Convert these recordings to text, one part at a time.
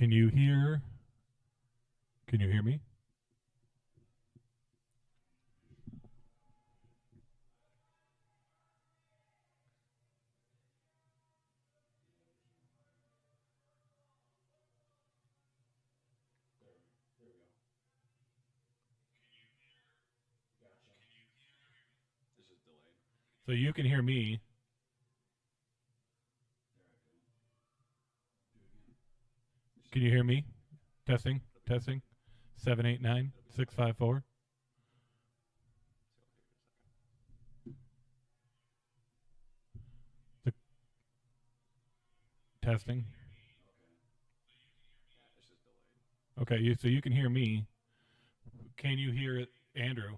Can you hear me? So you can hear me. Can you hear me? Testing. 789-654. Testing. Okay, so you can hear me. Can you hear it, Andrew?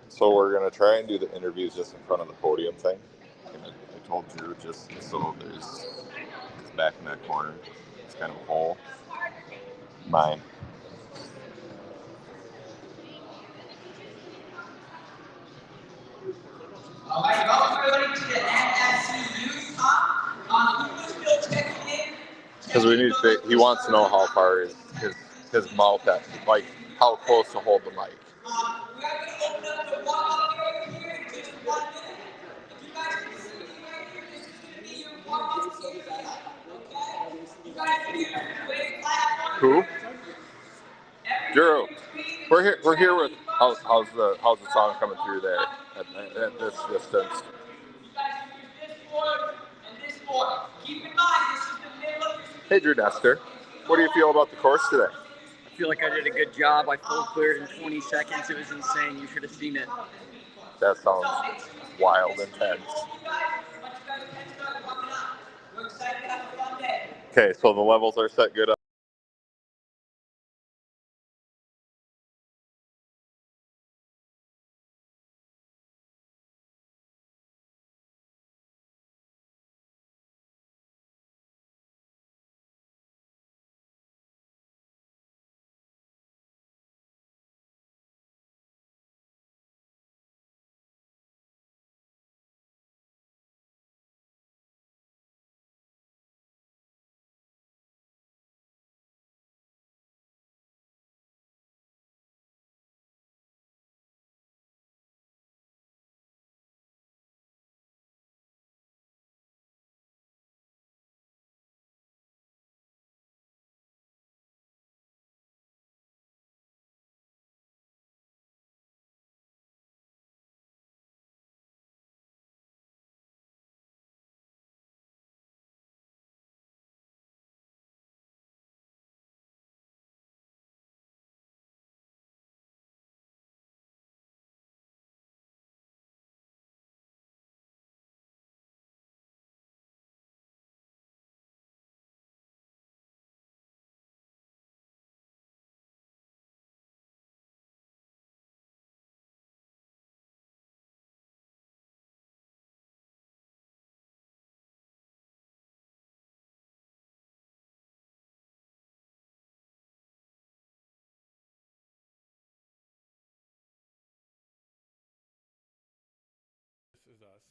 So we're going to try and do the interviews just in front of the podium thing. And I told Drew just so it's back in that corner. It's kind of a hole. Mine. All right, welcome everybody to the NSC Youth Cup. Who is still checking in? Because we need to, he wants to know how far his mouth at, like how close to hold the mic. We are going to open up the warm-up area here in just 1 minute. If you guys can see me right here, this is going to be your warm-up area. Okay? You guys can hear the way clap. Who? Drew. We're here with how's the song coming through there at this distance. You guys can use this board and this board. Keep in mind, this is the middle of your speech. Hey Drew Nestor, what do you feel about the course today? I feel like I did a good job. I full cleared in 20 seconds. It was insane. You should have seen it. That sounds wild, intense. Okay, so the levels are set good up. This is us.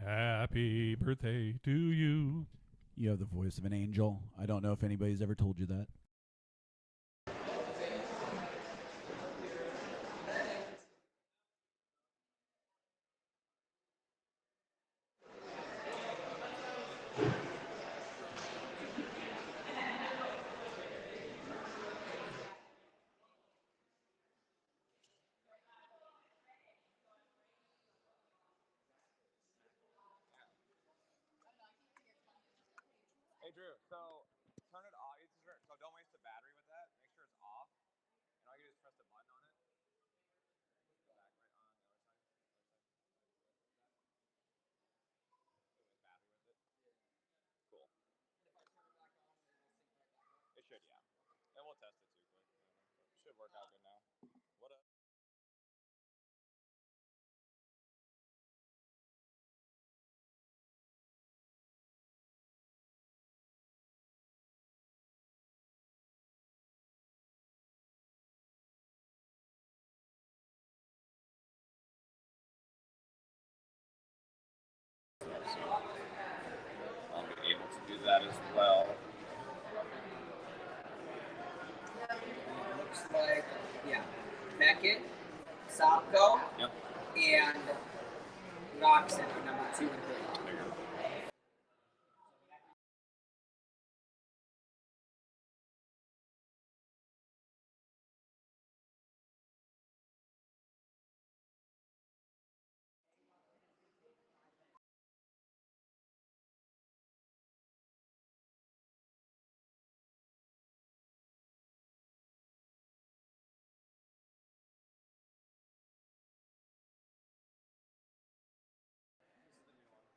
Happy birthday to you. You have the voice of an angel. I don't know if anybody's ever told you that. Hey Drew, so turn it off. So don't waste the battery with that. Make sure it's off. And all you do is press the button on it. Go back right on the other side. With battery with it. Cool. It should, yeah. And we'll test it too quick. It should work out good now. What up? I'll be able to do that as well. Looks like, yeah, Becket, Sapco, Yep. and Roxon for number 2 and 3.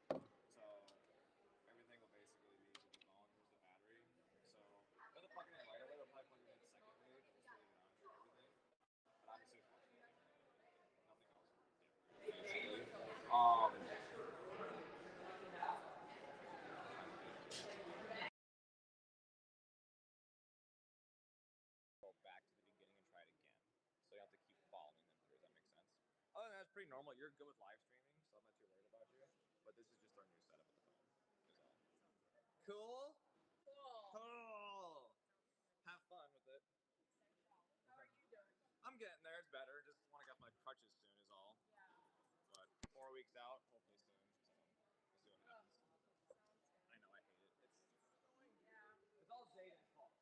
So everything will basically be to the phone. Here's the battery. So whether plugging it right away or probably plugging it secondly, but we'll still leave it on for everything. But obviously it's much better. Nothing else different. Go back to the beginning and try it again. So you have to keep following them through. Does that make sense? Other than that, it's pretty normal. You're good with live streaming, so I'm not too worried about you. But this is just our new setup with the phone. Is all. Cool. Cool. Have fun with it. How are you doing? I'm getting there. It's better. Just want to get my crutches soon is all. Yeah. But 4 weeks out, hopefully soon. So we'll see what happens. I know I hate it. Yeah. It's all Zayden's fault.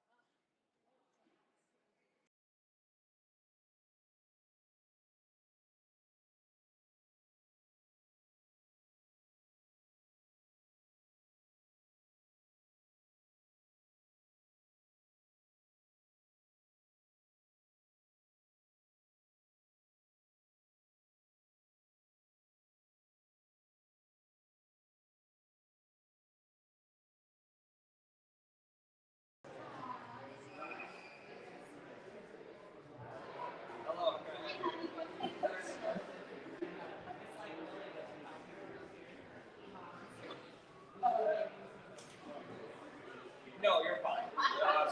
No, you're fine.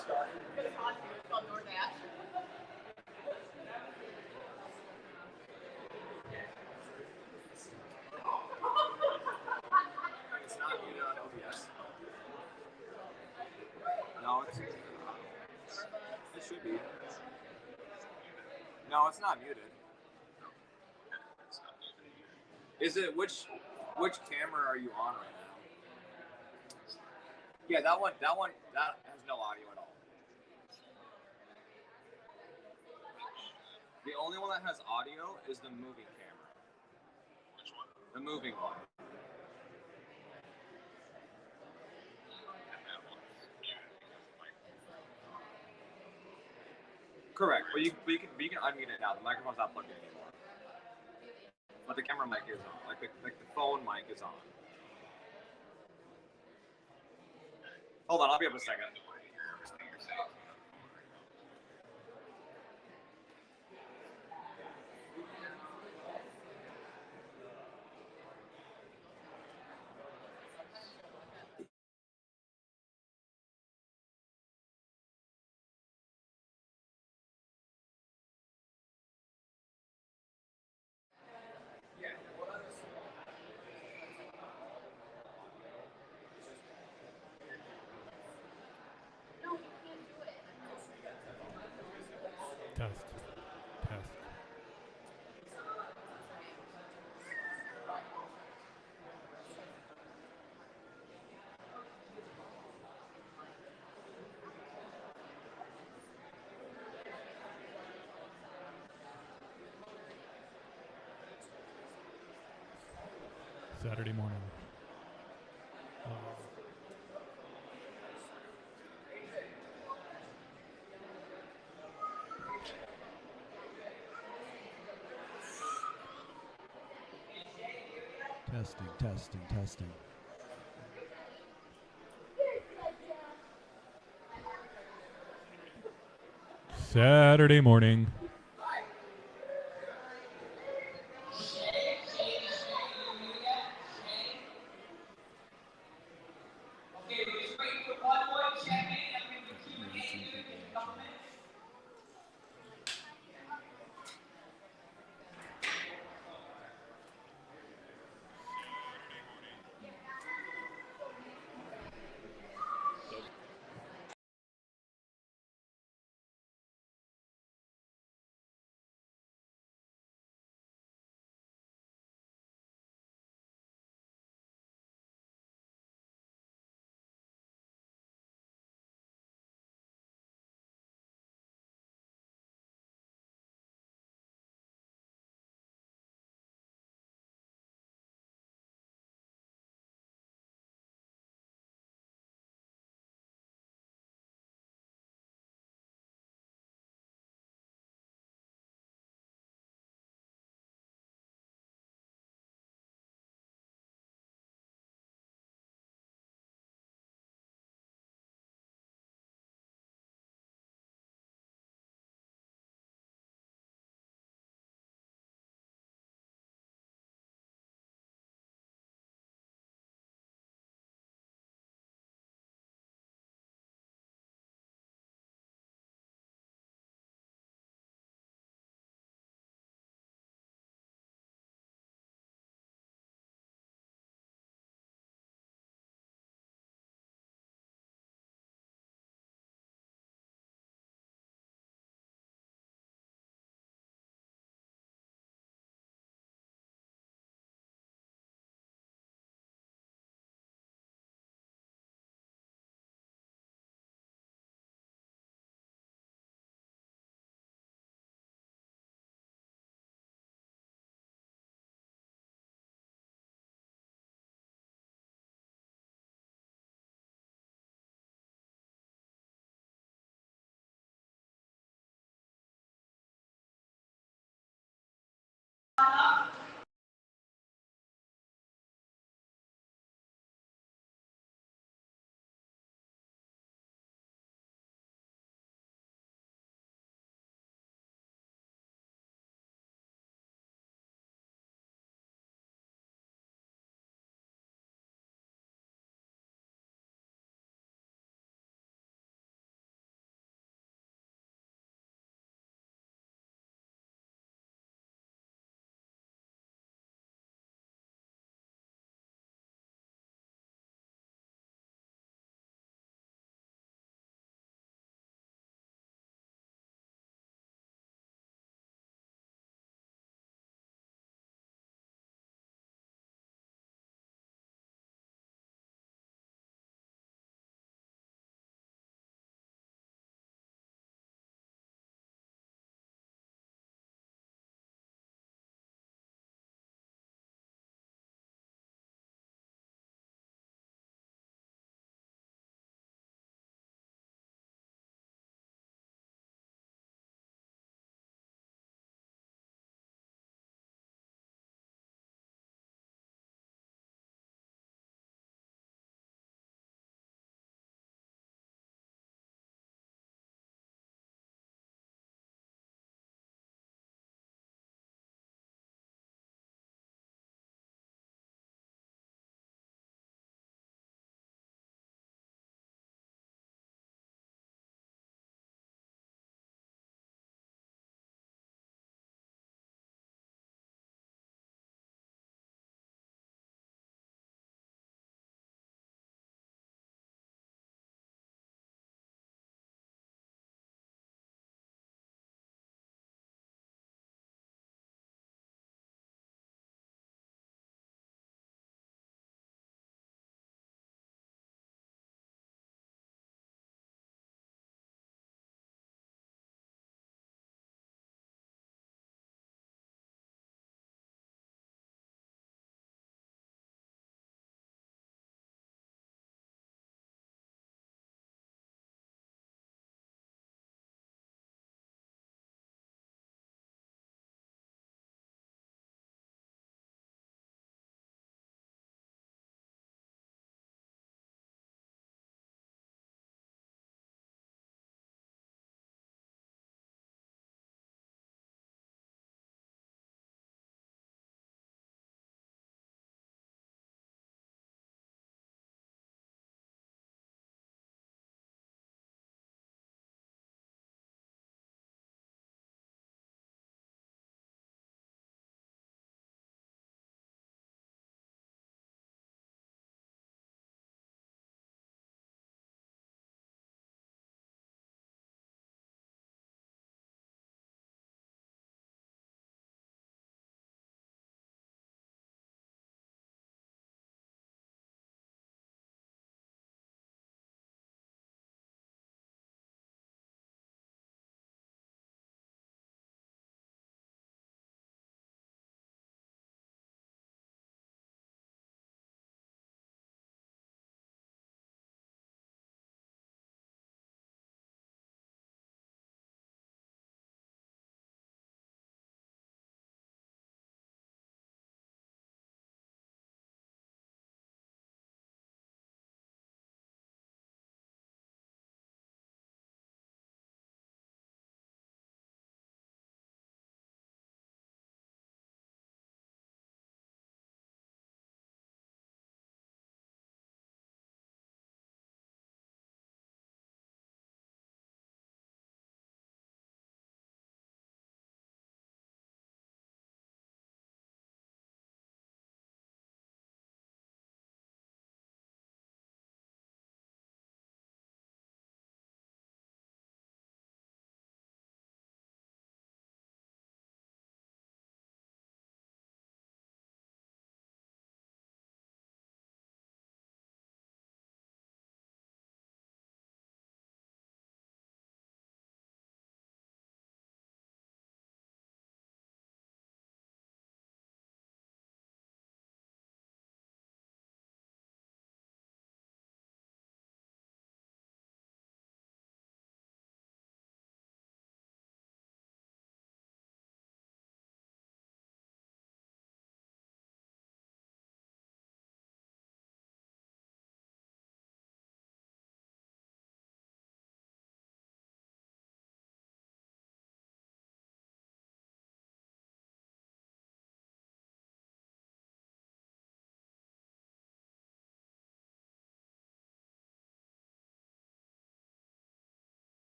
Start. It's hot here, so I'll ignore that. It's not muted on OBS. No, it's. It should be. No, it's not muted. Is it which camera are you on right now? Yeah, that one that has no audio at all. The only one that has audio is the moving camera. Which one? The moving one. Correct, but you can unmute it now. The microphone's not plugged in anymore. But the camera mic is on. Like the phone mic is on. Hold on, I'll be up in a second. Saturday morning. Testing. Saturday morning.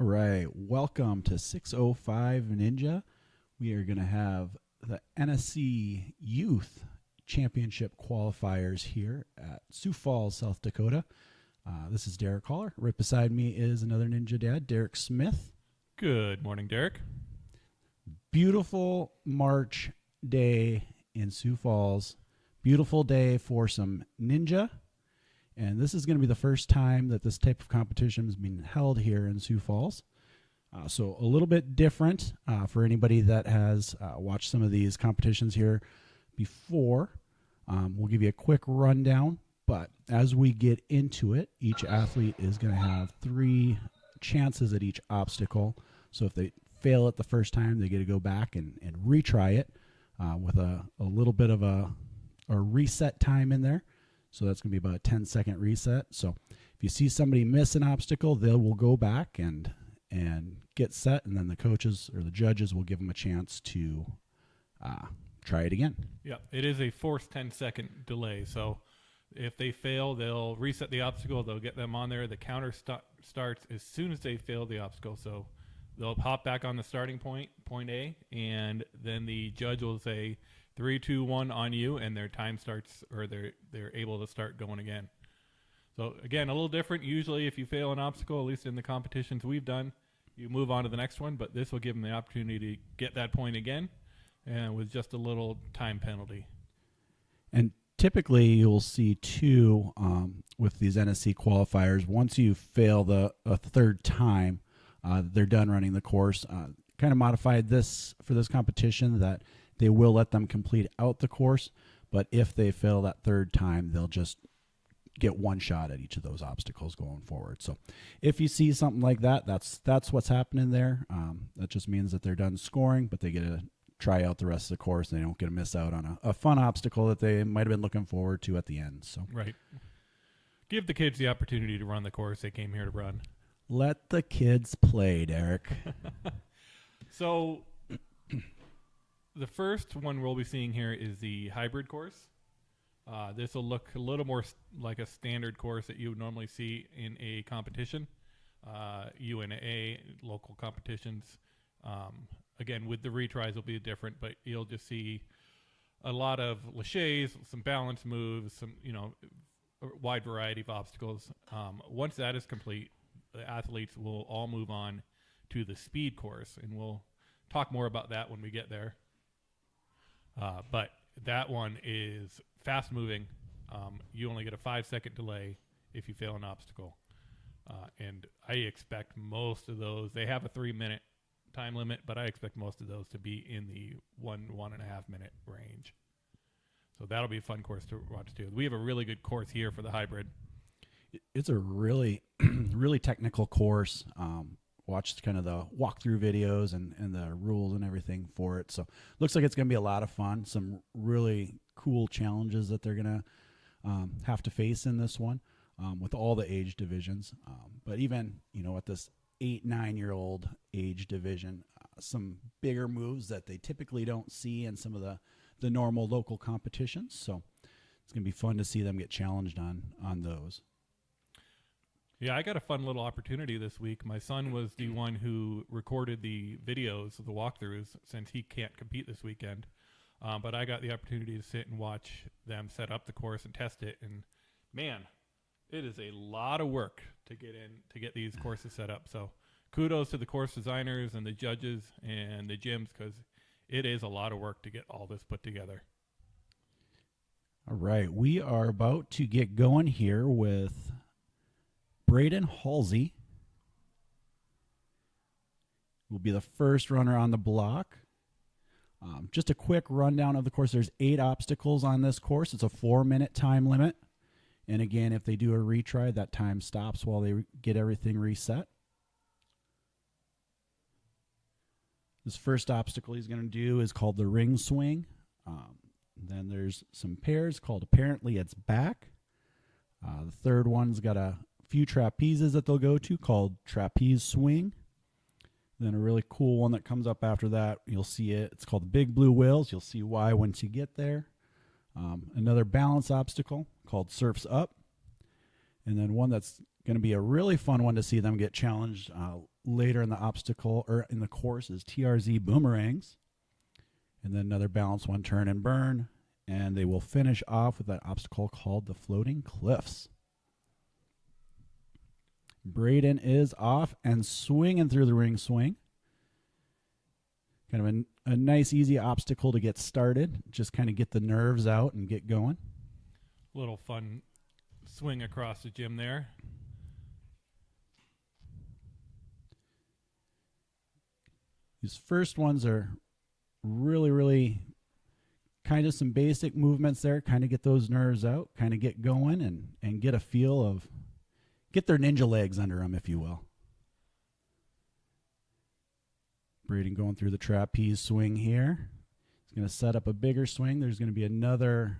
All right, welcome to 605 Ninja. We are going to have the NSC Youth Championship qualifiers here at Sioux Falls, South Dakota. This is Derek Holler. Right beside me is another Ninja Dad, Derek Smith. Good morning, Derek. Beautiful March day in Sioux Falls. Beautiful day for some Ninja. And this is going to be the first time that this type of competition is being held here in Sioux Falls. So a little bit different for anybody that has watched some of these competitions here before. We'll give you a quick rundown, but as we get into it, each athlete is going to have 3 chances at each obstacle. So if they fail it the first time, they get to go back and retry it with a little bit of a reset time in there. So that's going to be about a 10-second reset. So if you see somebody miss an obstacle, they will go back and get set, and then the coaches or the judges will give them a chance to try it again. Yeah, it is a forced 10-second delay. So if they fail, they'll reset the obstacle. They'll get them on there. The counter starts as soon as they fail the obstacle. So they'll hop back on the starting point A, and then the judge will say 3, 2, 1 on you, and their time starts, or they're able to start going again. So again, a little different. Usually if you fail an obstacle, at least in the competitions we've done, you move on to the next one, but this will give them the opportunity to get that point again, and with just a little time penalty. And typically you'll see 2 with these NSC qualifiers. Once you fail a third time, they're done running the course. Kind of modified this for this competition that they will let them complete out the course, but if they fail that third time, they'll just get 1 shot at each of those obstacles going forward. So if you see something like that, that's what's happening there. That just means that they're done scoring, but they get to try out the rest of the course, and they don't get to miss out on a fun obstacle that they might have been looking forward to at the end. So Right. Give the kids the opportunity to run the course they came here to run. Let the kids play, Derek. So the first one we'll be seeing here is the hybrid course. This will look a little more like a standard course that you would normally see in a competition, UNA, local competitions. Again, with the retries will be different, but you'll just see a lot of laches, some balance moves, some, a wide variety of obstacles. Once that is complete, the athletes will all move on to the speed course, and we'll talk more about that when we get there. But that one is fast moving. You only get a 5-second delay if you fail an obstacle. And I expect most of those, they have a 3-minute time limit, but I expect most of those to be in the 1.5 minute range. So that'll be a fun course to watch too. We have a really good course here for the hybrid. It's a really, really technical course. Watched kind of the walkthrough videos and the rules and everything for it. So looks like it's going to be a lot of fun. Some really cool challenges that they're going to have to face in this one with all the age divisions. But even, at this 8-9-year-old age division, some bigger moves that they typically don't see in some of the normal local competitions. So it's going to be fun to see them get challenged on those. Yeah, I got a fun little opportunity this week. My son was the one who recorded the videos of the walkthroughs since he can't compete this weekend. But I got the opportunity to sit and watch them set up the course and test it. And man, it is a lot of work to get these courses set up. So kudos to the course designers and the judges and the gyms, because it is a lot of work to get all this put together. All right, we are about to get going here with Braden Hy will be the first runner on the block. Just a quick rundown of the course. There's 8 obstacles on this course. It's a 4-minute time limit. And again, if they do a retry, that time stops while they get everything reset. This first obstacle he's going to do is called the ring swing. Then there's some pairs called Apparently It's Back. The third one's got a few trapezes that they'll go to called Trapeze Swing. Then a really cool one that comes up after that, you'll see it. It's called the Big Blue Whales. You'll see why once you get there. Another balance obstacle called Surfs Up. And then one that's going to be a really fun one to see them get challenged later in the obstacle or in the course is TRZ boomerangs. And then another balance one, turn and burn. And they will finish off with that obstacle called the floating cliffs. Braden is off and swinging through the ring swing. Kind of a nice, easy obstacle to get started. Just kind of get the nerves out and get going. Little fun swing across the gym there. These first ones are really kind of some basic movements there. Kind of get those nerves out, kind of get going and get a feel of, get their ninja legs under them, if you will. Braden going through the trapeze swing here. He's going to set up a bigger swing. There's going to be another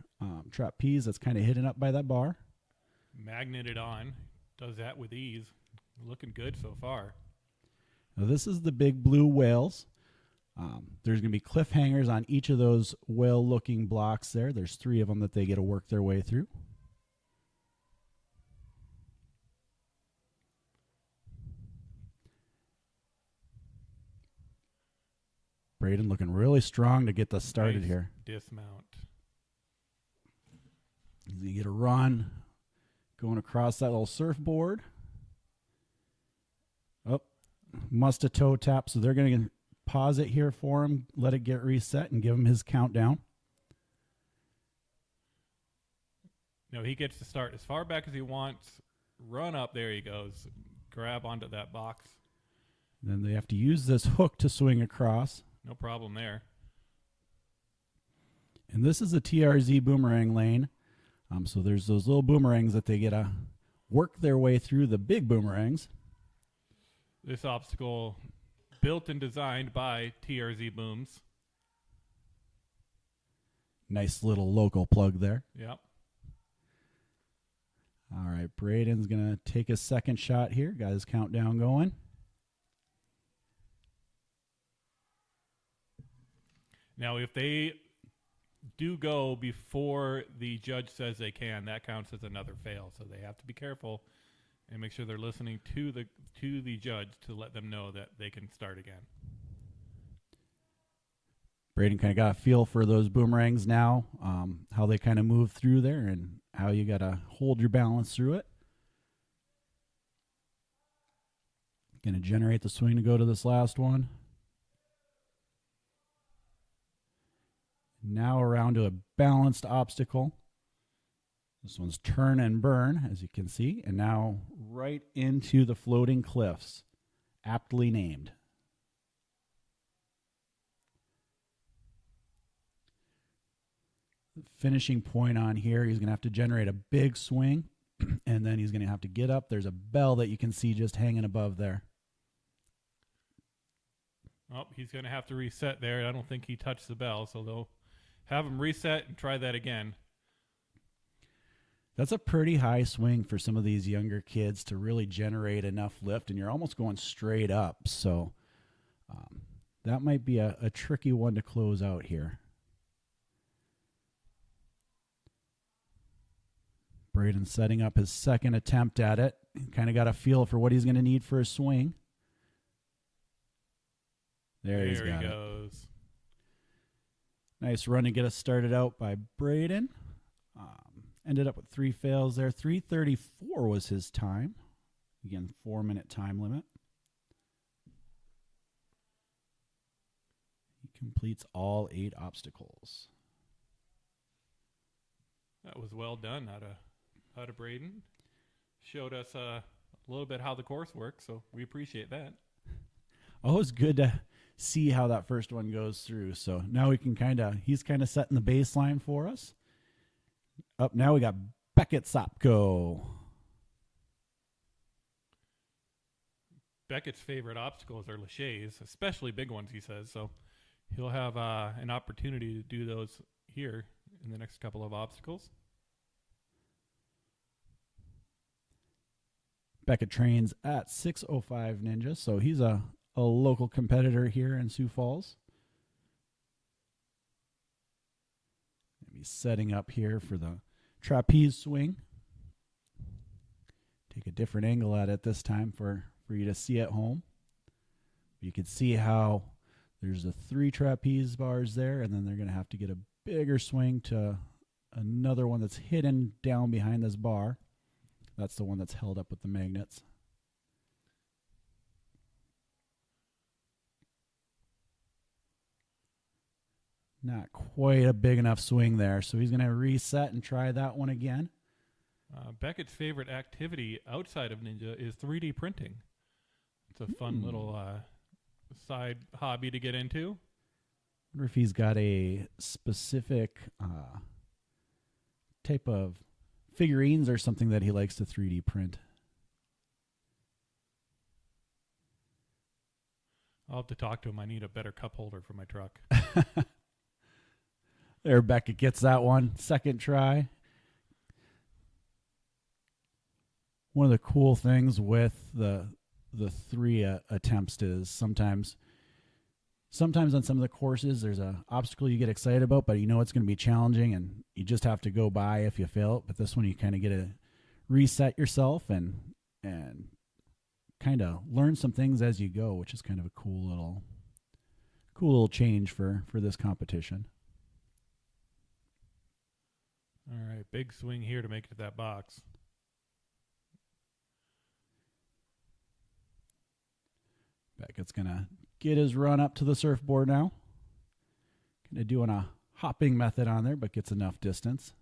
trapeze that's kind of hidden up by that bar. Magneted on. Does that with ease. Looking good so far. Now this is the big blue whales. There's going to be cliffhangers on each of those whale-looking blocks there. There's 3 of them that they get to work their way through. Braden looking really strong to get this started Nice here. Dismount. He's going to get a run going across that little surfboard. Oh, must have toe tap, so they're going to pause it here for him, let it get reset, and give him his countdown. No, he gets to start as far back as he wants. Run up, there he goes. Grab onto that box. Then they have to use this hook to swing across. No problem there. And this is a TRZ boomerang lane. So there's those little boomerangs that they get to work their way through the big boomerangs. This obstacle built and designed by TRZ Booms. Nice little local plug there. Yep. All right, Braden's going to take a second shot here. Got his countdown going. Now, if they do go before the judge says they can, that counts as another fail. So they have to be careful and make sure they're listening to the judge to let them know that they can start again. Braden kind of got a feel for those boomerangs now, how they kind of move through there and how you got to hold your balance through it. Going to generate the swing to go to this last one. Now around to a balanced obstacle. This one's turn and burn, as you can see. And now right into the floating cliffs, aptly named. The finishing point on here, he's going to have to generate a big swing. And then he's going to have to get up. There's a bell that you can see just hanging above there. Oh, he's going to have to reset there. I don't think he touched the bell, so they'll have him reset and try that again. That's a pretty high swing for some of these younger kids to really generate enough lift, and you're almost going straight up. So that might be a tricky one to close out here. Braden setting up his second attempt at it. Kind of got a feel for what he's going to need for a swing. There he goes. Nice run to get us started out by Braden. Ended up with 3 fails there. 3:34 was his time. Again, 4-minute time limit. He completes all 8 obstacles. That was well done out of Braden. Showed us a little bit how the course works, so we appreciate that. Always good to see how that first one goes through. So now we can he's kind of setting the baseline for us. Up now we got Becket Sapco. Becket's favorite obstacles are Shay's, especially big ones, he says. So he'll have an opportunity to do those here in the next couple of obstacles. Becket trains at 605 Ninja, so he's a local competitor here in Sioux Falls. He's setting up here for the trapeze swing. Take a different angle at it this time for you to see at home. You can see how there's the 3 trapeze bars there, and then they're going to have to get a bigger swing to another one that's hidden down behind this bar. That's the one that's held up with the magnets. Not quite a big enough swing there, so he's going to reset and try that one again. Becket's favorite activity outside of Ninja is 3D printing. It's a fun little side hobby to get into. I wonder if he's got a specific type of figurines or something that he likes to 3D print. I'll have to talk to him. I need a better cup holder for my truck. There, Becket gets that one. Second try. One of the cool things with the 3 attempts is sometimes on some of the courses there's an obstacle you get excited about, but you know it's going to be challenging and you just have to go by if you fail it. But this one you kind of get to reset yourself and kind of learn some things as you go, which is kind of a cool little change for this competition. All right, big swing here to make it to that box. Becket's going to get his run up to the surfboard now. Kind of doing a hopping method on there, but gets enough distance.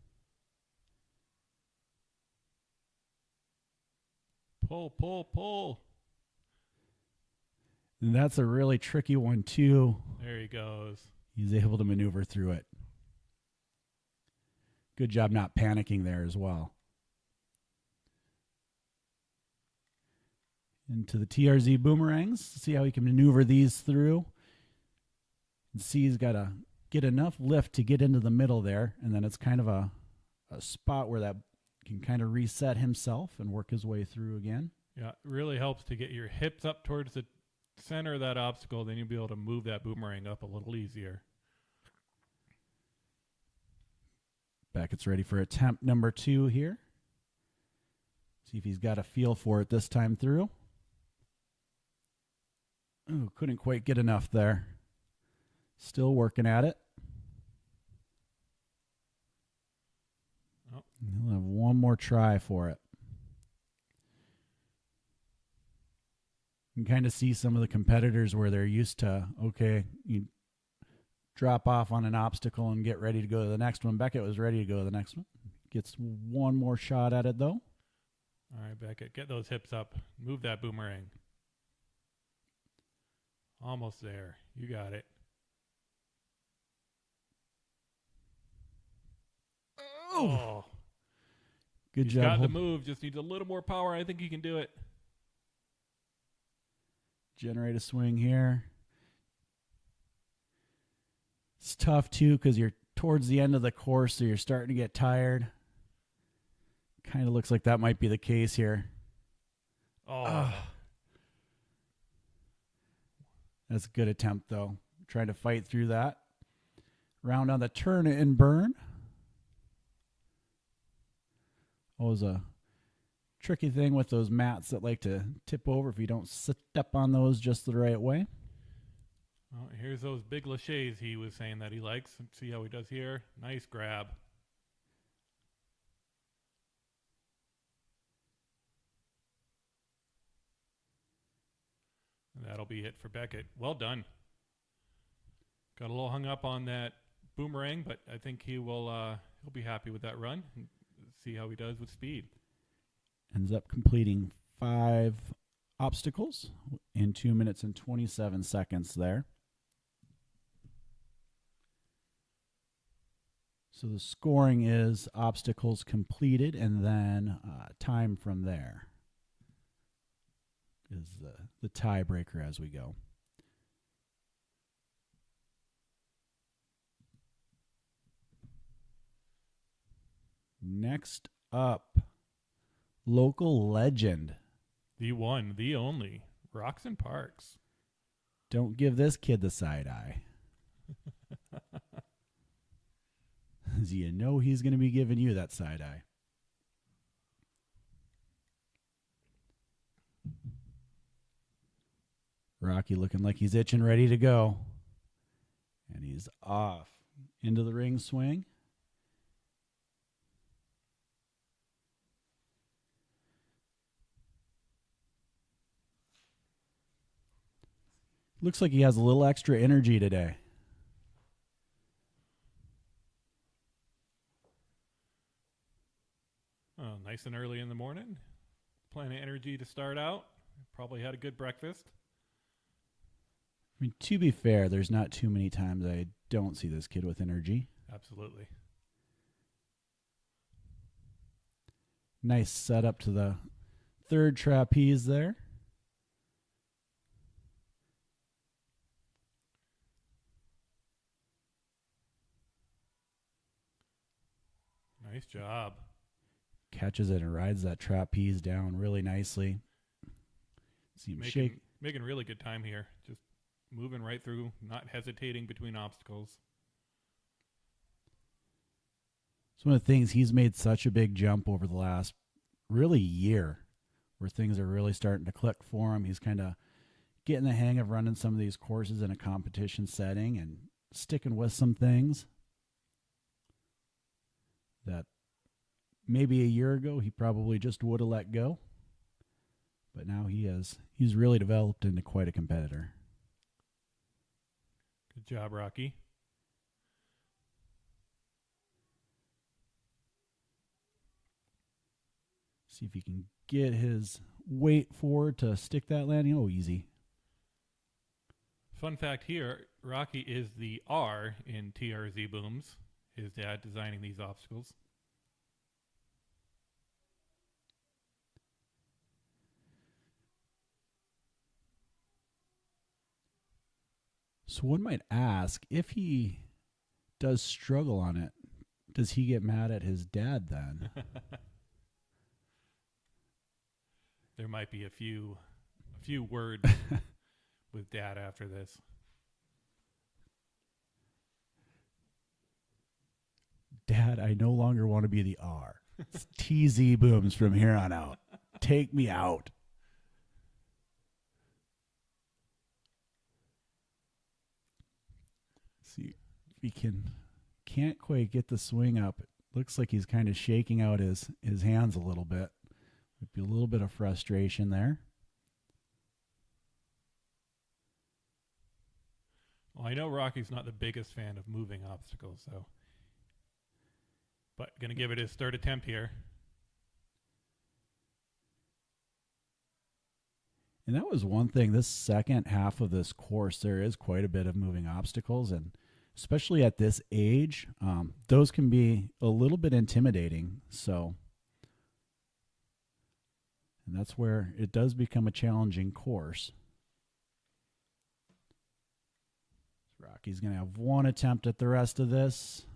Pull, pull, pull. And that's a really tricky one, too. There he goes. He's able to maneuver through it. Good job not panicking there as well. Into the TRZ boomerangs. See how he can maneuver these through. And see he's got to get enough lift to get into the middle there. And then it's kind of a spot where that can kind of reset himself and work his way through again. Yeah, it really helps to get your hips up towards the center of that obstacle. Then you'll be able to move that boomerang up a little easier. Beckett's ready for attempt number 2 here. See if he's got a feel for it this time through. Oh, couldn't quite get enough there. Still working at it. Oh. He'll have one more try for it. You can kind of see some of the competitors where they're used to, okay, you drop off on an obstacle and get ready to go to the next one. Becket was ready to go to the next one. Gets one more shot at it, though. All right, Becket, get those hips up. Move that boomerang. Almost there. You got it. Oh. Good He's job. got the move. Just needs a little more power. I think he can do it. Generate a swing here. It's tough, too, because you're towards the end of the course, so you're starting to get tired. Kind of looks like that might be the case here. Oh. That's a good attempt, though. Trying to fight through that. Round on the turn and burn. Always a tricky thing with those mats that like to tip over if you don't step on those just the right way. Well, here's those big laches he was saying that he likes. Let's see how he does here. Nice grab. And that'll be it for Becket. Well done. Got a little hung up on that boomerang, but I think he'll be happy with that run and see how he does with speed. Ends up completing 5 obstacles in 2 minutes and 27 seconds there. So the scoring is obstacles completed and then time from there is the tiebreaker as we go. Next up, local legend. The one, the only, Roxon Parks. Don't give this kid the side eye. So you know he's going to be giving you that side eye. Rocky looking like he's itching, ready to go. And he's off into the ring swing. Looks like he has a little extra energy today. Oh, nice and early in the morning. Plenty of energy to start out. Probably had a good breakfast. I mean, to be fair, there's not too many times I don't see this kid with energy. Absolutely. Nice setup to the third trapeze there. Nice job. Catches it and rides that trapeze down really nicely. See him shake. Making really good time here. Just moving right through, not hesitating between obstacles. It's one of the things, he's made such a big jump over the last really year where things are really starting to click for him. He's kind of getting the hang of running some of these courses in a competition setting and sticking with some things that maybe a year ago he probably just would have let go. But now he's really developed into quite a competitor. Good job, Rocky. See if he can get his weight forward to stick that landing. Oh, easy. Fun fact here, Rocky is the R in TRZ booms. His dad designing these obstacles. So one might ask, if he does struggle on it, does he get mad at his dad then? There might be a few words with Dad after this. Dad, I no longer want to be the R. It's TZ booms from here on out. Take me out. See if he can't quite get the swing up. It looks like he's kind of shaking out his hands a little bit. Might be a little bit of frustration there. Well, I know Rocky's not the biggest fan of moving obstacles, but gonna give it his third attempt here. And that was one thing, this second half of this course, there is quite a bit of moving obstacles, and especially at this age, those can be a little bit intimidating. And that's where it does become a challenging course. Rocky's going to have one attempt at the rest of this.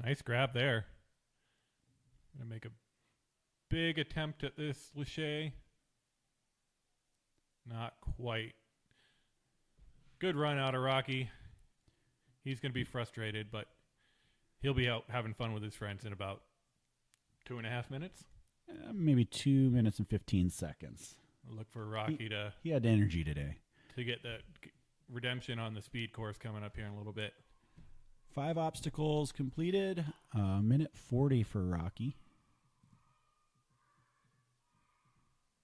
Nice grab there. Gonna make a big attempt at this with Shay. Not quite. Good run out of Rocky. He's going to be frustrated, but he'll be out having fun with his friends in about 2.5 minutes. Maybe 2 minutes and 15 seconds. Look for Rocky He had energy today. to get that redemption on the speed course coming up here in a little bit. 5 obstacles completed. Minute 40 for Rocky.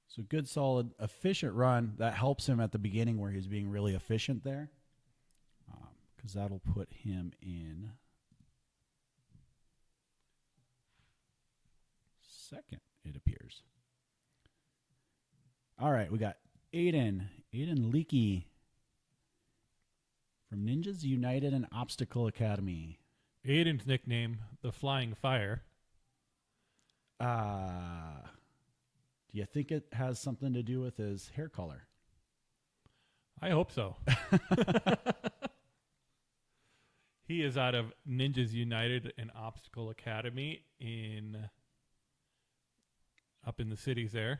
So good, solid, efficient run. That helps him at the beginning where he's being really efficient there. Because that'll put him in second, it appears. All right, we got Aiden Leaky from Ninjas United and Obstacle Academy. Aiden's nickname, the Flying Fire. Do you think it has something to do with his hair color? I hope so. He is out of Ninjas United and Obstacle Academy up in the cities there.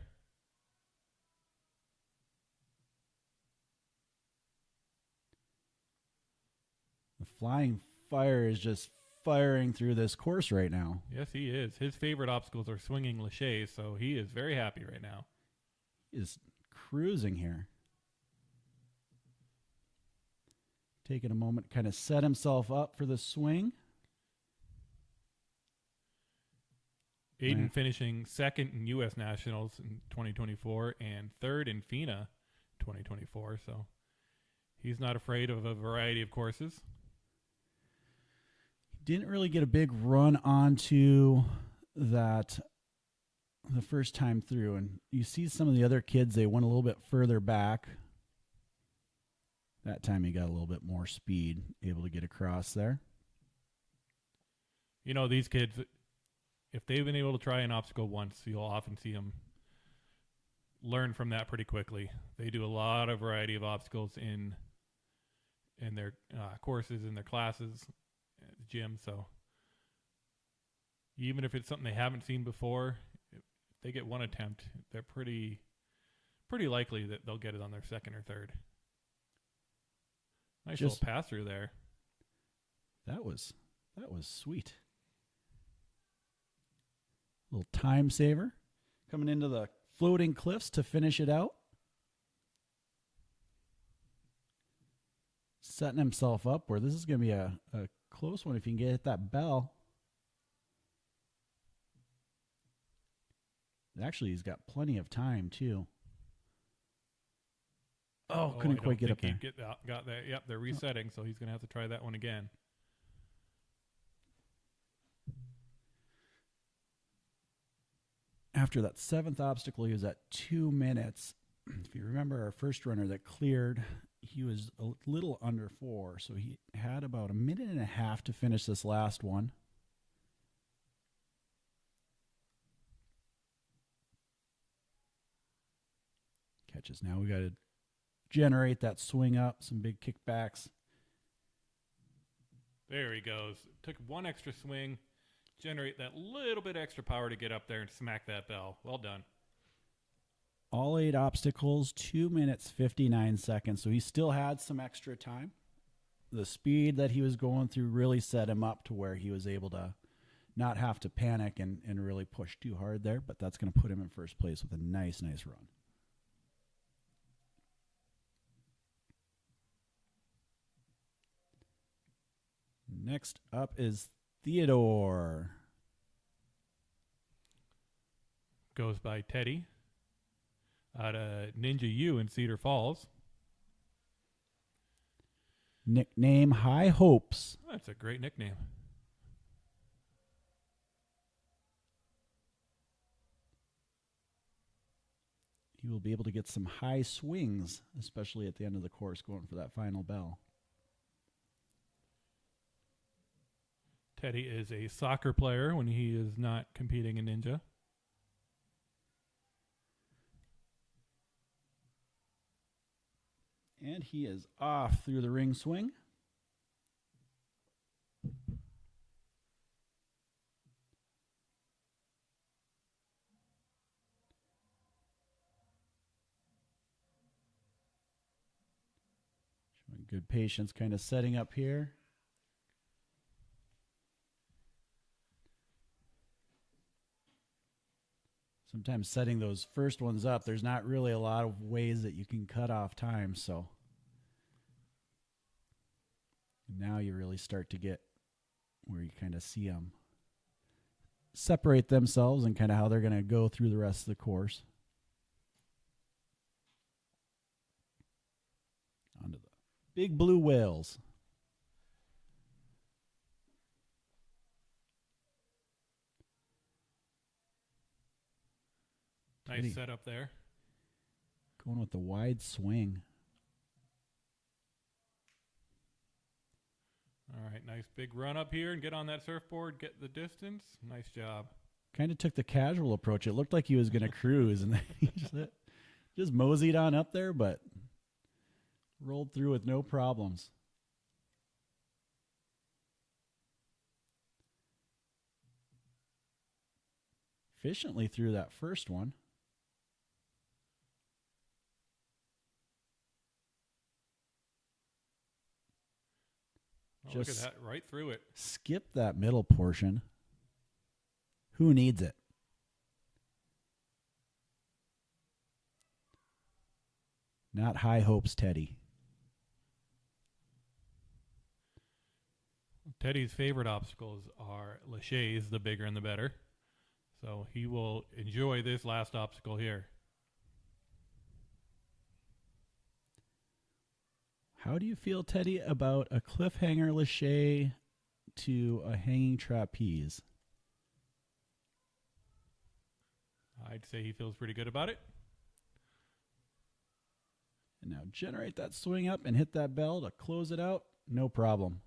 The Flying Fire is just firing through this course right now. Yes, he is. His favorite obstacles are swinging laches, so he is very happy right now. He is cruising here. Taking a moment to kind of set himself up for the swing. Aiden Right. finishing second in U.S. Nationals in 2024 and third in FINA 2024, so he's not afraid of a variety of courses. Didn't really get a big run onto that the first time through. And you see some of the other kids, they went a little bit further back. That time he got a little bit more speed, able to get across there. You know, these kids, if they've been able to try an obstacle once, you'll often see them learn from that pretty quickly. They do a lot of variety of obstacles in their courses, in their classes, at the gym. So even if it's something they haven't seen before, if they get one attempt, they're pretty likely that they'll get it on their second or third. Nice little pass through there. That was sweet. Little time saver. Coming into the floating cliffs to finish it out. Setting himself up where this is going to be a close one if you can hit that bell. Actually, he's got plenty of time, too. Oh, couldn't quite get up there. Got that. Yep, they're resetting, so he's going to have to try that one again. After that seventh obstacle, he was at 2 minutes. If you remember our first runner that cleared, he was a little under 4, so he had about a minute and a half to finish this last one. Catches. Now we got to generate that swing up, some big kickbacks. There he goes. Took one extra swing, generate that little bit extra power to get up there and smack that bell. Well done. All 8 obstacles, 2 minutes, 59 seconds. So he still had some extra time. The speed that he was going through really set him up to where he was able to not have to panic and really push too hard there. But that's going to put him in first place with a nice run. Next up is Theodore. Goes by Teddy out of Ninja U in Cedar Falls. Nickname High Hopes. That's a great nickname. He will be able to get some high swings, especially at the end of the course, going for that final bell. Teddy is a soccer player when he is not competing in Ninja. And he is off through the ring swing. Showing good patience, kind of setting up here. Sometimes setting those first ones up, there's not really a lot of ways that you can cut off time. So now you really start to get where you kind of see them separate themselves and kind of how they're going to go through the rest of the course. Onto the big blue whales. Nice setup there. Going with the wide swing. All right, nice big run up here and get on that surfboard, get the distance. Nice job. Kind of took the casual approach. It looked like he was going to cruise, and then he just moseyed on up there, but rolled through with no problems. Efficiently through that first one. Oh, look at Just that, right through it. skip that middle portion. Who needs it? Not high hopes, Teddy. Teddy's favorite obstacles are Lachey's, the bigger and the better. So he will enjoy this last obstacle here. How do you feel, Teddy, about a cliffhanger Lachey to a hanging trapeze? I'd say he feels pretty good about it. And now generate that swing up and hit that bell to close it out. No problem.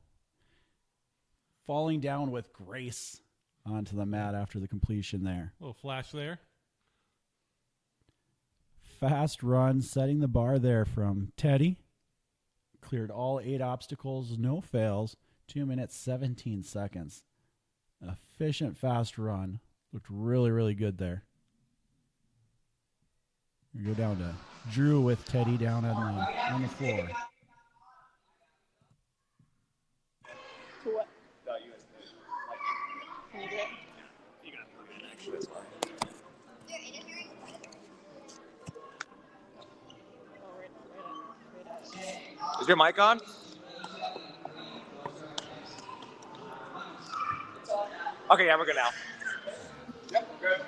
Falling down with grace onto the mat after the completion there. Little flash there. Fast run, setting the bar there from Teddy. Cleared all 8 obstacles, no fails. 2 minutes, 17 seconds. Efficient, fast run. Looked really, really good there. We go down to Drew with Teddy down on the floor. To what? No, you guys did. Can you do it? You can do it actually. That's fine. Oh, right. Is your mic on? Okay, yeah, we're good now. Yep, good.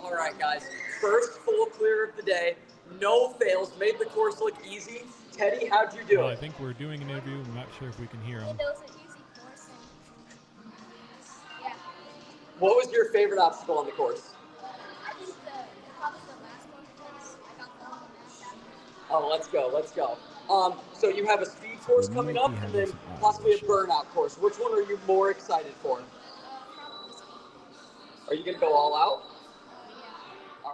All right, guys. First full clear of the day. No fails. Made the course look easy. Teddy, how'd you do Well, I it? think we're doing an interview. I'm not sure if we can hear him. It was an easy course. Yeah. What was your favorite obstacle on the course? I think probably the last one because I got the whole match after. Oh, let's go. Let's go. So you have a speed course coming up and then possibly a burnout course. Which one are you more excited for? Probably speed. Are you going to go all out? Yeah.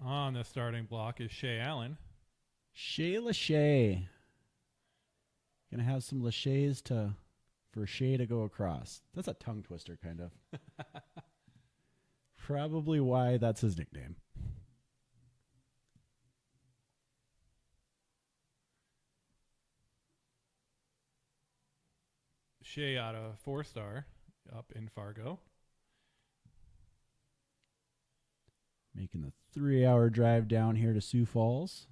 On the starting block is Shay Allen. Shay Lachey. Gonna have some Lacheys for Shay to go across. That's a tongue twister, kind of. Probably why that's his nickname. Shay out of 4-star up in Fargo. Making the 3-hour drive down here to Sioux Falls.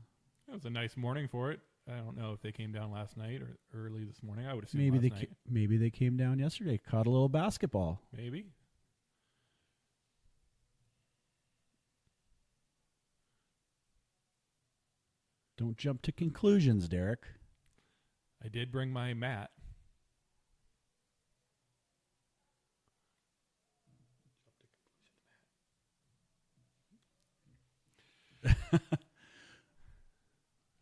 It was a nice morning for it. I don't know if they came down last night or early this morning. I would assume Maybe last night. maybe they came down yesterday, caught a little basketball. Maybe. Don't jump to conclusions, Derek. I did bring my mat.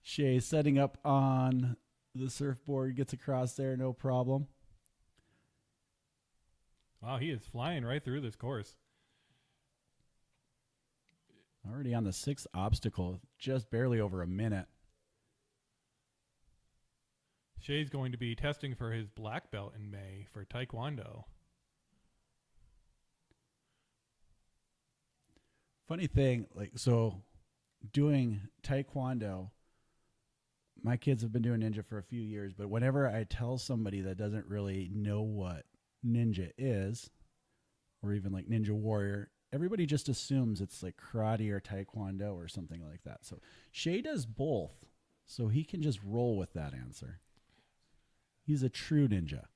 Shay setting up on the surfboard, gets across there, no problem. Wow, he is flying right through this course. Already on the 6th obstacle, just barely over a minute. Shay's going to be testing for his black belt in May for Taekwondo. Funny thing, so doing Taekwondo, my kids have been doing ninja for a few years, but whenever I tell somebody that doesn't really know what ninja is, or even like Ninja Warrior, everybody just assumes it's like karate or Taekwondo or something like that. So Shay does both, so he can just roll with that answer. He's a true ninja.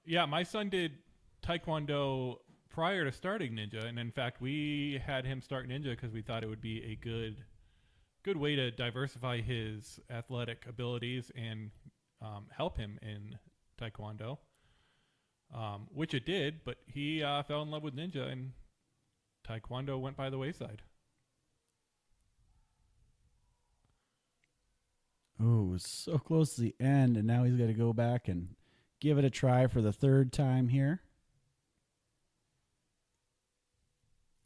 Yeah, my son did Taekwondo prior to starting ninja, and in fact, we had him start ninja because we thought it would be a good way to diversify his athletic abilities and help him in Taekwondo, which it did. But he fell in love with ninja, and Taekwondo went by the wayside. Oh, so close to the end, and now he's got to go back and give it a try for the third time here.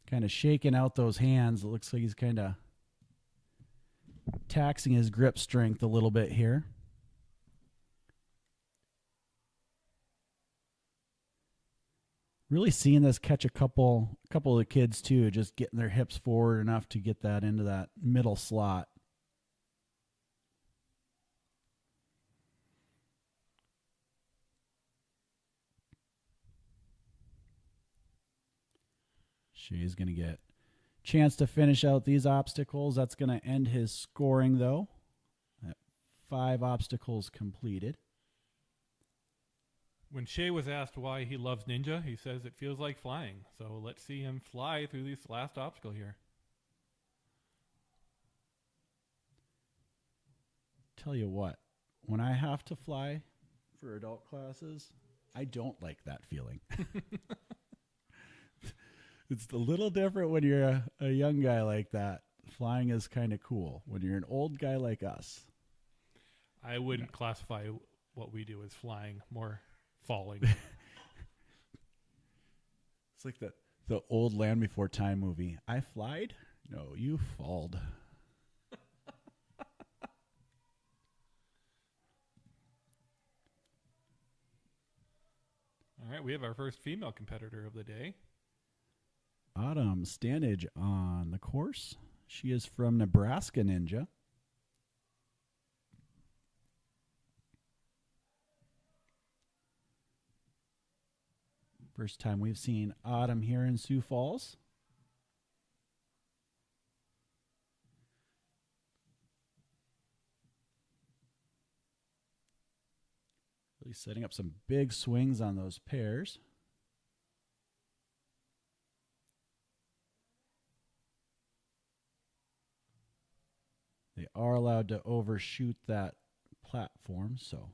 Kind of shaking out those hands. It looks like he's kind of taxing his grip strength a little bit here. Really seeing this catch a couple of the kids too, just getting their hips forward enough to get that into that middle slot. Shay's going to get a chance to finish out these obstacles. That's going to end his scoring, though. At 5 obstacles completed. When Shay was asked why he loves ninja, he says it feels like flying. So let's see him fly through this last obstacle here. Tell you what, when I have to fly for adult classes, I don't like that feeling. It's a little different when you're a young guy like that. Flying is kind of cool. When you're an old guy like us. I wouldn't classify what we do as flying, more falling. It's like the old Land Before Time movie. I flied? No, you falled. All right, we have our first female competitor of the day. Autumn Standage on the course. She is from Nebraska Ninja. First time we've seen Autumn here in Sioux Falls. Really setting up some big swings on those pairs. They are allowed to overshoot that platform, so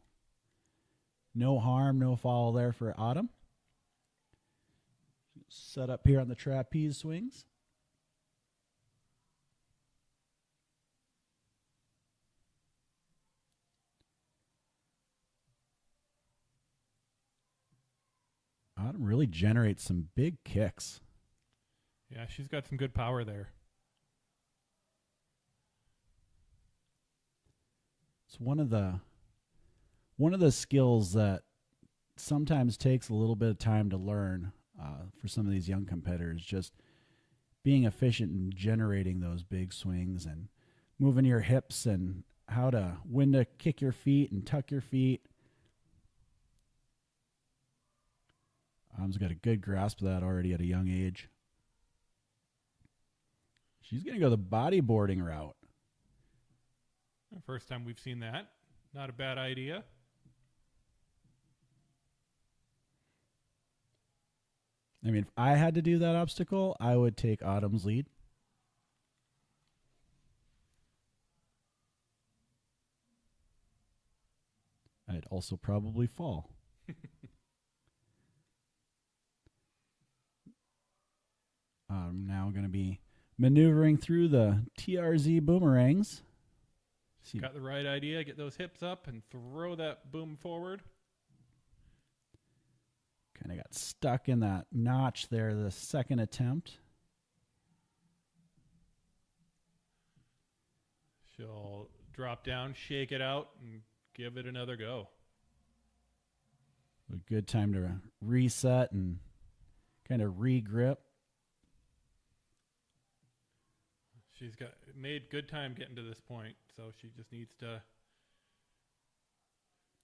no harm, no foul there for Autumn. Set up here on the trapeze swings. Autumn really generates some big kicks. Yeah, she's got some good power there. It's one of the skills that sometimes takes a little bit of time to learn for some of these young competitors. Just being efficient in generating those big swings and moving your hips and when to kick your feet and tuck your feet. Autumn's got a good grasp of that already at a young age. She's going to go the bodyboarding route. First time we've seen that. Not a bad idea. I mean, if I had to do that obstacle, I would take Autumn's lead. I'd also probably fall. I'm now going to be maneuvering through the TRZ boomerangs. Got the right idea. Get those hips up and throw that boom forward. Kind of got stuck in that notch there the second attempt. She'll drop down, shake it out, and give it another go. A good time to reset and kind of re-grip. She's made good time getting to this point, so she just needs to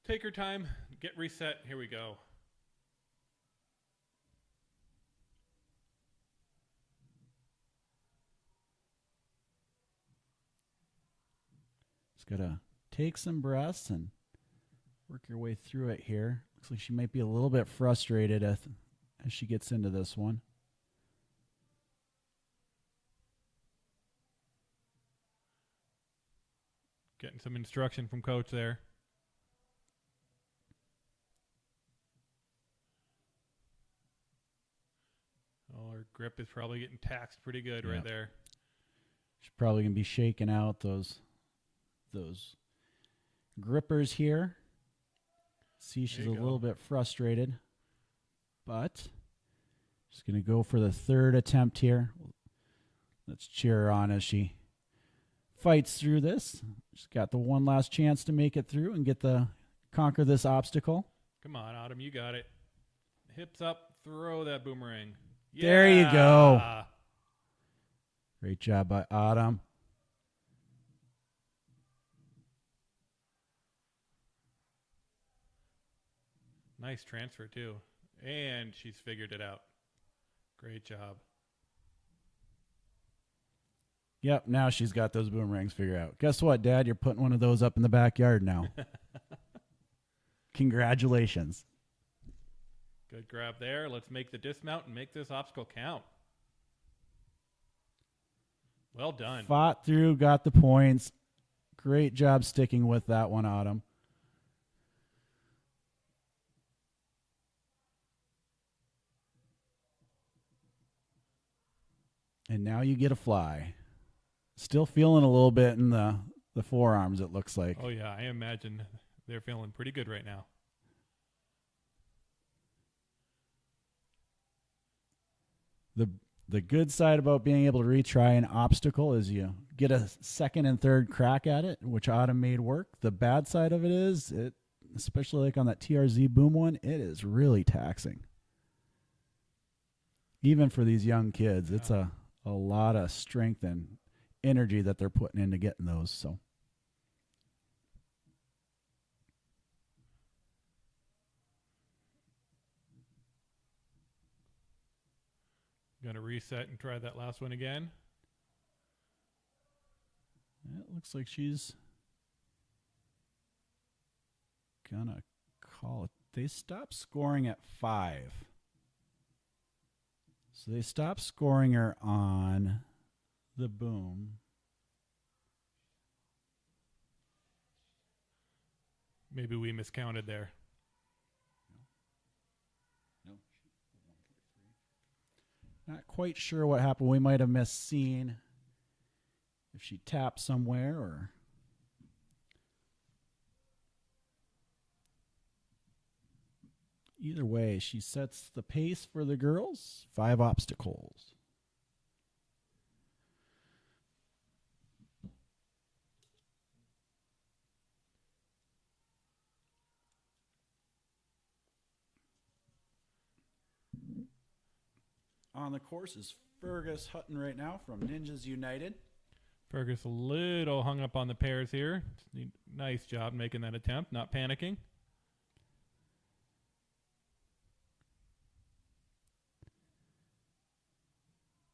take her time, get reset. Here we go. Just got to take some breaths and work your way through it here. Looks like she might be a little bit frustrated as she gets into this one. Getting some instruction from coach there. Oh, her grip is probably getting taxed pretty good right there. She's probably going to be shaking out those grippers here. See, she's There a you little go. bit frustrated, but she's going to go for the third attempt here. Let's cheer her on as she fights through this. She's got the one last chance to make it through and conquer this obstacle. Come on, Autumn, you got it. Hips up, throw that boomerang. There you go. Yeah. Great job by Autumn. Nice transfer, too. And she's figured it out. Great job. Yep, now she's got those boomerangs figured out. Guess what, Dad? You're putting one of those up in the backyard now. Congratulations. Good grab there. Let's make the dismount and make this obstacle count. Well done. Fought through, got the points. Great job sticking with that one, Autumn. And now you get a fly. Still feeling a little bit in the forearms, it looks like. Oh, yeah. I imagine they're feeling pretty good right now. The good side about being able to retry an obstacle is you get a second and third crack at it, which Autumn made work. The bad side of it is, especially like on that TRZ boom one, it is really taxing. Even for these young kids, it's a lot of strength and energy that they're putting into getting those. So Going to reset and try that last one again. it looks like she's gonna call it. They stopped scoring at 5. So they stopped scoring her on the boom. Maybe we miscounted there. Not quite sure what happened. We might have misseen if she tapped somewhere or. Either way, she sets the pace for the girls. 5 obstacles. On the course is Fergus Hutton right now from Ninjas United. Fergus a little hung up on the pairs here. Nice job making that attempt, not panicking.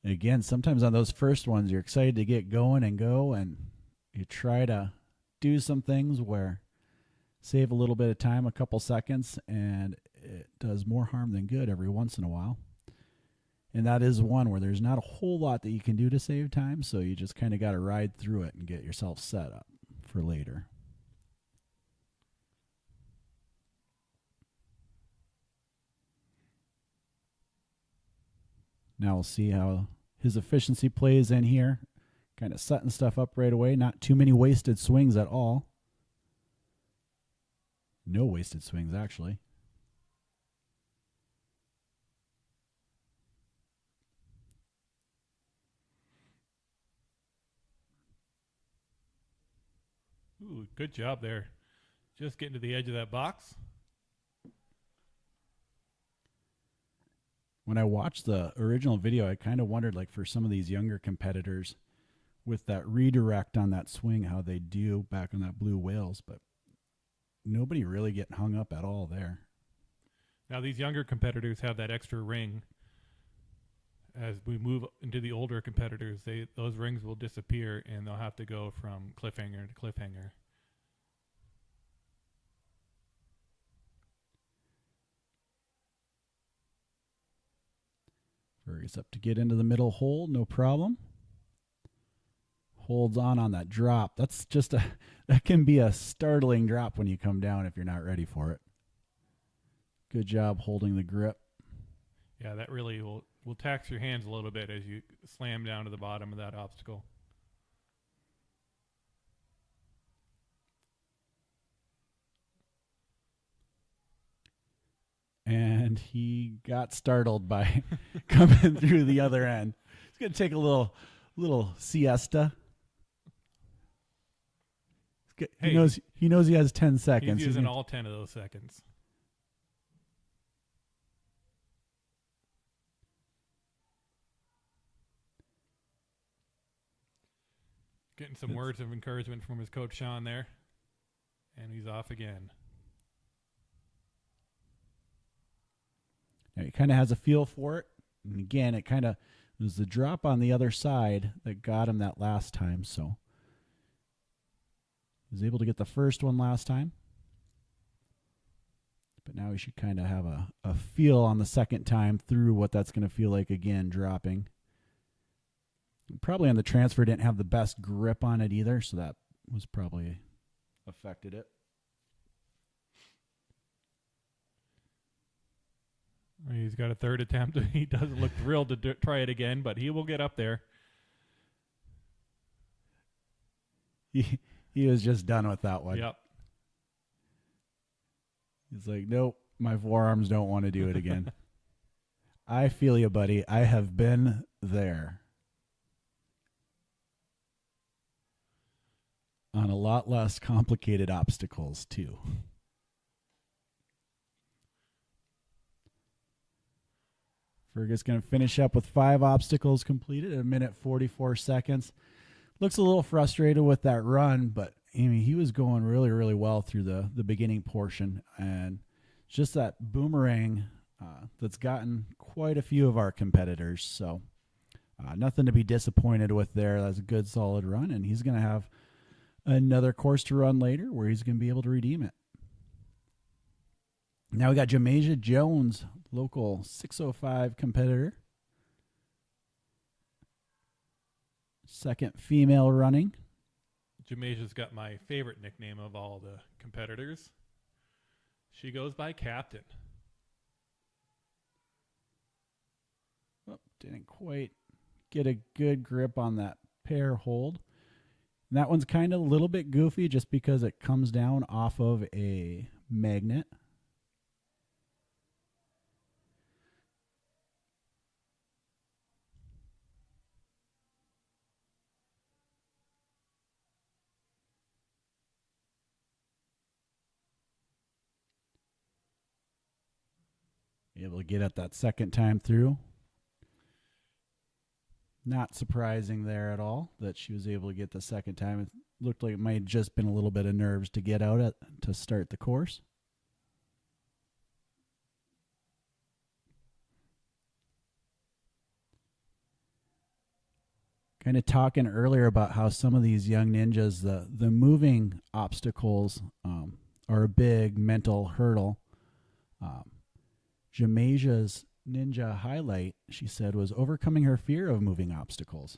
Again, sometimes on those first ones, you're excited to get going and go, and you try to do some things where save a little bit of time, a couple seconds, and it does more harm than good every once in a while. And that is one where there's not a whole lot that you can do to save time, so you just kind of got to ride through it and get yourself set up for later. Now we'll see how his efficiency plays in here. Kind of setting stuff up right away. Not too many wasted swings at all. No wasted swings, actually. Ooh, good job there. Just getting to the edge of that box. When I watched the original video, I kind of wondered, like, for some of these younger competitors with that redirect on that swing, how they do back on that blue whales, but nobody really getting hung up at all there. Now these younger competitors have that extra ring. As we move into the older competitors, those rings will disappear and they'll have to go from cliffhanger to cliffhanger. Fergus up to get into the middle hole, no problem. Holds on that drop. That's just that can be a startling drop when you come down if you're not ready for it. Good job holding the grip. Yeah, that really will tax your hands a little bit as you slam down to the bottom of that obstacle. and he got startled by coming through the other end. He's going to take a little siesta. Hey, He knows he has 10 seconds. He's using all 10 of those seconds. Getting some words of encouragement from his coach Sean there. And he's off again. Now he kind of has a feel for it. And again, it was the drop on the other side that got him that last time. So he was able to get the first one last time. But now he should kind of have a feel on the second time through what that's going to feel like again, dropping. Probably on the transfer didn't have the best grip on it either, so that was probably affected it. He's got a third attempt. He doesn't look thrilled to try it again, but he will get up there. He was just done with that one. Yep. He's like, nope, my forearms don't want to do it again. I feel you, buddy. I have been there. On a lot less complicated obstacles, too. Fergus going to finish up with 5 obstacles completed at 1:44 seconds. Looks a little frustrated with that run, but I mean, he was going really, really well through the beginning portion. And it's just that boomerang that's gotten quite a few of our competitors. So nothing to be disappointed with there. That's a good, solid run. And he's going to have another course to run later where he's going to be able to redeem it. Now we got Jia Jones, local 605 competitor. Second female running. Jamaicia's got my favorite nickname of all the competitors. She goes by Captain. Oh, didn't quite get a good grip on that pair hold. And that one's kind of a little bit goofy just because it comes down off of a magnet. Able to get it that second time through. Not surprising there at all that she was able to get the second time. It looked like it might have just been a little bit of nerves to get out to start the course. Kind of talking earlier about how some of these young ninjas, the moving obstacles are a big mental hurdle. Jamaicia's ninja highlight, she said, was overcoming her fear of moving obstacles.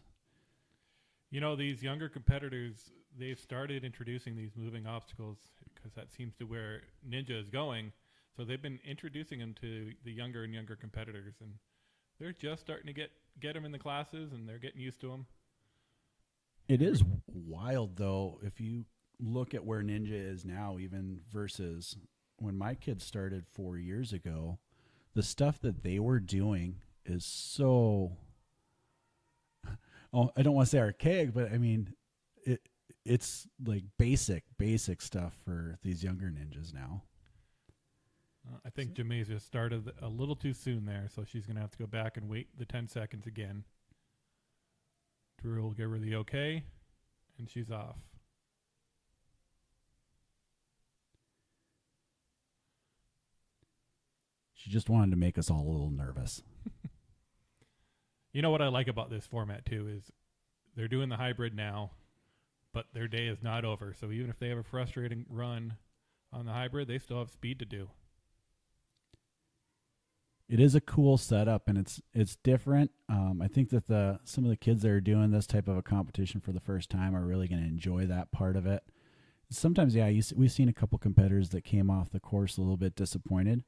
You know, these younger competitors, they've started introducing these moving obstacles because that seems to where ninja is going. So they've been introducing them to the younger and younger competitors, and they're just starting to get them in the classes, and they're getting used to them. It is wild, though, if you look at where ninja is now, even versus when my kids started 4 years ago. The stuff that they were doing is so, I don't want to say archaic, but I mean, it's like basic stuff for these younger ninjas now. I think Jamaica started a little too soon there, so she's going to have to go back and wait the 10 seconds again. Drew will give her the okay, and she's off. She just wanted to make us all a little nervous. You know what I like about this format, too, is they're doing the hybrid now, but their day is not over. So even if they have a frustrating run on the hybrid, they still have speed to do. It is a cool setup, and it's different. I think that some of the kids that are doing this type of a competition for the first time are really going to enjoy that part of it. Sometimes, yeah, we've seen a couple competitors that came off the course a little bit disappointed.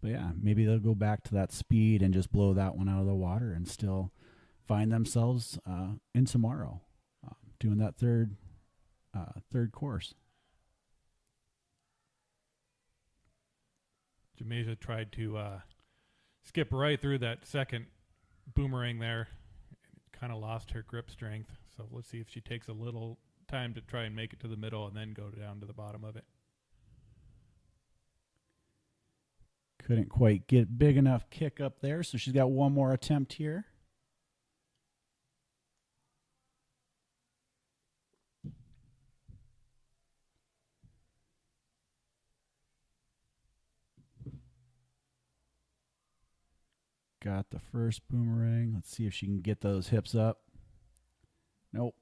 But yeah, maybe they'll go back to that speed and just blow that one out of the water and still find themselves in tomorrow doing that third course. Jamasia tried to skip right through that second boomerang there. Kind of lost her grip strength. So let's see if she takes a little time to try and make it to the middle and then go down to the bottom of it. Couldn't quite get big enough kick up there, so she's got one more attempt here. Got the first boomerang. Let's see if she can get those hips up. Nope.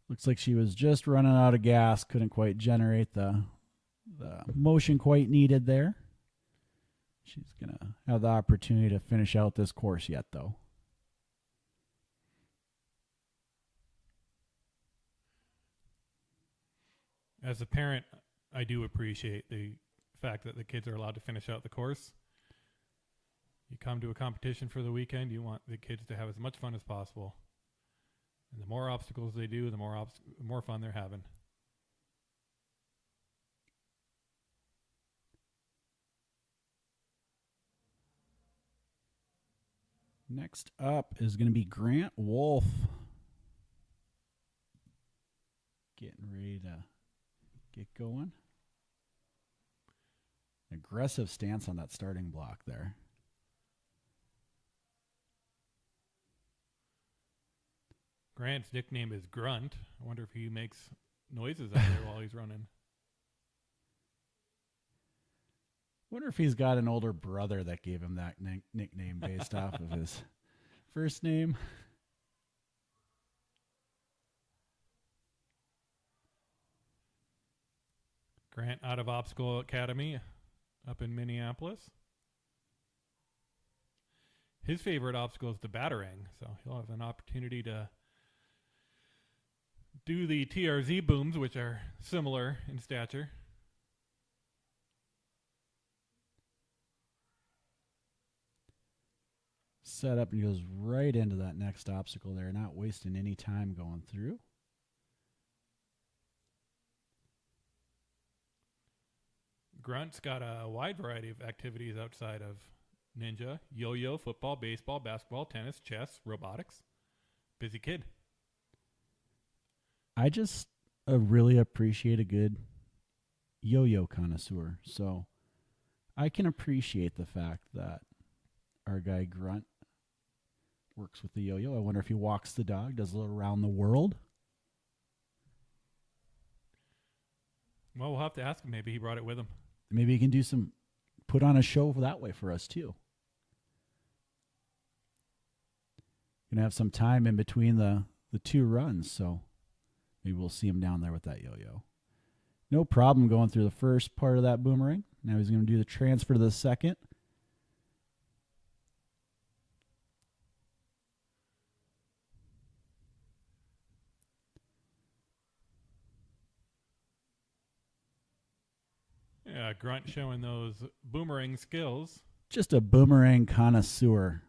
Looks like she was just running out of gas. Couldn't quite generate the motion quite needed there. She's going to have the opportunity to finish out this course yet, though. As a parent, I do appreciate the fact that the kids are allowed to finish out the course. You come to a competition for the weekend, you want the kids to have as much fun as possible. And the more obstacles they do, the more fun they're having. Next up is going to be Grant Wolf. Getting ready to get going. Aggressive stance on that starting block there. Grant's nickname is Grunt. I wonder if he makes noises out there while he's running. Wonder if he's got an older brother that gave him that nickname based off of his first name. Grant out of Obstacle Academy up in Minneapolis. His favorite obstacle is the batarang, so he'll have an opportunity to do the TRZ booms, which are similar in stature. Set up and goes right into that next obstacle there, not wasting any time going through. Grunt's got a wide variety of activities outside of ninja: yo-yo, football, baseball, basketball, tennis, chess, robotics. Busy kid. I just really appreciate a good yo-yo connoisseur. So I can appreciate the fact that our guy Grunt works with the yo-yo. I wonder if he walks the dog, does a little around the world. Well, we'll have to ask him. Maybe he brought it with him. Maybe he can put on a show that way for us too. Gonna have some time in between the two runs, so maybe we'll see him down there with that yo-yo. No problem going through the first part of that boomerang. Now he's going to do the transfer to the second. Yeah, Grunt showing those boomerang skills. Just a boomerang connoisseur.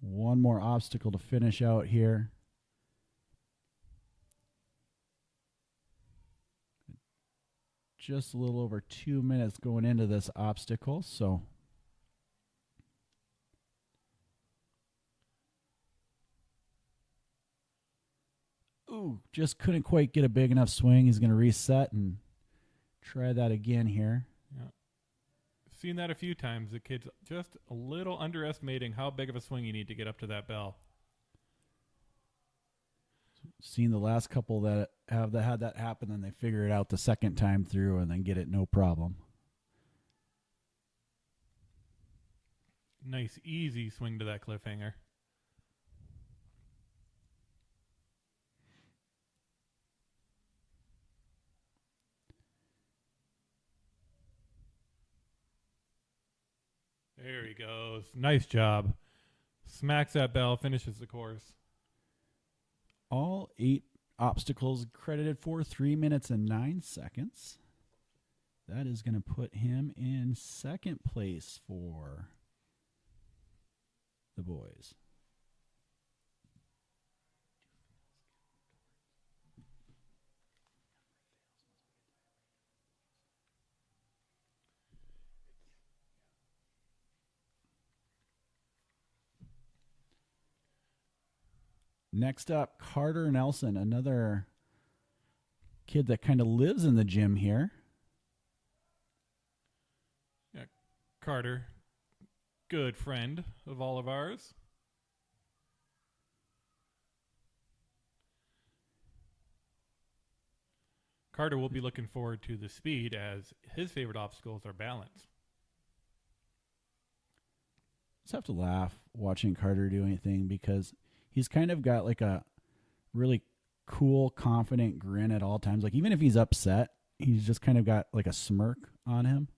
One more obstacle to finish out here. Just a little over 2 minutes going into this obstacle, so ooh, just couldn't quite get a big enough swing. He's going to reset and try that again here. Yeah. Seen that a few times. The kid's just a little underestimating how big of a swing you need to get up to that bell. Seen the last couple that had that happen, and they figure it out the second time through and then get it no problem. Nice, easy swing to that cliffhanger. There he goes. Nice job. Smacks that bell, finishes the course. All 8 obstacles credited for 3 minutes and 9 seconds. That is going to put him in second place for the boys. Next up, Carter Nelson, another kid that kind of lives in the gym here. Yeah, Carter, good friend of all of ours. Carter will be looking forward to the speed as his favorite obstacles are balance. Just have to laugh watching Carter do anything because he's kind of got like a really cool, confident grin at all times. Like even if he's upset, he's just kind of got like a smirk on him.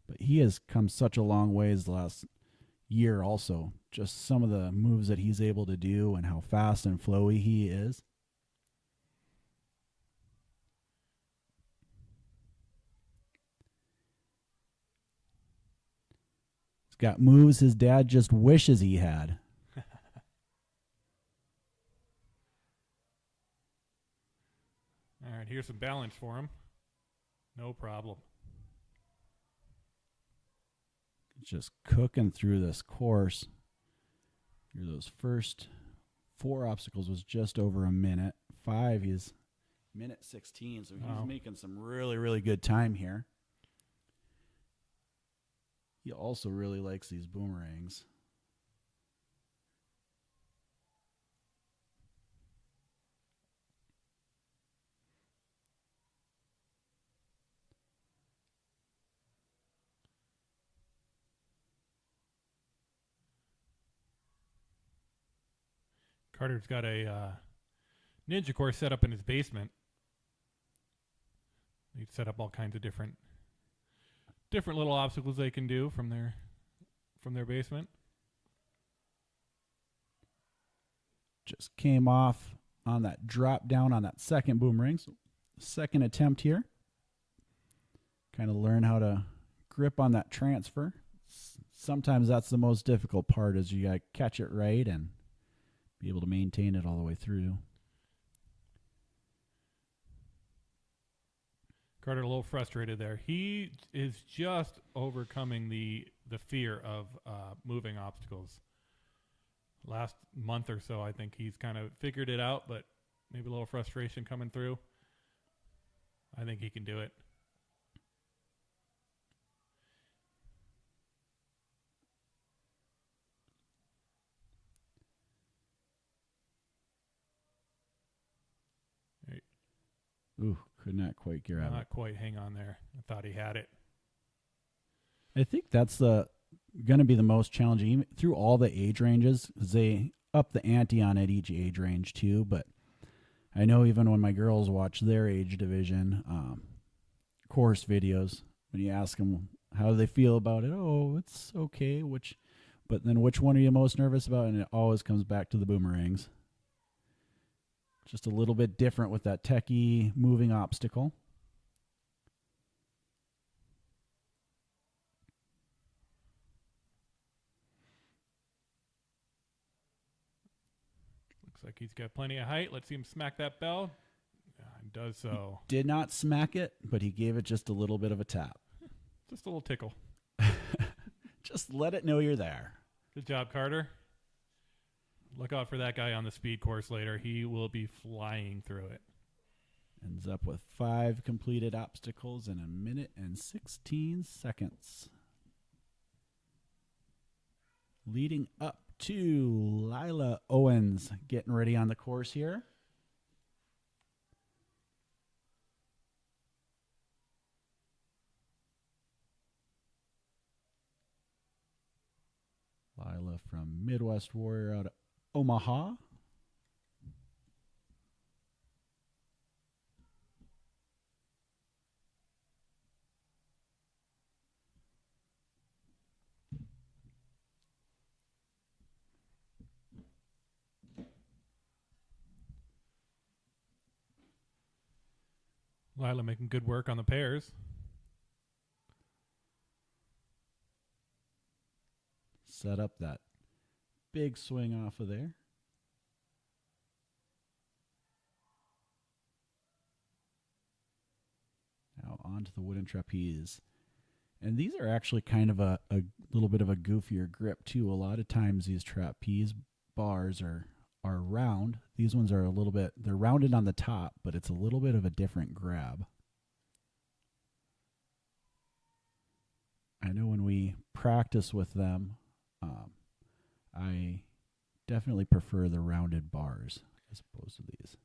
But he has come such a long ways the last year also. Just some of the moves that he's able to do and how fast and flowy he is. He's got moves his dad just wishes he had. All right, here's some balance for him. No problem. Just cooking through this course. Through those first 4 obstacles was just over a minute. 5 is minute 16, so he's making some really, really good time here. He also really likes these boomerangs. Carter's got a ninja course set up in his basement. He's set up all kinds of different little obstacles they can do from their basement. Just came off on that drop down on that second boomerang. So second attempt here. Kind of learn how to grip on that transfer. Sometimes that's the most difficult part is you got to catch it right and be able to maintain it all the way through. Carter a little frustrated there. He is just overcoming the fear of moving obstacles. Last month or so, I think he's kind of figured it out, but maybe a little frustration coming through. I think he can do it. Ooh, could not quite grab it. Not quite hang on there. I thought he had it. I think that's going to be the most challenging even through all the age ranges because they up the ante on at each age range too. But I know even when my girls watch their age division course videos, when you ask them how do they feel about it, oh, it's okay. But then which one are you most nervous about? And it always comes back to the boomerangs. Just a little bit different with that techie moving obstacle. Looks like he's got plenty of height. Let's see him smack that bell. He does so. He did not smack it, but he gave it just a little bit of a tap. Just a little tickle. Just let it know you're there. Good job, Carter. Look out for that guy on the speed course later. He will be flying through it. Ends up with 5 completed obstacles in a minute and 16 seconds. Leading up to Lila Owens getting ready on the course here. Lila from Midwest Warrior out of Omaha. Lila making good work on the pairs. Set up that big swing off of there. Now onto the wooden trapeze. And these are actually kind of a little bit of a goofier grip too. A lot of times these trapeze bars are round. These ones are a little bit, they're rounded on the top, but it's a little bit of a different grab. I know when we practice with them, I definitely prefer the rounded bars as opposed to these.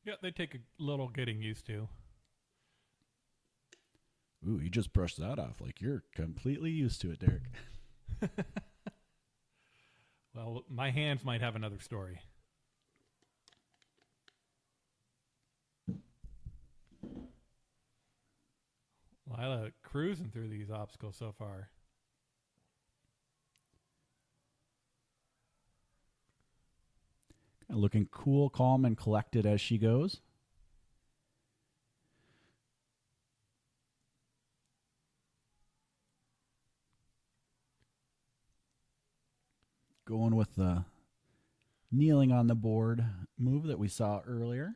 Yeah, they take a little getting used to. Ooh, you just brushed that off like you're completely used to it, Derek. Well, my hands might have another story. Lila cruising through these obstacles so far. Looking cool, calm, and collected as she goes. Going with the kneeling on the board move that we saw earlier.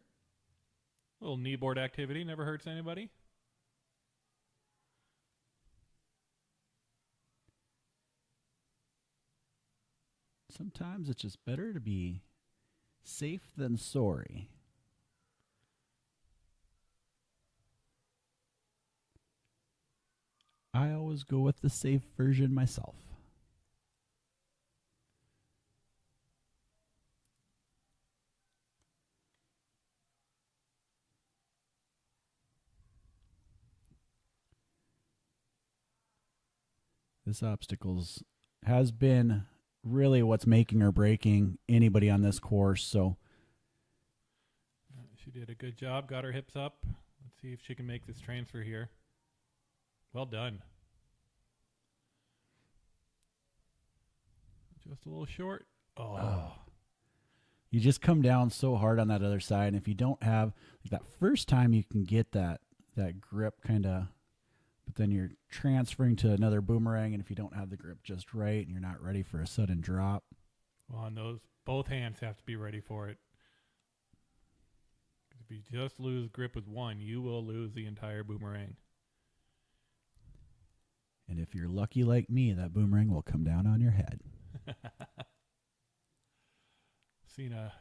Little kneeboard activity never hurts anybody. Sometimes it's just better to be safe than sorry. I always go with the safe version myself. This obstacles has been really what's making or breaking anybody on this course. So She did a good job, got her hips up. Let's see if she can make this transfer here. Well done. Just a little short. Oh. You just come down so hard on that other side. And if you don't have like that first time, you can get that grip kind of, but then you're transferring to another boomerang. And if you don't have the grip just right and you're not ready for a sudden drop. Well, and those, both hands have to be ready for it. If you just lose grip with one, you will lose the entire boomerang. And if you're lucky like me, that boomerang will come down on your head. Seen a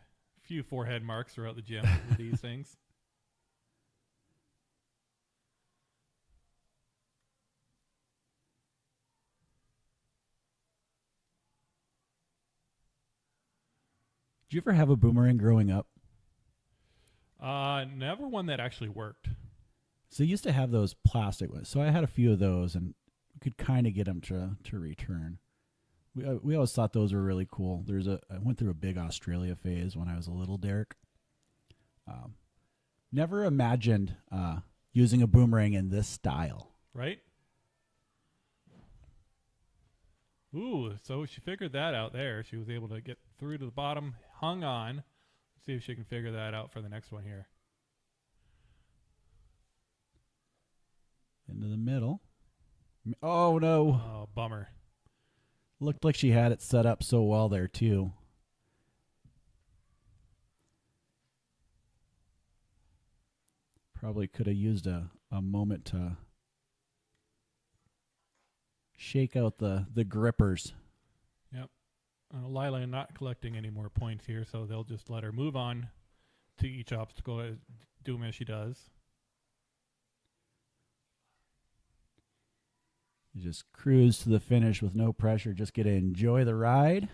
few forehead marks throughout the gym with these things. Did you ever have a boomerang growing up? Never one that actually worked. So you used to have those plastic ones. So I had a few of those, and we could kind of get them to return. We always thought those were really cool. I went through a big Australia phase when I was a little Derek. Never imagined using a boomerang in this style. Right? Ooh, so she figured that out there. She was able to get through to the bottom, hung on. Let's see if she can figure that out for the next one here. Into the middle. Oh, no. Oh, bummer. Looked like she had it set up so well there, too. Probably could have used a moment to shake out the grippers. Yep. Lila not collecting any more points here, so they'll just let her move on to each obstacle, do them as she does. You just cruise to the finish with no pressure. Just get to enjoy the ride.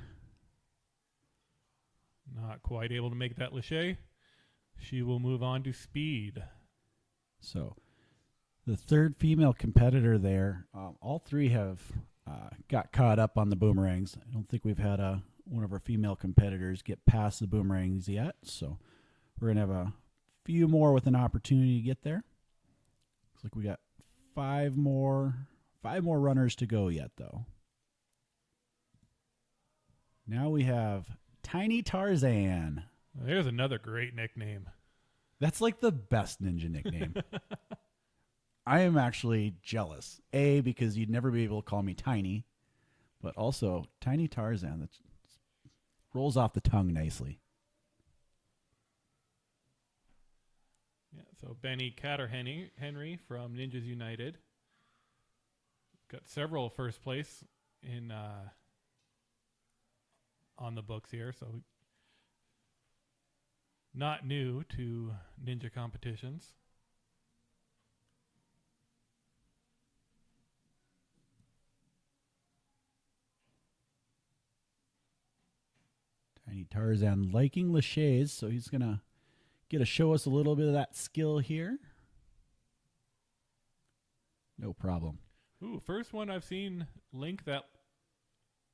Not quite able to make that Shay. She will move on to speed. So the third female competitor there, all three have got caught up on the boomerangs. I don't think we've had one of our female competitors get past the boomerangs yet. So we're going to have a few more with an opportunity to get there. Looks like we got five more runners to go yet, though. Now we have Tiny Tarzan. There's another great nickname. That's like the best ninja nickname. I am actually jealous. A, because you'd never be able to call me Tiny, but also Tiny Tarzan. That rolls off the tongue nicely. Yeah, so Benny Catter Henry from Ninjas United. got several first place in on the books here, so not new to ninja competitions. Tiny Tarzan liking Lachey's, so he's going to get to show us a little bit of that skill here. No problem. Ooh, first one I've seen link that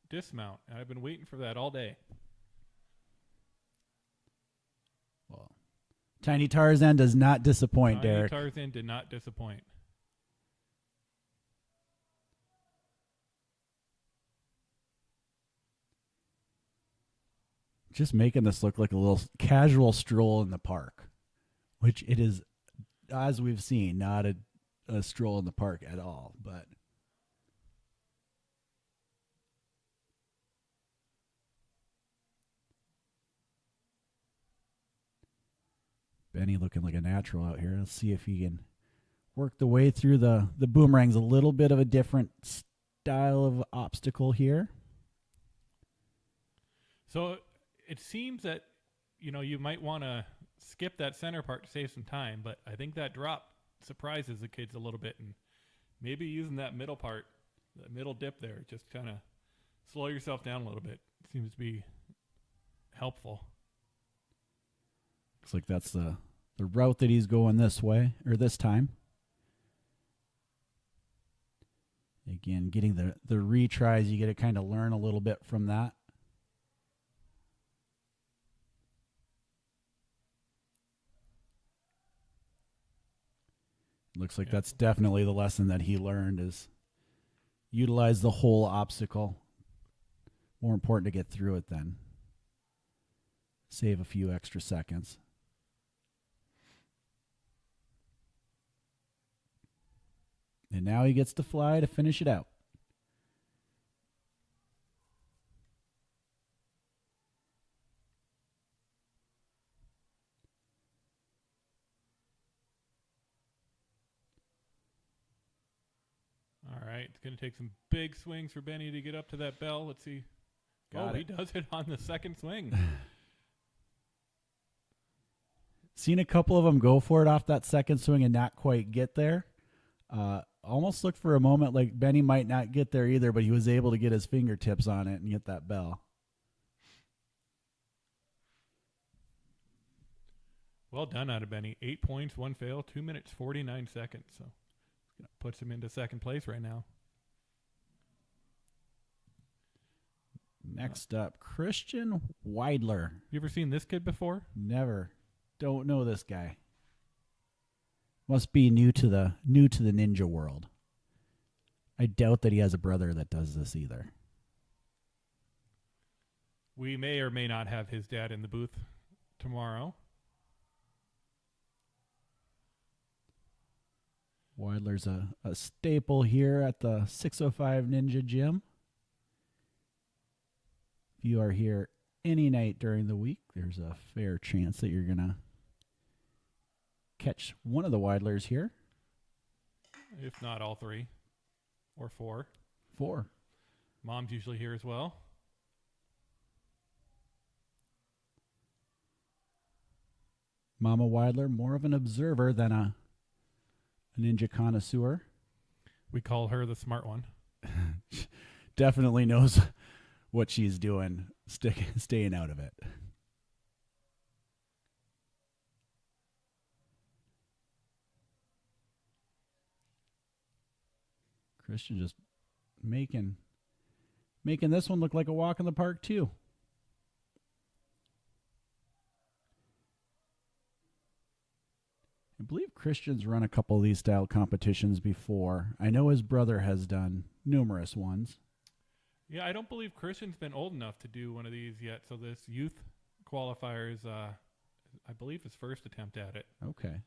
dismount. I've been waiting for that all day. Well, Tiny Tarzan does not disappoint, Tiny Derek. Tarzan did not disappoint. Just making this look like a little casual stroll in the park, which it is, as we've seen, not a stroll in the park at all. But Benny looking like a natural out here. Let's see if he can work the way through the boomerangs. A little bit of a different style of obstacle here. So it seems that, you might want to skip that center part to save some time, but I think that drop surprises the kids a little bit, and maybe using that middle part, the middle dip there, just kind of slow yourself down a little bit. Seems to be helpful. Looks like that's the route that he's going this way, or this time. Again, getting the retries, you get to kind of learn a little bit from that. Looks like that's definitely the lesson that he learned, is utilize the whole obstacle. More important to get through it than save a few extra seconds. And now he gets to fly to finish it out. All right, it's going to take some big swings for Benny to get up to that bell. Let's see. Got He it. does it on the second swing. Seen a couple of them go for it off that second swing and not quite get there. Almost looked for a moment like Benny might not get there either, but he was able to get his fingertips on it and get that bell. Well done out of Benny. 8 points, 1 fail, 2 minutes, 49 seconds. So puts him into second place right now. Next up, Christian Widler. You ever seen this kid before? Never. Don't know this guy. Must be new to the ninja world. I doubt that he has a brother that does this either. We may or may not have his dad in the booth tomorrow. Widler's a staple here at the 605 Ninja Gym. If you are here any night during the week, there's a fair chance that you're going to catch one of the Widlers here. If not all three or four. 4. Mom's usually here as well. Mama Widler, more of an observer than a ninja connoisseur. We call her the smart one. Definitely knows what she's doing, staying out of it. Christian just making this one look like a walk in the park too. I believe Christian's run a couple of these style competitions before. I know his brother has done numerous ones. Yeah, I don't believe Christian's been old enough to do one of these yet. So this youth qualifier is, I believe, his first attempt at it. Okay.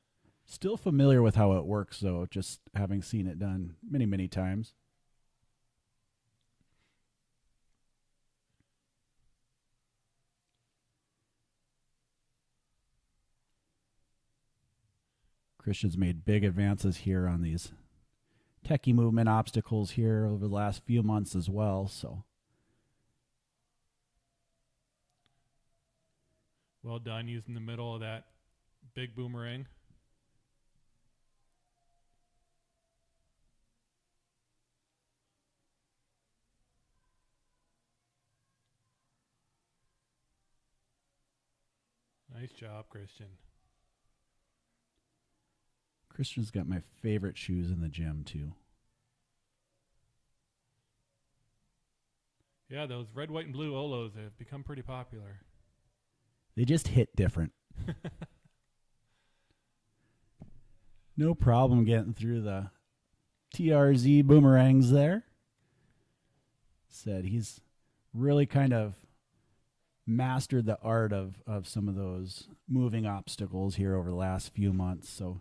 Still familiar with how it works, though, just having seen it done many, many times. Christian's made big advances here on these techie movement obstacles here over the last few months as well. So Well done using the middle of that big boomerang. Nice job, Christian. Christian's got my favorite shoes in the gym too. Yeah, those red, white, and blue Olos have become pretty popular. They just hit different. No problem getting through the TRZ boomerangs there. Said he's really kind of mastered the art of some of those moving obstacles here over the last few months. So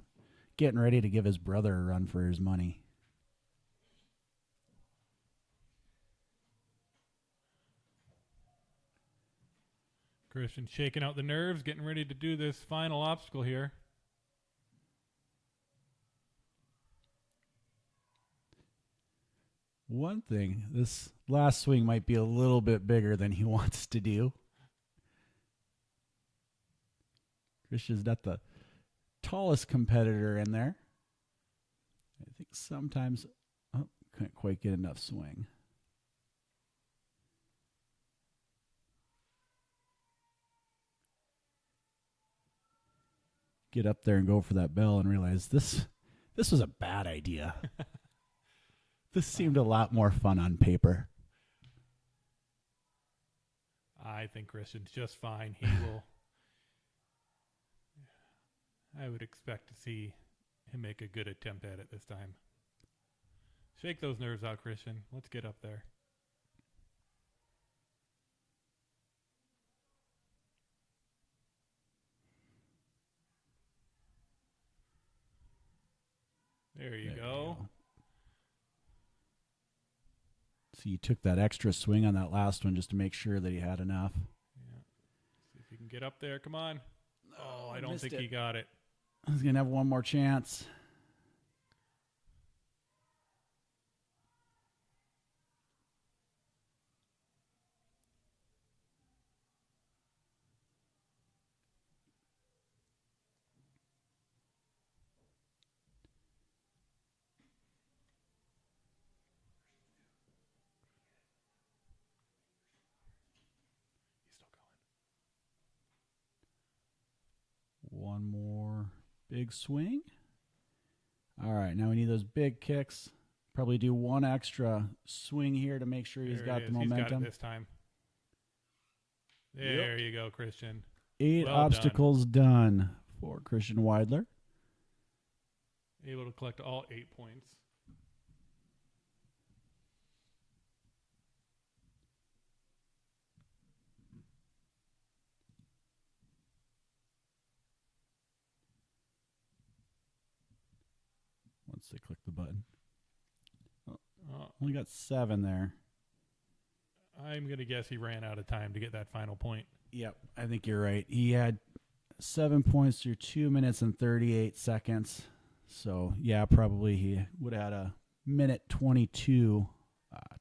getting ready to give his brother a run for his money. Christian shaking out the nerves, getting ready to do this final obstacle here. One thing, this last swing might be a little bit bigger than he wants to do. Christian's not the tallest competitor in there. I think sometimes, couldn't quite get enough swing. Get up there and go for that bell and realize this was a bad idea. This seemed a lot more fun on paper. I think Christian's just fine. He will. I would expect to see him make a good attempt at it this time. Shake those nerves out, Christian. Let's get up there. There you go. So you took that extra swing on that last one just to make sure that he had enough. Yeah. See if you can get up there. Come on. Oh, I don't think it. he got it. He's going to have one more chance. He's still going. One more big swing. All right, now we need those big kicks. Probably do one extra swing here to make sure he's There got he the is. He's momentum. got it this time. There you go, Christian. 8 Well obstacles done for Christian Widler. Able to collect all 8 points. Once they click the button. Oh, Only got 7 there. I'm going to guess he ran out of time to get that final point. Yep, I think you're right. He had 7 points through 2 minutes and 38 seconds. So, yeah, probably he would have had a minute 22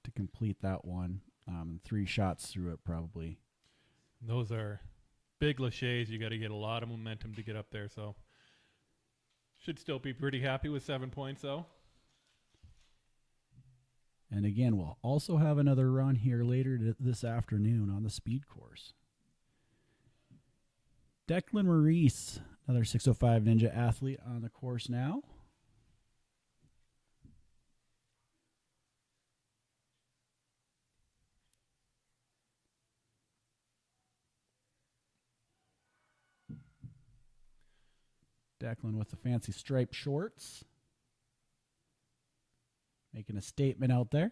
to complete that one. 3 shots through it probably. Those are big laches. You got to get a lot of momentum to get up there. So, should still be pretty happy with 7 points, though. And again, we'll also have another run here later this afternoon on the speed course. Declan Maurice, another 605 Ninja athlete on the course now. Declan with the fancy striped shorts. Making a statement out there.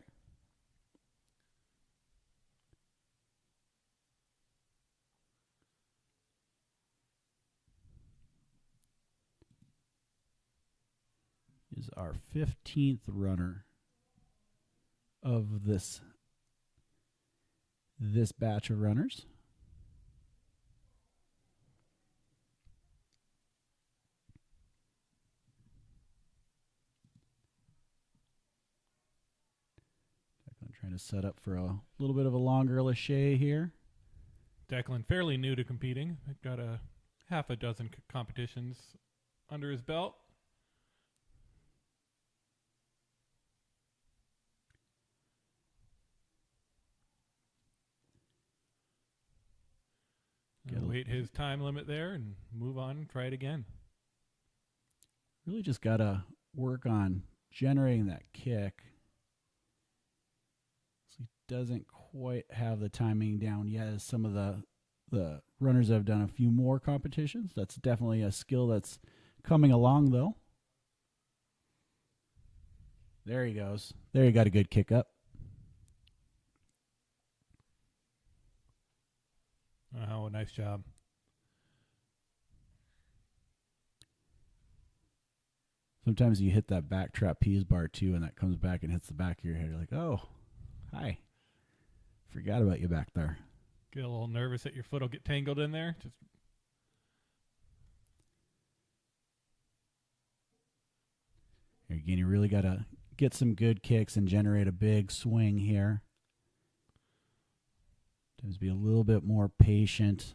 Is our 15th runner of this batch of runners. to set up for a little bit of a longer Shay here. Declan, fairly new to competing. Got a half a dozen competitions under his belt. Wait his time limit there and move on and try it again. Really just got to work on generating that kick. So he doesn't quite have the timing down yet as some of the runners have done a few more competitions. That's definitely a skill that's coming along, though. There he goes. There he got a good kick up. Oh, nice job. Sometimes you hit that back trapeze bar too, and that comes back and hits the back of your head. You're like, oh, hi. Forgot about you back there. Get a little nervous that your foot will get tangled in there. Again, you really got to get some good kicks and generate a big swing here. Just be a little bit more patient.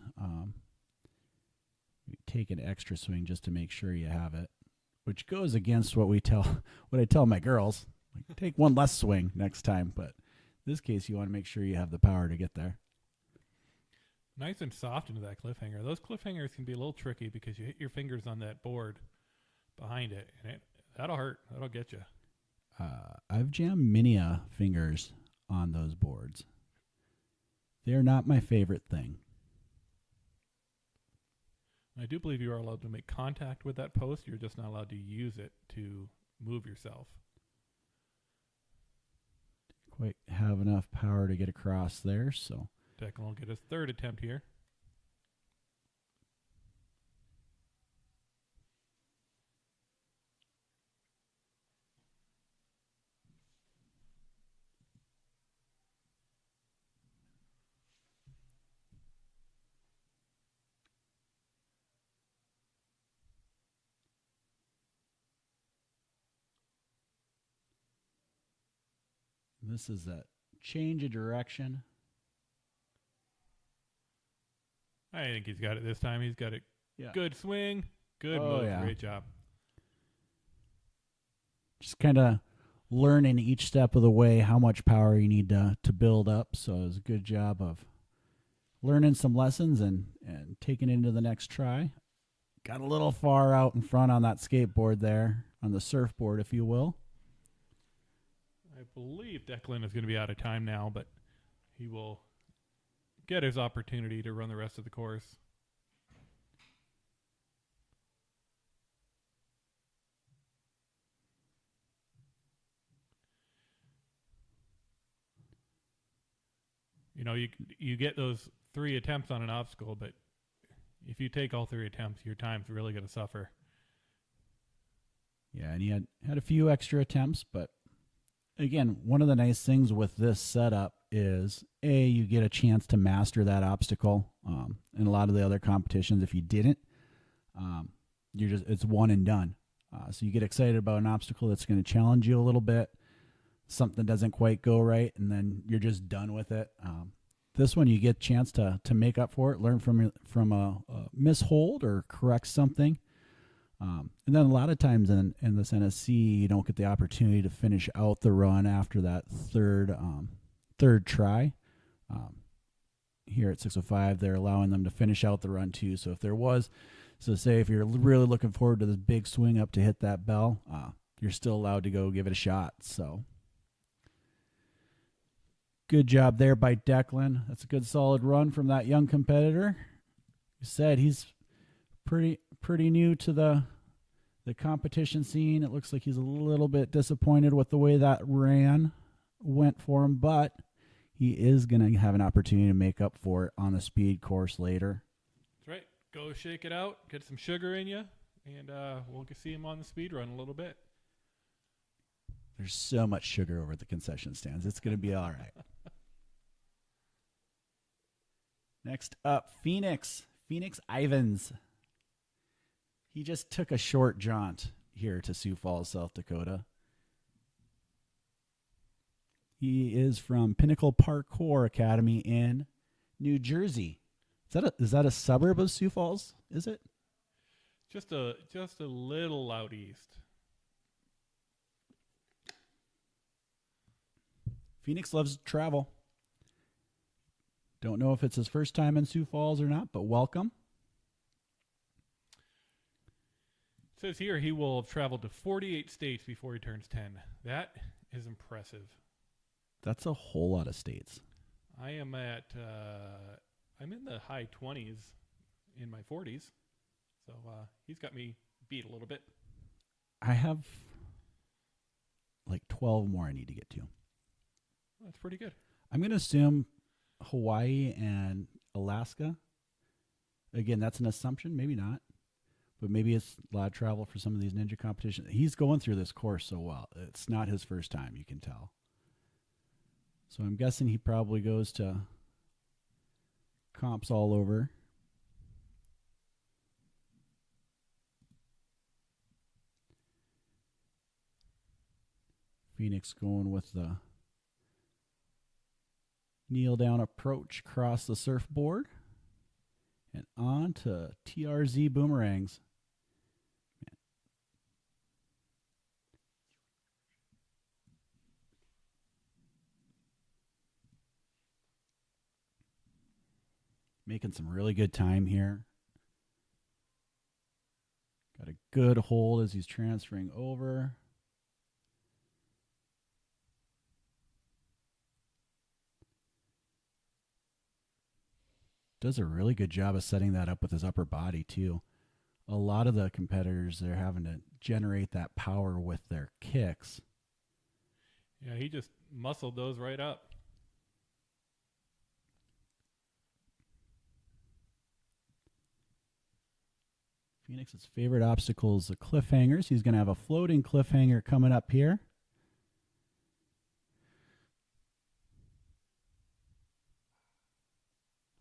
Take an extra swing just to make sure you have it, which goes against what I tell my girls. Like, take one less swing next time, but in this case, you want to make sure you have the power to get there. Nice and soft into that cliffhanger. Those cliffhangers can be a little tricky because you hit your fingers on that board behind it, and that'll hurt. That'll get you. I've jammed many fingers on those boards. They're not my favorite thing. I do believe you are allowed to make contact with that post. You're just not allowed to use it to move yourself. Quite have enough power to get across there, so Declan will get his third attempt here. this is a change of direction. I think he's got it this time. He's got a Yeah. good swing. Good Oh, move. yeah. Great job. Just kind of learning each step of the way how much power you need to build up. So it was a good job of learning some lessons and taking it into the next try. Got a little far out in front on that skateboard there, on the surfboard, if you will. I believe Declan is going to be out of time now, but he will get his opportunity to run the rest of the course. You know, you get those 3 attempts on an obstacle, but if you take all 3 attempts, your time's really going to suffer. Yeah, and he had a few extra attempts, but again, one of the nice things with this setup is, you get a chance to master that obstacle. In a lot of the other competitions, if you didn't, it's one and done. So you get excited about an obstacle that's going to challenge you a little bit. Something doesn't quite go right, and then you're just done with it. This one, you get a chance to make up for it, learn from a mishold or correct something. And then a lot of times in this NSC, you don't get the opportunity to finish out the run after that third try. Here at 605, they're allowing them to finish out the run too. So say if you're really looking forward to this big swing up to hit that bell, you're still allowed to go give it a shot. So good job there by Declan. That's a good solid run from that young competitor. You said he's pretty new to the competition scene. It looks like he's a little bit disappointed with the way that went for him, but he is going to have an opportunity to make up for it on the speed course later. That's right. Go shake it out, get some sugar in you, and we'll see him on the speed run a little bit. There's so much sugar over at the concession stands. It's going to be all right. Next up, Phoenix Ivins. He just took a short jaunt here to Sioux Falls, South Dakota. He is from Pinnacle Parkour Academy in New Jersey. Is that a suburb of Sioux Falls? Is it? Just a little out east. Phoenix loves to travel. Don't know if it's his first time in Sioux Falls or not, but welcome. It says here he will have traveled to 48 states before he turns 10. That is impressive. That's a whole lot of states. I am at, I'm in the high 20s in my 40s. So he's got me beat a little bit. I have like 12 more I need to get to. That's pretty good. I'm going to assume Hawaii and Alaska. Again, that's an assumption. Maybe not. But maybe it's a lot of travel for some of these ninja competitions. He's going through this course so well. It's not his first time, you can tell. So I'm guessing he probably goes to comps all over. Phoenix going with the kneel down approach across the surfboard and on to TRZ boomerangs. Making some really good time here. Got a good hold as he's transferring over. Does a really good job of setting that up with his upper body too. A lot of the competitors, they're having to generate that power with their kicks. Yeah, he just muscled those right up. Phoenix's favorite obstacle is the cliffhangers. He's going to have a floating cliffhanger coming up here.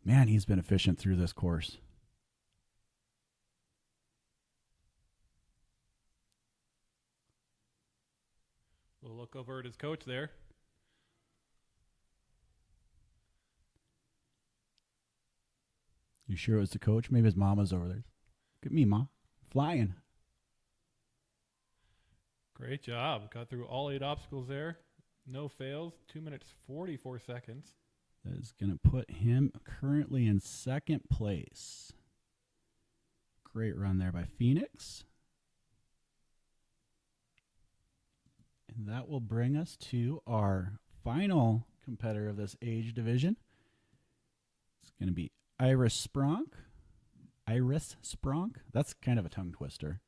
Man, he's been efficient through this course. We'll look over at his coach there. You sure it was the coach? Maybe his mama's over there. Look at me, Ma. Flying. Great job. Got through all 8 obstacles there. No fails. 2 minutes, 44 seconds. That is going to put him currently in second place. Great run there by Phoenix. And that will bring us to our final competitor of this age division. It's going to be Iris Spronk. That's kind of a tongue twister.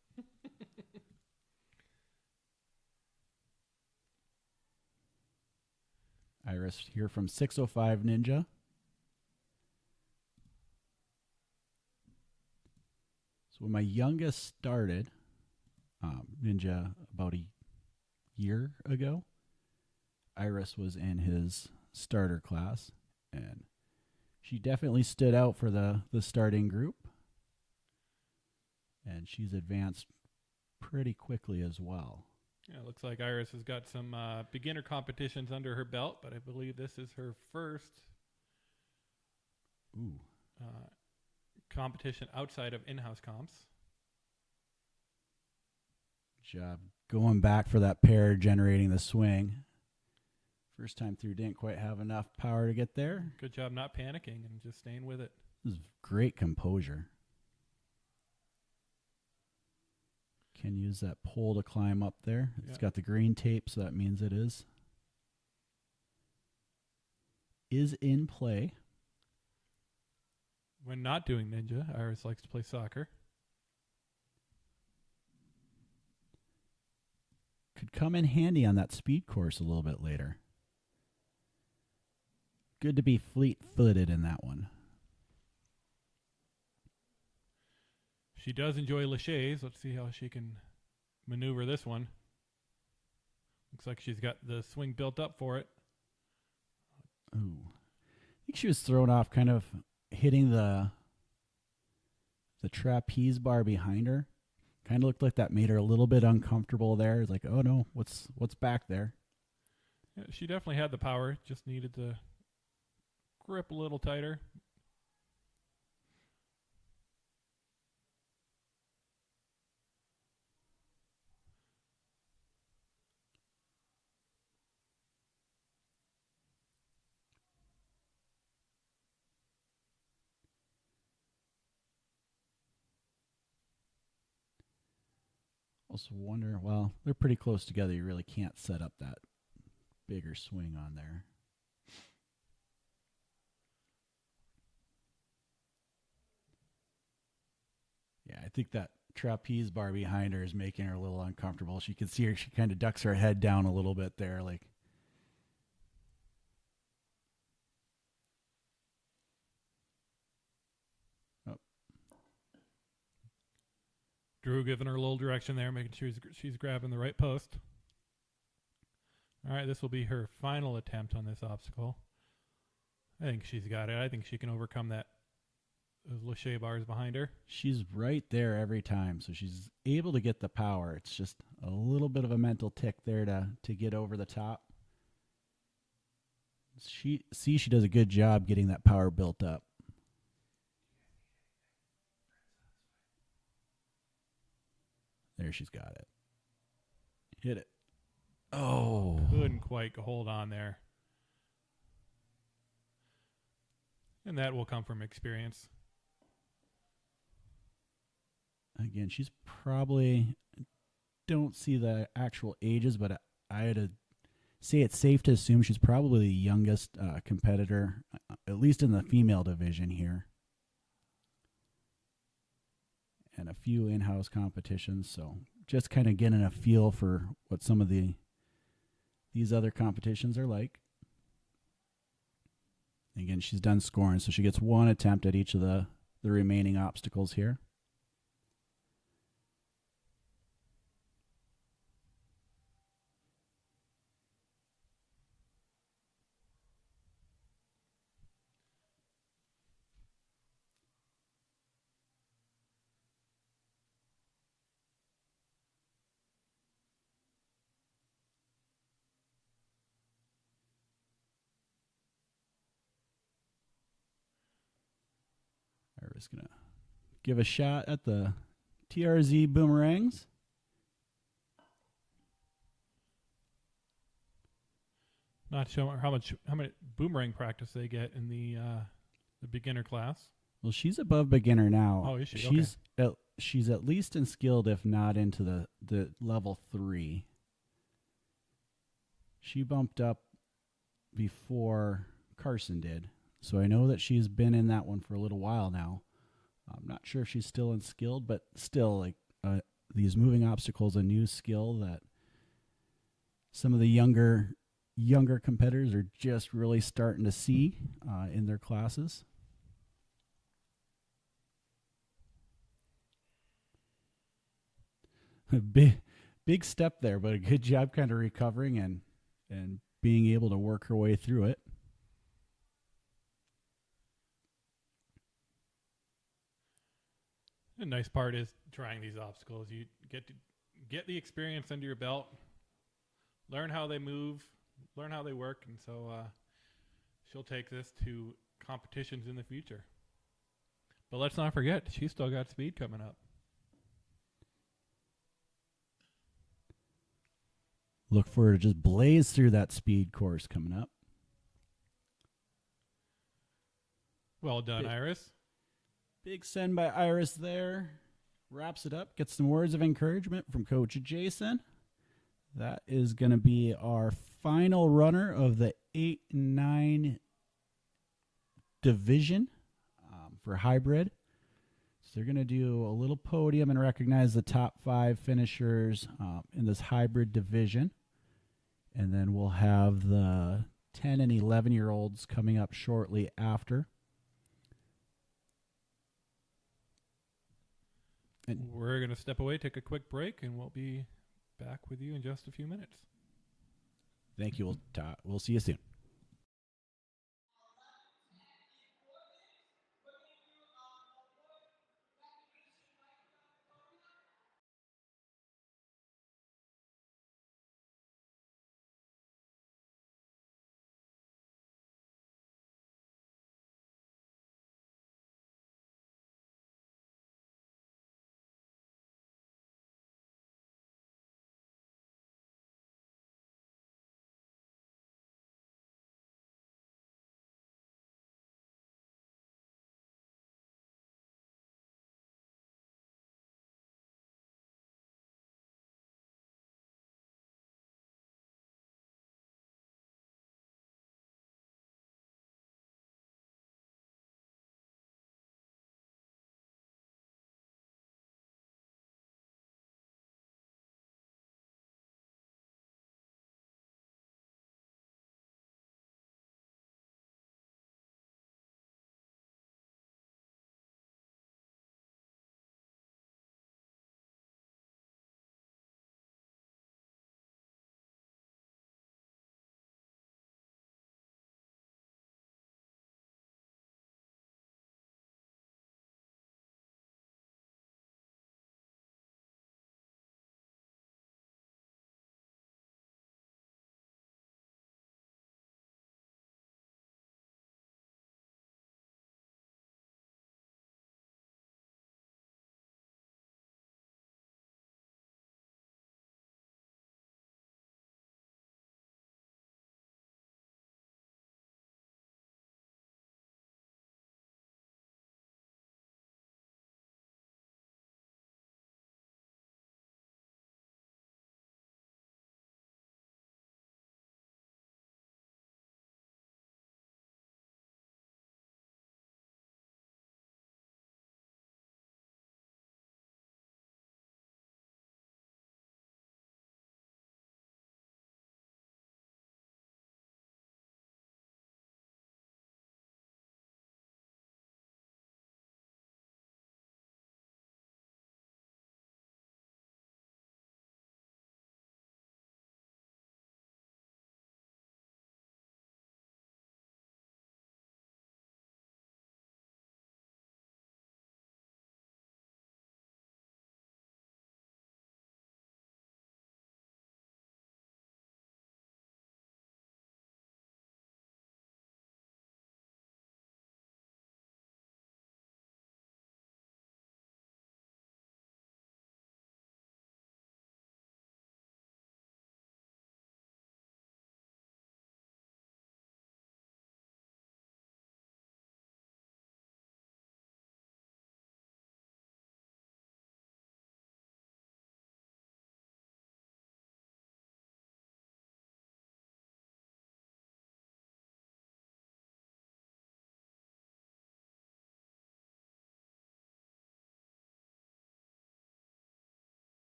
Iris here from 605 Ninja. So when my youngest started Ninja about a year ago, Iris was in his starter class, and she definitely stood out for the starting group. And she's advanced pretty quickly as well. Yeah, it looks like Iris has got some beginner competitions under her belt, but I believe this is her first competition outside of in-house comps. Job going back for that pair, generating the swing. First time through, didn't quite have enough power to get there. Good job not panicking and just staying with it. This is great composure. Can use that pole to climb up there. It's got the green tape, so that means it is in play. When not doing ninja, Iris likes to play soccer. Could come in handy on that speed course a little bit later. Good to be fleet-footed in that one. She does enjoy laches. Let's see how she can maneuver this one. Looks like she's got the swing built up for it. Ooh. I think she was thrown off kind of hitting the trapeze bar behind her. Kind of looked like that made her a little bit uncomfortable there. It's like, oh no, what's back there? Yeah, she definitely had the power, just needed to grip a little tighter. Also wonder, well, they're pretty close together. You really can't set up that bigger swing on there. Yeah, I think that trapeze bar behind her is making her a little uncomfortable. She can see her. She kind of ducks her head down a little bit there. Like, oh, Drew giving her a little direction there, making sure she's grabbing the right post. All right, this will be her final attempt on this obstacle. I think she's got it. I think she can overcome those Lachey bars behind her. she's right there every time, so she's able to get the power. It's just a little bit of a mental tick there to get over the top. She does a good job getting that power built up. There, she's got it. Hit it. Oh. Couldn't quite hold on there. And that will come from experience. Again, she's probably, don't see the actual ages, but I had to say it's safe to assume she's probably the youngest competitor, at least in the female division here. And a few in-house competitions, so just kind of getting a feel for what some of these other competitions are like. Again, she's done scoring, so she gets one attempt at each of the remaining obstacles here. We're just going to give a shot at the TRZ boomerangs. Not sure how much boomerang practice they get in the beginner class. Well, she's above beginner now. Oh, is she? She's at least in skilled, if not into the level 3. She bumped up before Carson did. So I know that she's been in that one for a little while now. I'm not sure if she's still in skilled, but still, like these moving obstacles, a new skill that some of the younger competitors are just really starting to see in their classes. Big step there, but a good job kind of recovering and being able to work her way through it. The nice part is trying these obstacles. You get to get the experience under your belt, learn how they move, learn how they work, and so she'll take this to competitions in the future. But let's not forget, she's still got speed coming up. Look for her to just blaze through that speed course coming up. Well done, Iris. Big send by Iris there. Wraps it up. Gets some words of encouragement from Coach Jason. That is going to be our final runner of the 8 and 9 division for hybrid. So they're going to do a little podium and recognize the top 5 finishers in this hybrid division. And then we'll have the 10 and 11-year-olds coming up shortly after. And we're going to step away, take a quick break, and we'll be back with you in just a few minutes. Thank you. We'll see you soon.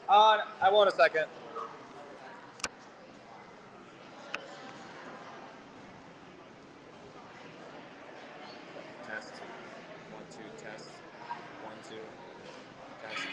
I want a second. Test. 1, 2, test. 1, 2, test.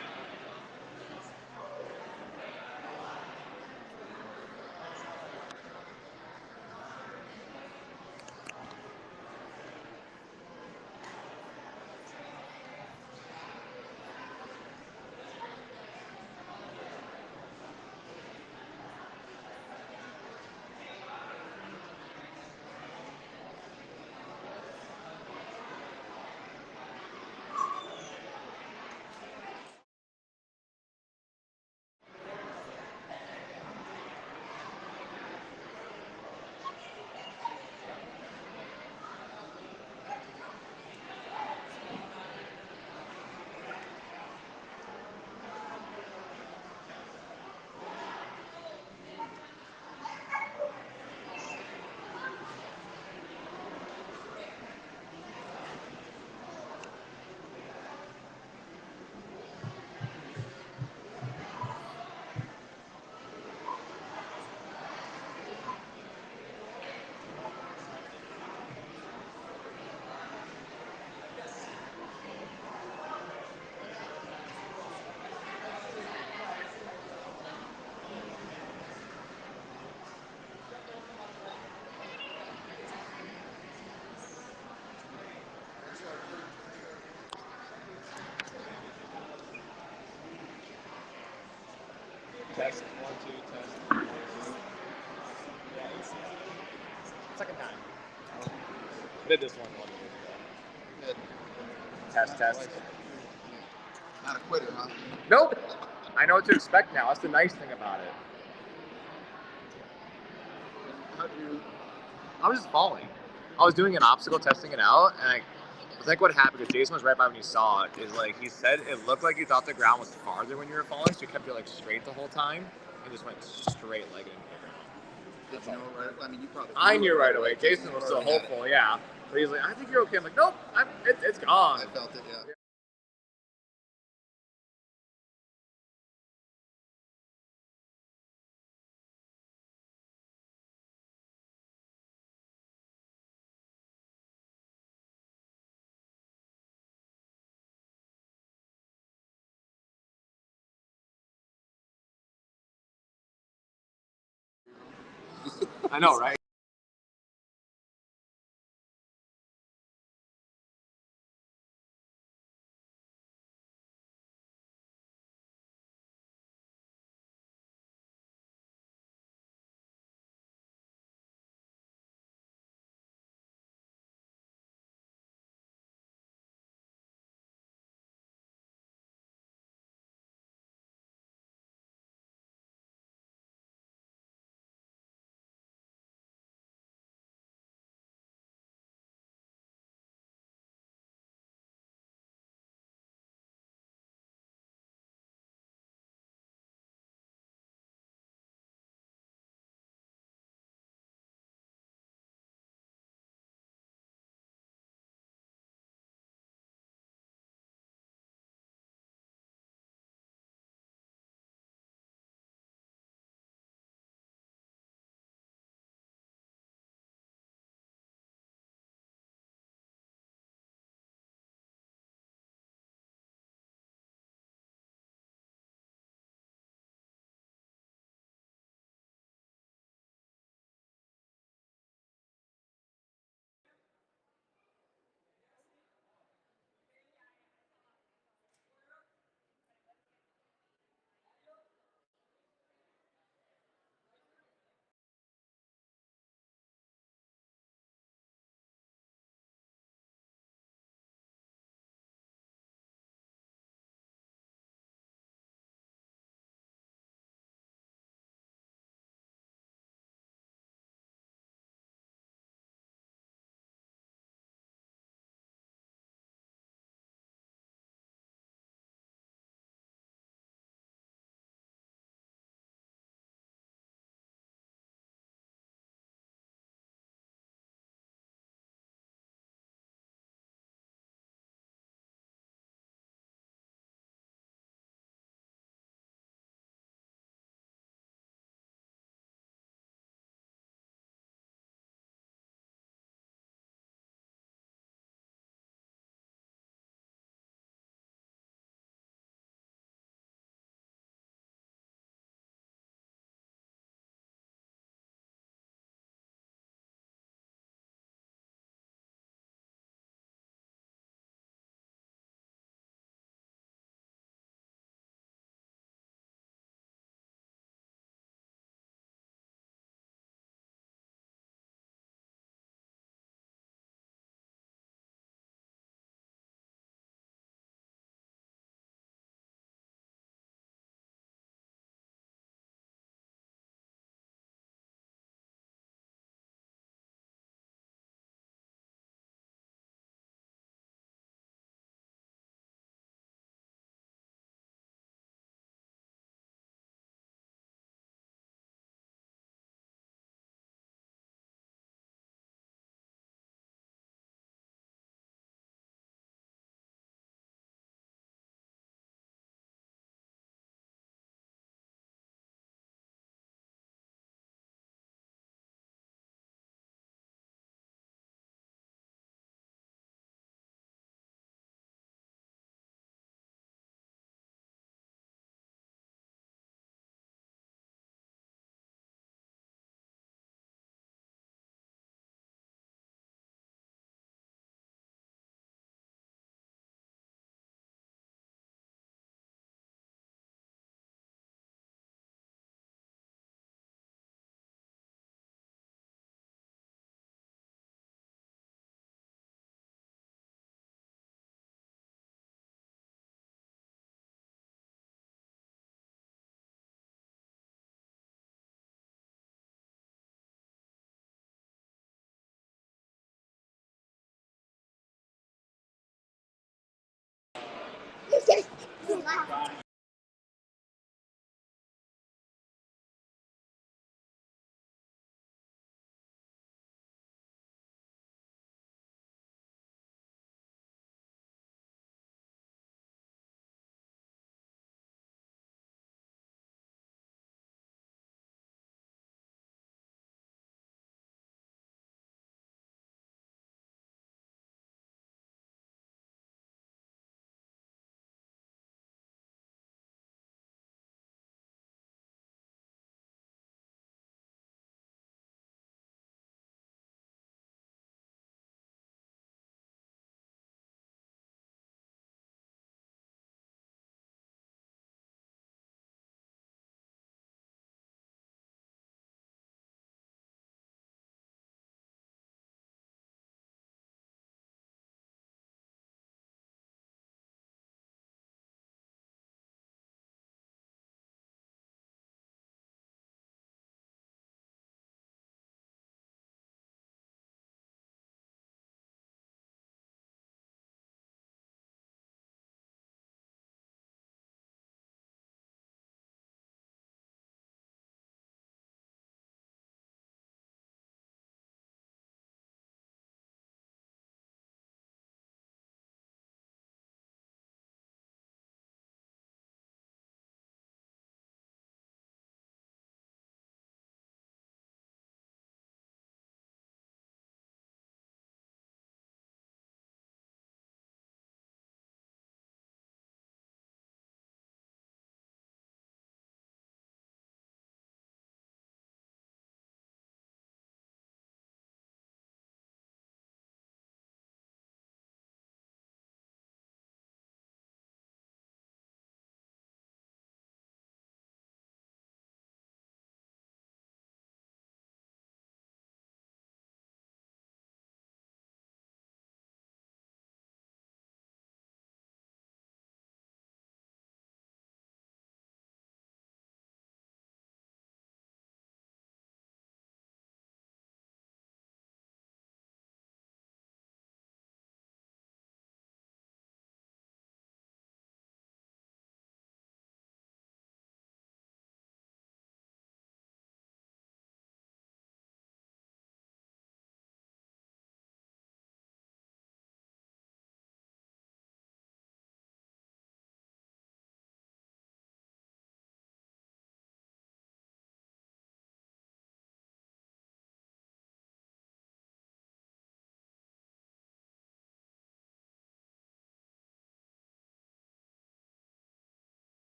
Test. 1, 2, test. 1, 2. Yeah, second time. I did this one 1 year ago. Test, test. Not a quitter, huh? Nope. I know what to expect now. That's the nice thing about it. How do you? I was just falling. I was doing an obstacle, testing it out, and I think what happened, because Jason was right by when he saw it, is like he said it looked like he thought the ground was farther when you were falling, so he kept your legs straight the whole time and just went straight legged into the ground. Did you know right? I mean, you probably. I knew right away. Jason was still hopeful, yeah. But he's like, I think you're okay. I'm like, nope, it's gone. I felt it, yeah. I know, right?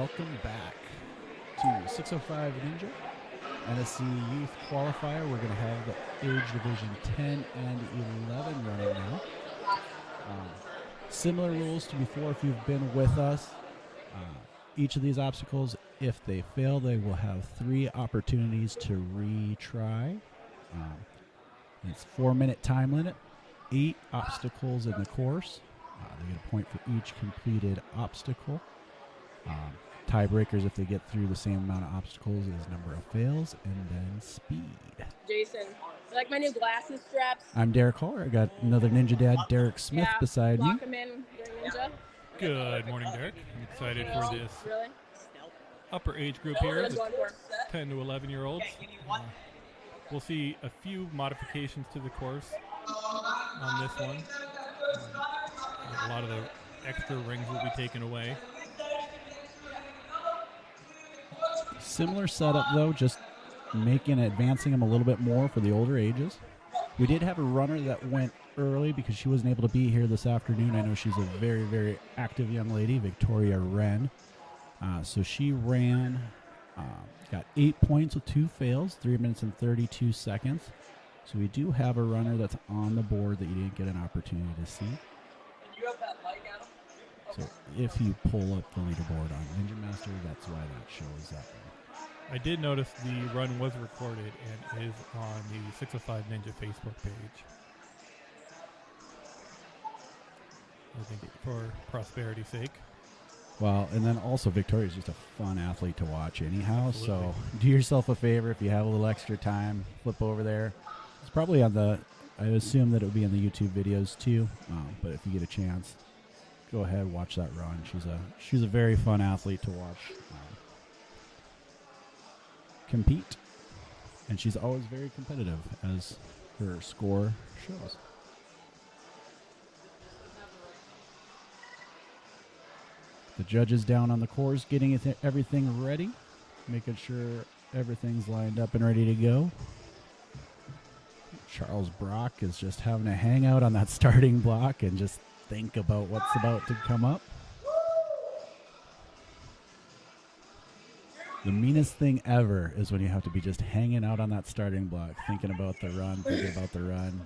welcome back to 605 Ninja NSC Youth Qualifier. We're going to have the age division 10 and 11 running now. Similar rules to before if you've been with us. Each of these obstacles, if they fail, they will have 3 opportunities to retry. It's 4-minute time limit, 8 obstacles in the course. They get a point for each completed obstacle. Tiebreakers if they get through the same amount of obstacles as number of fails, and then speed. Jason, you like my new glasses straps? I'm Derek Holler. I got another Ninja Dad, Derek Smith, beside me. Lock them in during Ninja. Good morning, Derek. I'm excited for this Really? upper age group here, What are you the going for? 10 to 11 year olds. We'll see a few modifications to the course on this one. A lot of the extra rings will be taken away. Similar setup though, just advancing them a little bit more for the older ages. We did have a runner that went early because she wasn't able to be here this afternoon. I know she's a very, very active young lady, Victoria Wren. So she ran, got 8 points with 2 fails, 3 minutes and 32 seconds. So we do have a runner that's on the board that you didn't get an opportunity to see. So if you pull up the leaderboard on Ninja Master, that's why that shows up. I did notice the run was recorded and is on the 605 Ninja Facebook page. I think for prosperity's sake. Well, and then also Victoria's just a fun athlete to watch anyhow. Absolutely. So do yourself a favor if you have a little extra time, flip over there. It's probably on the, I assume that it would be in the YouTube videos too. But if you get a chance, go ahead, watch that run. She's a very fun athlete to watch compete. And she's always very competitive, as her score shows. The judges down on the course getting everything ready, making sure everything's lined up and ready to go. Charles Brock is just having a hangout on that starting block and just think about what's about to come up. The meanest thing ever is when you have to be just hanging out on that starting block, thinking about the run,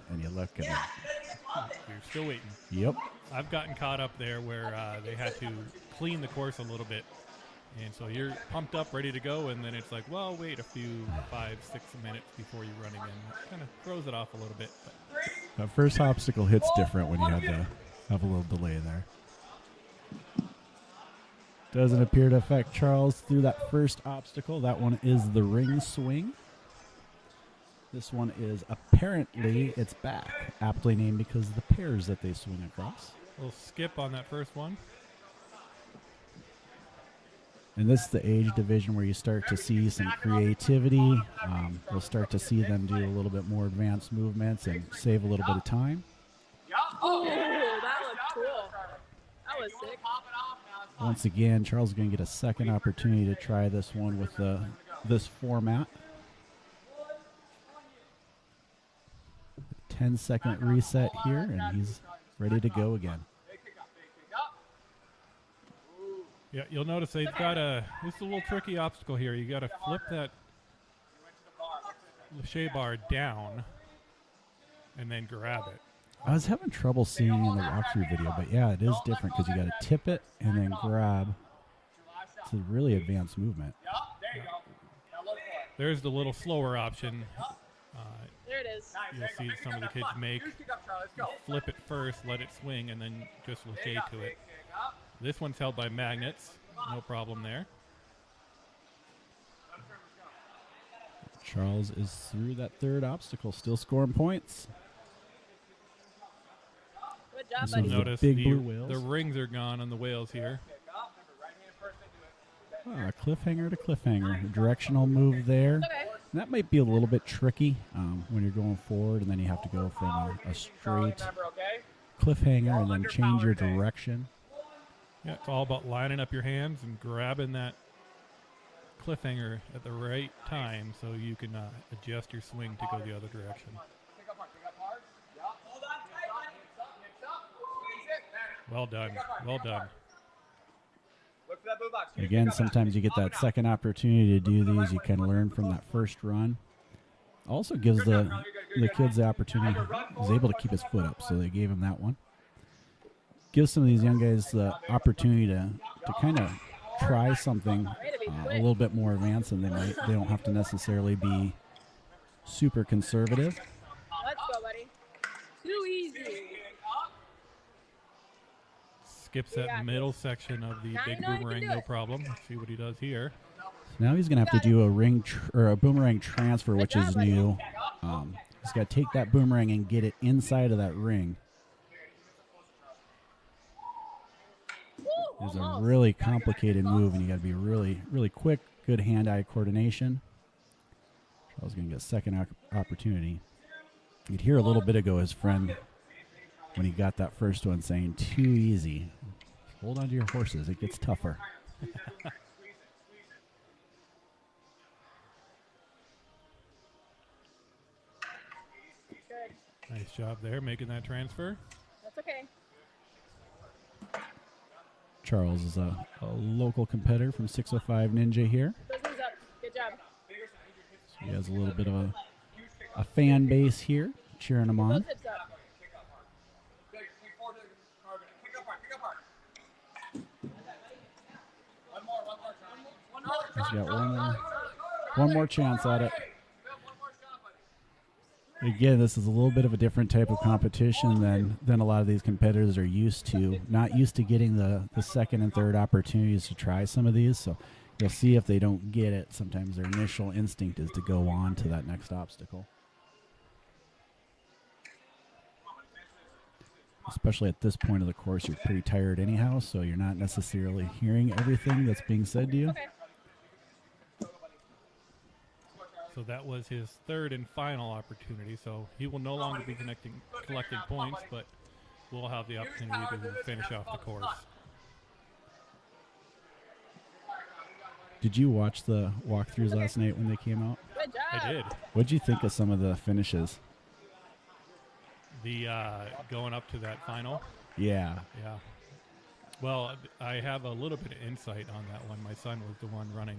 and you look and You're still waiting. yep. I've gotten caught up there where they had to clean the course a little bit. And so you're pumped up, ready to go, and then it's like, well, wait a few 5-6 minutes before you run again. It kind of throws it off a little bit. But That first obstacle hits different when you had to have a little delay there. Doesn't appear to affect Charles through that first obstacle. That one is the ring swing. This one is apparently it's back, aptly named because of the pairs that they swing across. we'll skip on that first one. And this is the age division where you start to see some creativity. You'll start to see them do a little bit more advanced movements and save a little bit of time. Oh, that looked cool. That was sick. Once again, Charles is going to get a second opportunity to try this one with this format. 10-second reset here, and he's ready to go again. Yeah, you'll notice they've got this is a little tricky obstacle here. You got to flip that Shay bar down and then grab it. I was having trouble seeing in the walkthrough video, but yeah, it is different because you got to tip it and then grab. It's a really advanced movement. There's the little slower option. There it is. You'll see some of the kids make. Flip it first, let it swing, and then just lachet to it. This one's held by magnets. No problem there. Charles is through that third obstacle, still scoring points. Good job, This buddy. one's the Notice big the, blue whales. the rings are gone on the whales here. Cliffhanger to cliffhanger. Directional move there. Okay. And that might be a little bit tricky when you're going forward, and then you have to go from a straight cliffhanger and then change your direction. Yeah, it's all about lining up your hands and grabbing that cliffhanger at the right time so you can adjust your swing to go the other direction. Well done. Well done. Look for that Again, sometimes you get that second opportunity to do these. You kind of learn from that first run. Also gives the kids the opportunity. He's able to keep his foot up, so they gave him that one. Gives some of these young guys the opportunity to kind of try something a little bit more advanced than they might. They don't have to necessarily be super conservative. Let's go, buddy. Too easy. Skips that middle section of the big boomerang, no problem. Let's see what he does here. Now he's going to have to do a or a boomerang transfer, which is new. He's got to take that boomerang and get it inside of that ring. It's a really complicated move, and you got to be really, really quick. Good hand-eye coordination. Charles going to get a second opportunity. You'd hear a little bit ago his friend, when he got that first one, saying, too easy. Hold on to your horses. It gets tougher. Nice job there, making that transfer. That's okay. Charles is a local competitor from 605 Ninja here. Those knees up. Good job. So he has a little bit of a fan base here cheering him on. Those hips up. He's got one more chance at it. Again, this is a little bit of a different type of competition than a lot of these competitors are used to. Not used to getting the second and third opportunities to try some of these. So you'll see if they don't get it, sometimes their initial instinct is to go on to that next obstacle. Especially at this point of the course, you're pretty tired anyhow, so you're not necessarily hearing everything that's being said to you. Okay. So that was his third and final opportunity. So he will no longer be collecting points, but will have the opportunity to finish off the course. Did you watch the walkthroughs last night when they came out? Good job. I did. What'd you think of some of the finishes? The going up to that final. Yeah. Yeah. Well, I have a little bit of insight on that one. My son was the one running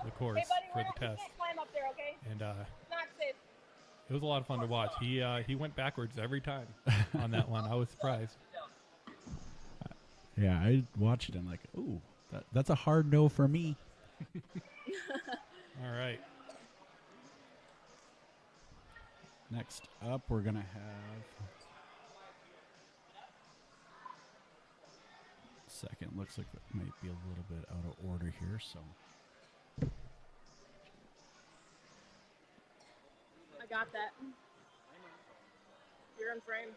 the course Hey, buddy, for we're the okay. test, Climb up there, okay? and Not safe. it was a lot of fun to watch. He went backwards every time on that one. I was surprised. Yeah, I watched it and like, ooh, that's a hard no for me. All right. Next up, we're going to have second. Looks like it might be a little bit out of order here, so. I got that. You're in frame.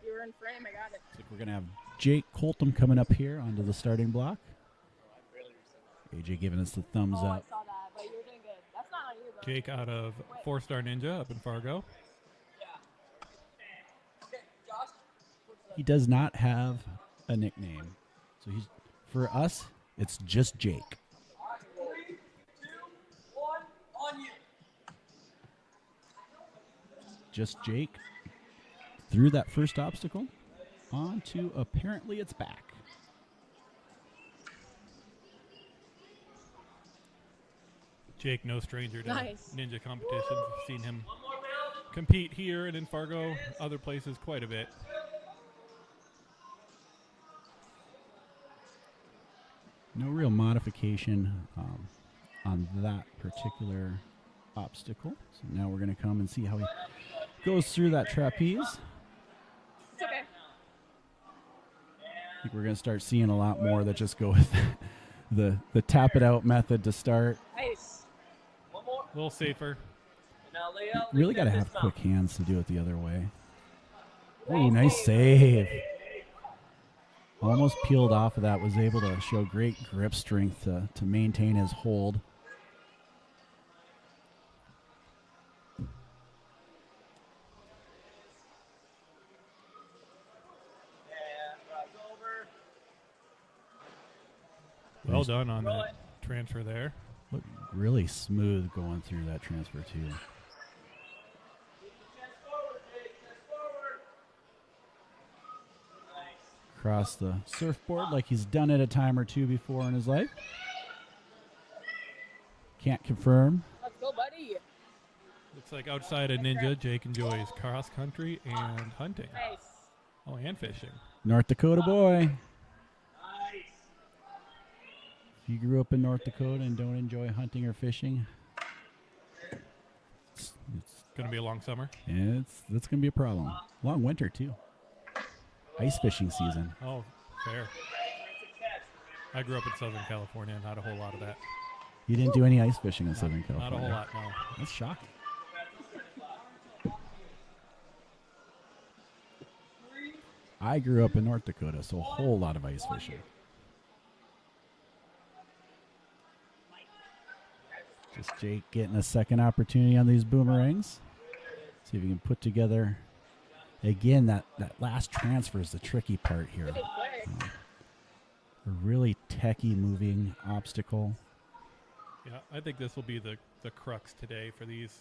You were in frame. I got it. Looks like we're going to have Jake Colton coming up here onto the starting block. AJ giving us the thumbs Oh, up. I saw that, but you were doing good. That's not on you, though. Jake out of 4-Star Ninja up in Fargo. He does not have a nickname. So he's, for us, it's just Jake. 3, 2, 1, on you. Just Jake through that first obstacle onto apparently it's back. Jake, no stranger to Nice. ninja competitions. I've seen him compete here and in Fargo, other places quite a bit. No real modification on that particular obstacle. So now we're going to come and see how he goes through that trapeze. It's okay. I think we're going to start seeing a lot more that just go with the tap it out method to start. Nice. One more. A little safer. Now lay out. Really got to have quick hands to do it the other way. Oh, nice save. Almost peeled off of that, was able to show great grip strength to maintain his hold. Well done on that transfer there. Looked really smooth going through that transfer too. across the surfboard like he's done it a time or two before in his life. Can't confirm. Let's go, buddy. Looks like outside of Ninja, Jake enjoys cross country and hunting. Nice. Oh, and fishing. North Dakota boy. If you grew up in North Dakota and don't enjoy hunting or fishing, it's Going to be a long summer. that's gonna be a problem. Long winter too. Ice fishing season. Oh, fair. I grew up in Southern California, not a whole lot of that. You didn't do any ice fishing in Southern California. Not a whole lot, no. That's shocking. I grew up in North Dakota, so a whole lot of ice fishing. Just Jake getting a second opportunity on these boomerangs. See if he can put together. Again, that last transfer is the tricky part here. A really techie moving obstacle. Yeah, I think this will be the crux today for these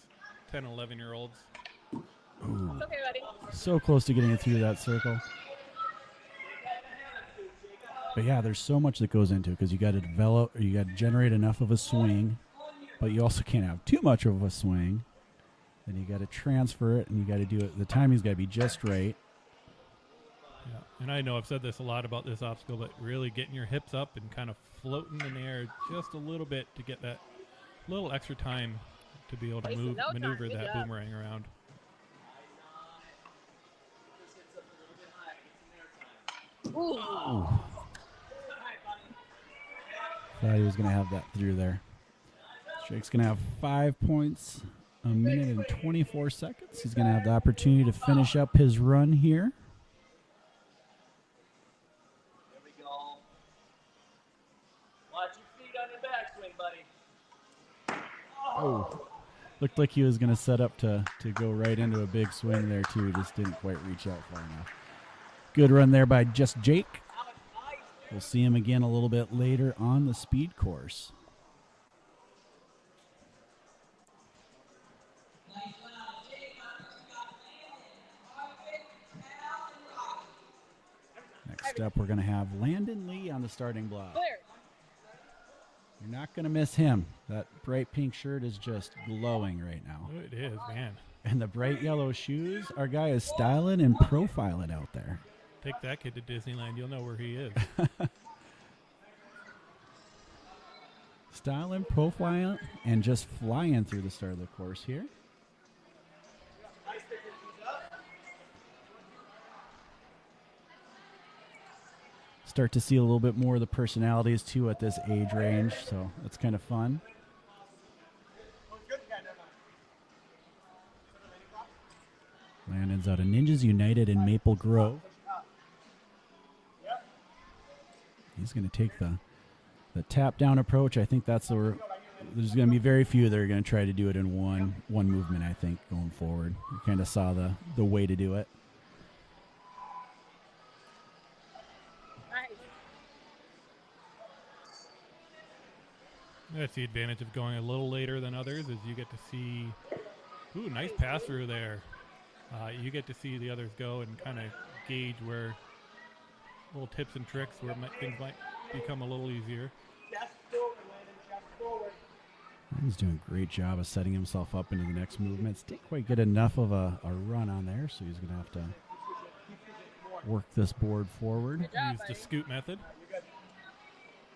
10, 11-year-olds. Ooh, It's okay, buddy. so close to getting it through that circle. But yeah, there's so much that goes into it because you got to develop, or you got to generate enough of a swing, but you also can't have too much of a swing. Then you got to transfer it, and you got to do it. The timing's got to be just right. Yeah, and I know I've said this a lot about this obstacle, but really getting your hips up and kind of floating in the air just a little bit to get that little extra time to be able to Wasting no time. maneuver Good that job. boomerang around. Ooh. Ooh. Thought he was going to have that through there. Jake's going to have 5 points, a minute and 24 seconds. He's going to have the opportunity to finish up his run here. There we go. Watch your feet on your backswing, buddy. Oh, looked like he was going to set up to go right into a big swing there, too. Just didn't quite reach out far enough. Good run there by just Jake. We'll see him again a little bit later on the speed course. Next up, we're going to have Landon Lee on the starting block. Clear. You're not going to miss him. That bright pink shirt is just glowing right now. Oh, it is, man. And the bright yellow shoes, our guy is styling and profiling out there. Take that kid to Disneyland, you'll know where he is. Styling, profiling, and just flying through the start of the course here. Start to see a little bit more of the personalities too at this age range, so that's kind of fun. Landon's out of Ninjas United in Maple Grove. He's going to take the tap down approach. I think that's there's going to be very few that are going to try to do it in one movement, I think, going forward. You kind of saw the way to do it. Nice. That's the advantage of going a little later than others, is you get to see, ooh, nice pass through there. You get to see the others go and kind of gauge where little tips and tricks where things might become a little easier. He's doing a great job of setting himself up into the next movements. Didn't quite get enough of a run on there, so he's going to have to work this board forward. Good job, Use the buddy. scoot method.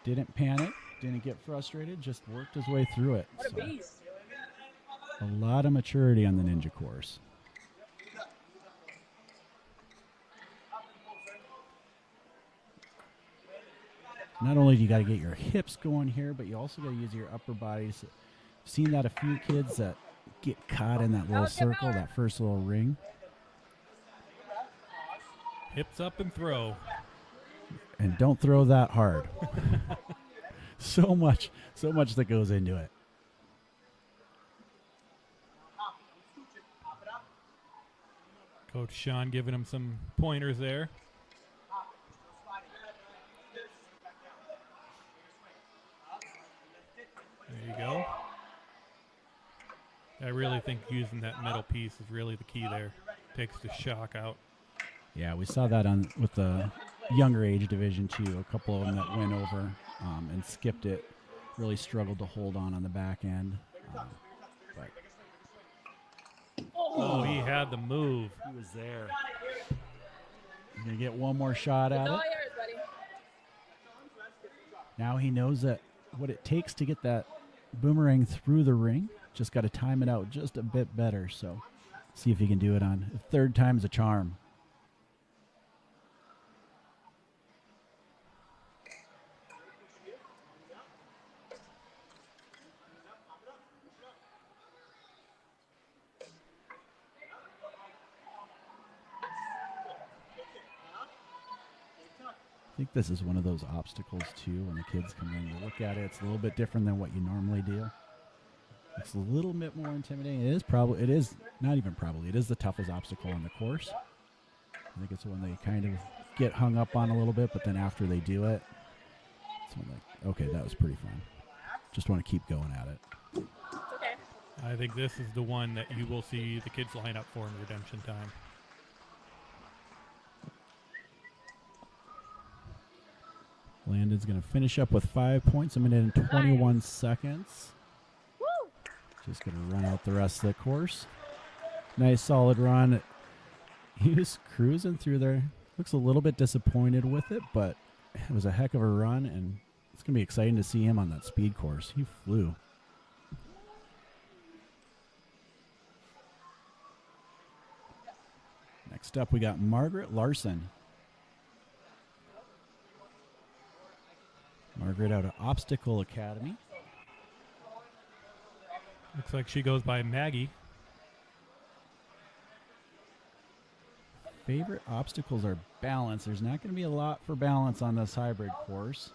Didn't panic, didn't get frustrated, just worked his way through it. What a So, beast. a lot of maturity on the Ninja course. Not only do you got to get your hips going here, but you also got to use your upper bodies. I've seen that a few kids that get caught in that little circle, that first little ring. Hips up and throw. And don't throw that hard. so much that goes into it. Coach Sean giving him some pointers there. There you go. I really think using that middle piece is really the key there. Takes the shock out. Yeah, we saw that with the younger age division too. A couple of them that went over and skipped it really struggled to hold on the back end. But Oh, he had the move. he was there. He's going to get one more shot at It's it. all yours, buddy. Now he knows that what it takes to get that boomerang through the ring. Just got to time it out just a bit better. So see if he can do it on third time's a charm. I think this is one of those obstacles too. When the kids come in to look at it, it's a little bit different than what you normally do. It's a little bit more intimidating. It is not even probably, it is the toughest obstacle on the course. I think it's when they kind of get hung up on a little bit, but then after they do it, it's when like, okay, that was pretty fun. Just want to keep going at it. It's okay. I think this is the one that you will see the kids line up for in redemption time. Landon's going to finish up with 5 points, a minute and 21 seconds. Woo! Just going to run out the rest of the course. Nice solid run. He was cruising through there. Looks a little bit disappointed with it, but it was a heck of a run, and it's going to be exciting to see him on that speed course. He flew. Next up, we got Margaret Larson. Margaret out of Obstacle Academy. Looks like she goes by Maggie. Favorite obstacles are balance. There's not going to be a lot for balance on this hybrid course,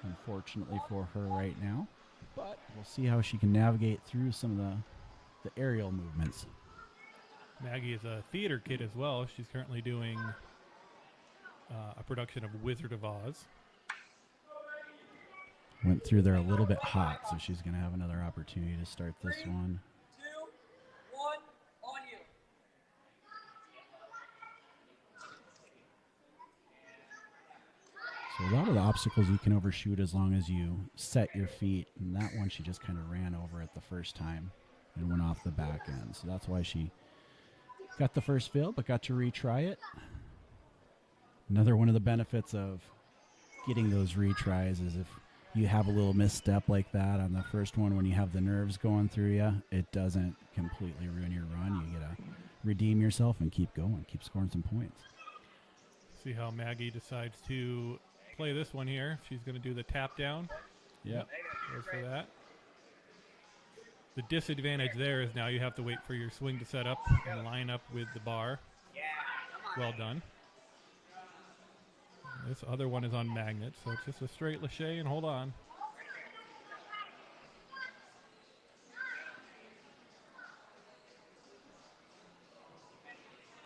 unfortunately for her right now. But we'll see how she can navigate through some of the aerial movements. Maggie is a theater kid as well. She's currently doing a production of Wizard of Oz. Went through there a little bit hot, so she's going to have another opportunity to start this one. 2, 1, on you. So a lot of the obstacles you can overshoot as long as you set your feet, and that one she just kind of ran over it the first time and went off the back end. So that's why she got the first fail, but got to retry it. Another one of the benefits of getting those retries is if you have a little misstep like that on the first one, when you have the nerves going through you, it doesn't completely ruin your run. You get to redeem yourself and keep going, keep scoring some points. See how Maggie decides to play this one here. She's going to do the tap down. Yep. Goes for that. The disadvantage there is now you have to wait for your swing to set up and line up with the bar. Well done. This other one is on magnets, so it's just a straight lâché and hold on.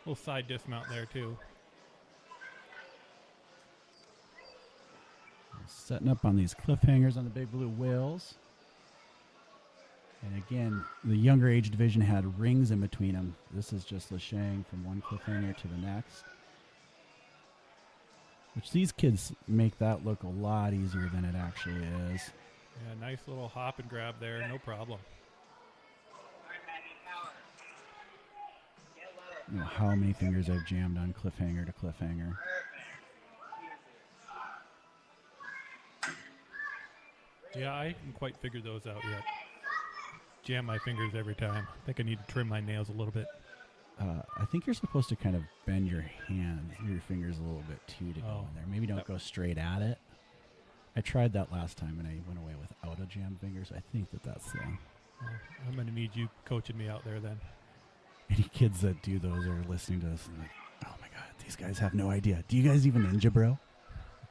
Little side dismount there too. Setting up on these cliffhangers on the big blue whales. And again, the younger age division had rings in between them. This is just lâching from one cliffhanger to the next. Which these kids make that look a lot easier than it actually is. Yeah, nice little hop and grab there, no problem. You know how many fingers I've jammed on cliffhanger to cliffhanger. Yeah, I haven't quite figured those out yet. Jam my fingers every time. I think I need to trim my nails a little bit. I think you're supposed to kind of bend your hand, your fingers a little bit too to go in there. Maybe don't go straight at it. I tried that last time and I went away without a jammed fingers. I think that's Well, I'm going to need you coaching me out there then. any kids that do those are listening to us and like, oh my God, these guys have no idea. Do you guys even ninja, bro?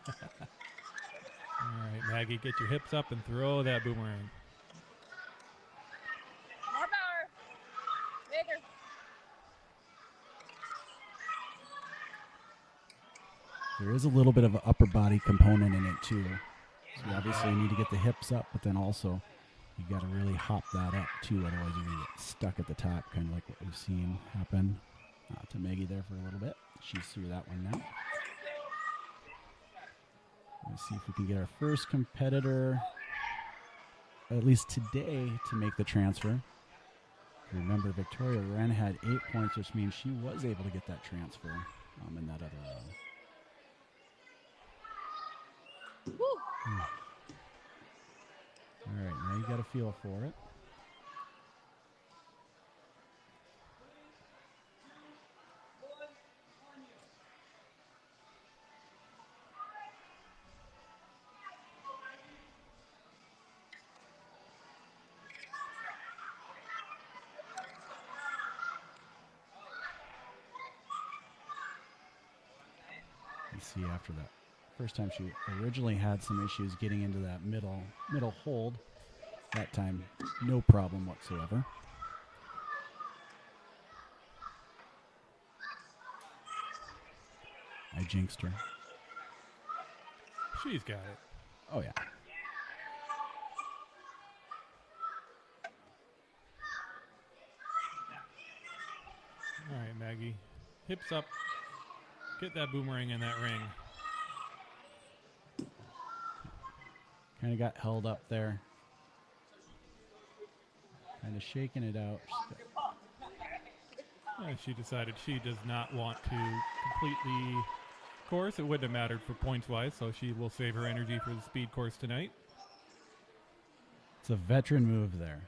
All right, Maggie, get your hips up and throw that boomerang. More power. Bigger. There is a little bit of an upper body component in it too. So you obviously need to get the hips up, but then also you got to really hop that up too. Otherwise you're going to get stuck at the top, kind of like what we've seen happen. To Maggie there for a little bit. She's through that one now. Let's see if we can get our first competitor, at least today, to make the transfer. Remember, Victoria Wren had 8 points, which means she was able to get that transfer in that other round. All right, now you got a feel for it. See, after that first time she originally had some issues getting into that middle hold. That time, no problem whatsoever. I jinxed her. She's got it. Oh, yeah. All right, Maggie. Hips up. Get that boomerang in that ring. Kind of got held up there. Kind of shaking it out. She decided she does not want to complete the course. It wouldn't have mattered for points-wise, so she will save her energy for the speed course tonight. It's a veteran move there.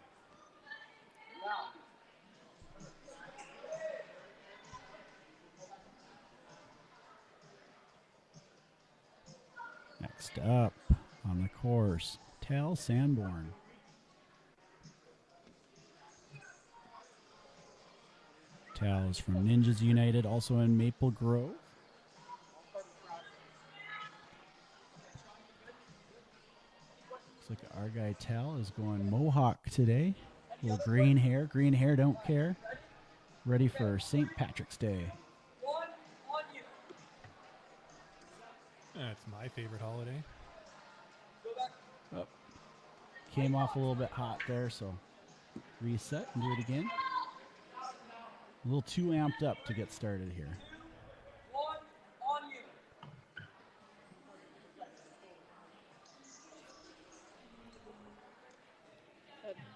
Next up on the course, Tal Sanborn. Tal is from Ninjas United, also in Maple Grove. Looks like our guy Tal is going Mohawk today. Little green hair don't care. Ready for St. Patrick's Day. That's my favorite holiday. Oh. Came off a little bit hot there, so reset and do it again. A little too amped up to get started here.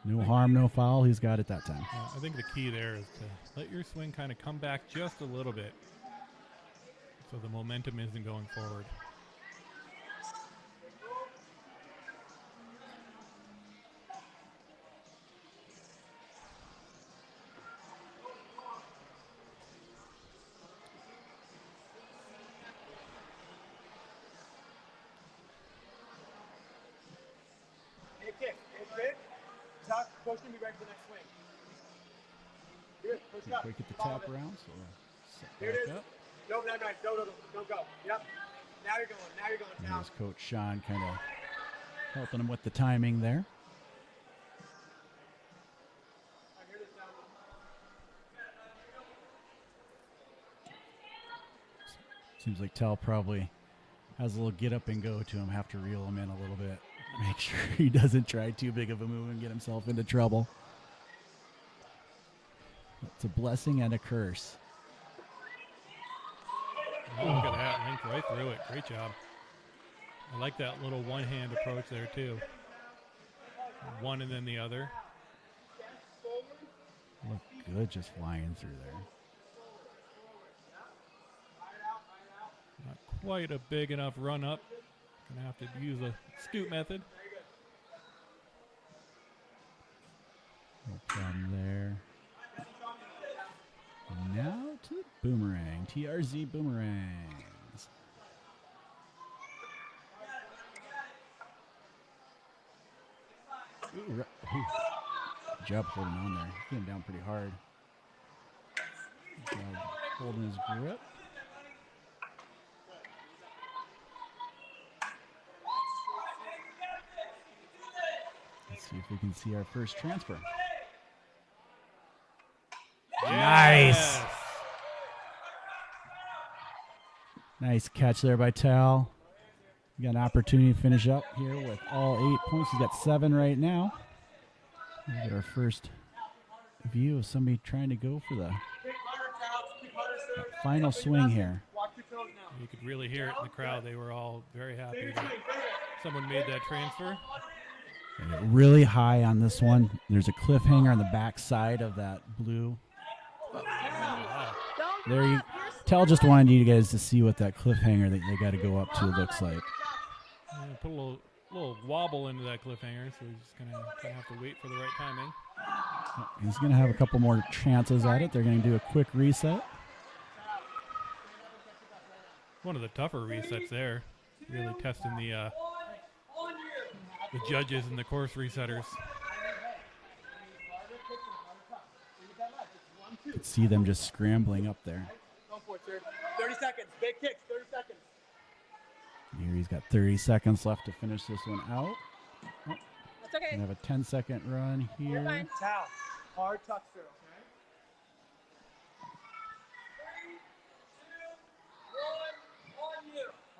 No harm, no foul. He's got it that time. I think the key there is to let your swing kind of come back just a little bit so the momentum isn't going forward. Pushing me right to the next swing. Good, push up. Quick at the top round, so Here it is. up. No, go. Yep. Now you're going. And Now. here's Coach Sean kind of helping him with the timing there. Seems like Tal probably has a little get up and go to him. Have to reel him in a little bit. Make sure he doesn't try too big of a move and get himself into trouble. It's a blessing and a curse. Oh, look at that. Linked right through it. Great job. I like that little one-hand approach there, too. One and then the other. Look good just flying through there. Not quite a big enough run up. Gonna have to use a scoop method. No problem there. And now to the boomerang. TRZ boomerangs. Ooh, good job holding on there. He came down pretty hard. Good job holding his grip. Let's see if we can see our first transfer. Nice. Nice catch there by Tal. We got an opportunity to finish up here with all 8 points. He's got 7 right now. We get our first view of somebody trying to go for the final swing here. You could really hear it in the crowd. They were all very happy that someone made that transfer. Really high on this one. There's a cliffhanger on the back side of that blue. There you. Tell just wanted you guys to see what that cliffhanger that they got to go up to looks like. Put a little wobble into that cliffhanger, so he's just gonna have to wait for the right timing. He's gonna have a couple more chances at it. They're gonna do a quick reset. One of the tougher resets there, really testing the judges and the course resetters. You could see them just scrambling up there. 30 seconds. Big kicks. 30 seconds. Here he's got 30 seconds left to finish this one out. Oh, That's okay. gonna have a 10-second run You're here. fine. Towel. Hard tuck through,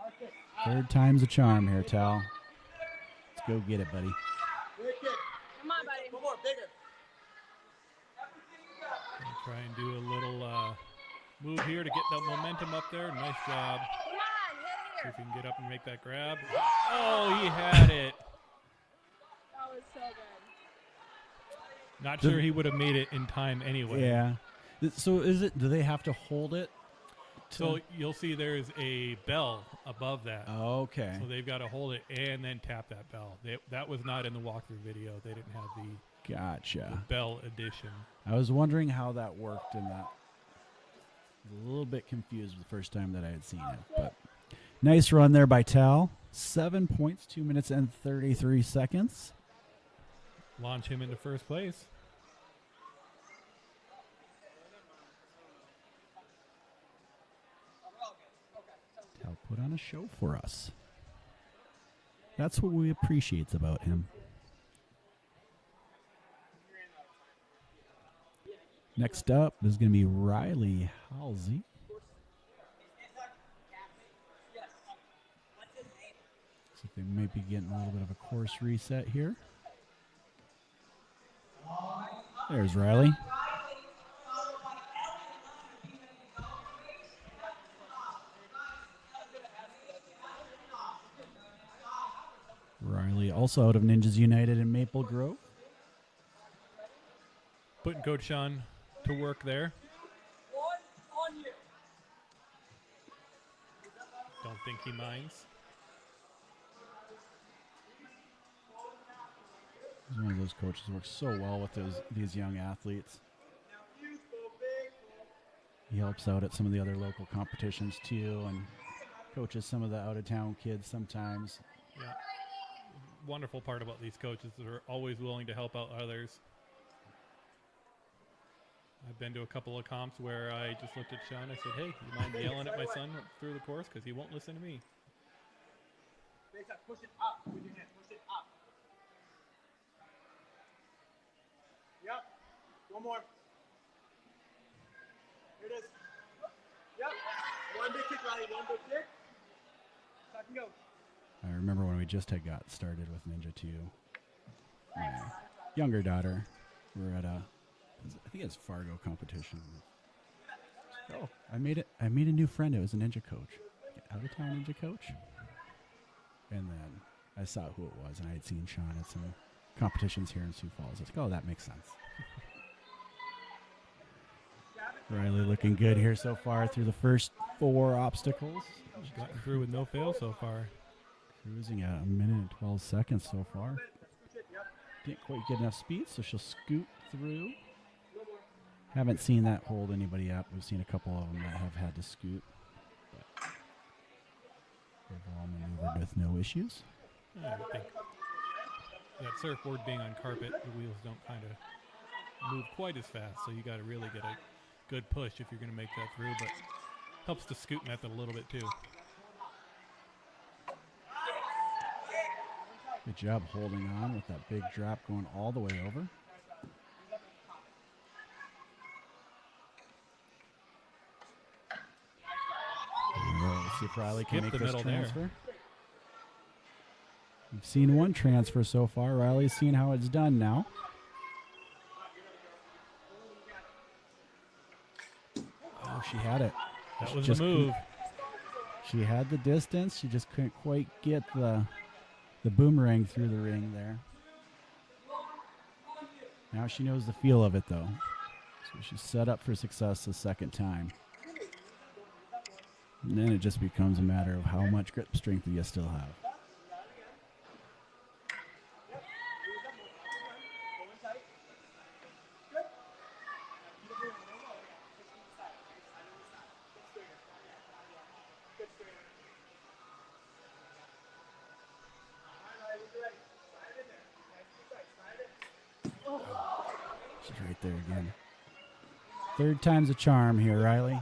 okay? Third time's a charm here, Tal. Let's go get it, buddy. Come on, buddy. One more, bigger. Try and do a little move here to get that momentum up there. Nice job. Come on, See hit if here. he can get up and make that grab. Oh, he had it. That was so good. Not sure he would have made it in time anyway. Yeah. So do they have to hold it? So you'll see there's a bell above that. Okay. So they've got to hold it and then tap that bell. That was not in the walkthrough video. They didn't have the Gotcha. bell edition. I was wondering how that worked in that. I was a little bit confused the first time that I had seen it. But nice run there by Tal. 7 points, 2 minutes and 33 seconds. Launch him into first place. Tal put on a show for us. That's what we appreciate about him. Next up is going to be Riley Halsey. So they might be getting a little bit of a course reset here. There's Riley. Riley also out of Ninjas United in Maple Grove. Putting Coach Sean to work there. Don't think he minds. He's one of those coaches who works so well with these young athletes. He helps out at some of the other local competitions too, and coaches some of the out-of-town kids sometimes. Yeah. Wonderful part about these coaches that are always willing to help out others. I've been to a couple of comps where I just looked at Sean. I said, hey, you mind yelling at my son through the course? Because he won't listen to me. Push it up with your hand. Push it up. Yep. One more. Here it is. Yep. One big kick, Riley. One big kick. Second go. I remember when we just had got started with Ninja 2. My younger daughter, we were at I think it's Fargo competition. Oh, I made a new friend. It was a ninja coach, out of town ninja coach. And then I saw who it was, and I had seen Sean at some competitions here in Sioux Falls. I was like, oh, that makes sense. Riley looking good here so far through the first 4 obstacles. Gotten through with no fail so far. Cruising at 1 minute and 12 seconds so far. Didn't quite get enough speed, so she'll scoot through. Haven't seen that hold anybody up. We've seen a couple of them that have had to scoot. But overall maneuvered with no issues. I would think that surfboard being on carpet, the wheels don't kind of move quite as fast, so you got to really get a good push if you're going to make that through, but helps the scoot method a little bit too. Good job holding on with that big drop going all the way over. Let's see if Riley can Skip make the this middle there. transfer. We've seen one transfer so far. Riley's seen how it's done now. Oh, she had it. That was Just the move. She had the distance. She just couldn't quite get the boomerang through the ring there. Now she knows the feel of it, though. So she's set up for success the second time. And then it just becomes a matter of how much grip strength do you still have. She's right there again. Third time's a charm here, Riley.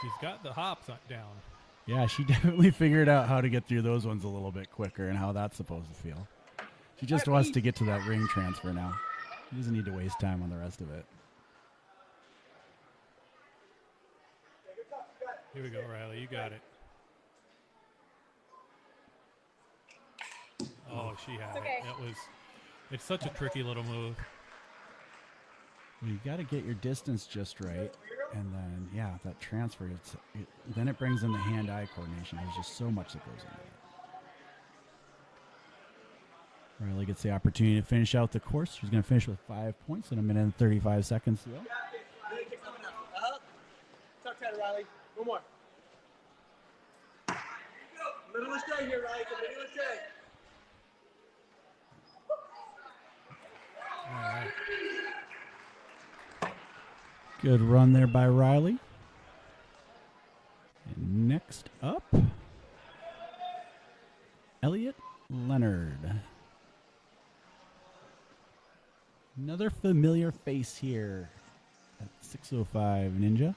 She's got the hops down. Yeah, she definitely figured out how to get through those ones a little bit quicker and how that's supposed to feel. She just wants to get to that ring transfer now. She doesn't need to waste time on the rest of it. Here we go, Riley. You got it. Oh, she had Okay. it. It's such a tricky little move. Well, you got to get your distance just right. And then, yeah, that transfer, then it brings in the hand-eye coordination. There's just so much that goes into it. Riley gets the opportunity to finish out the course. She's going to finish with 5 points in a minute and 35 seconds to go. Tuck that, Riley. One more. Middle of Shay here, Riley. The middle of Shay. All right. Good run there by Riley. And next up, Elliot Leonard. Another familiar face here at 605 Ninja.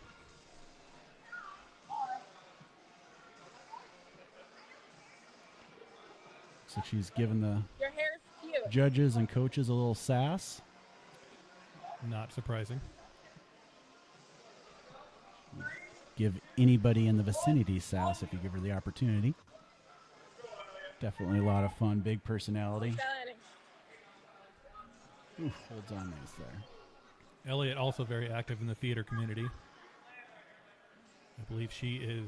So she's given the Your hair's cute. judges and coaches a little sass. Not surprising. Give anybody in the vicinity sass if you give her the opportunity. Definitely a lot of fun, big personality. Oof, holds on nice there. Elliot also very active in the theater community. I believe she is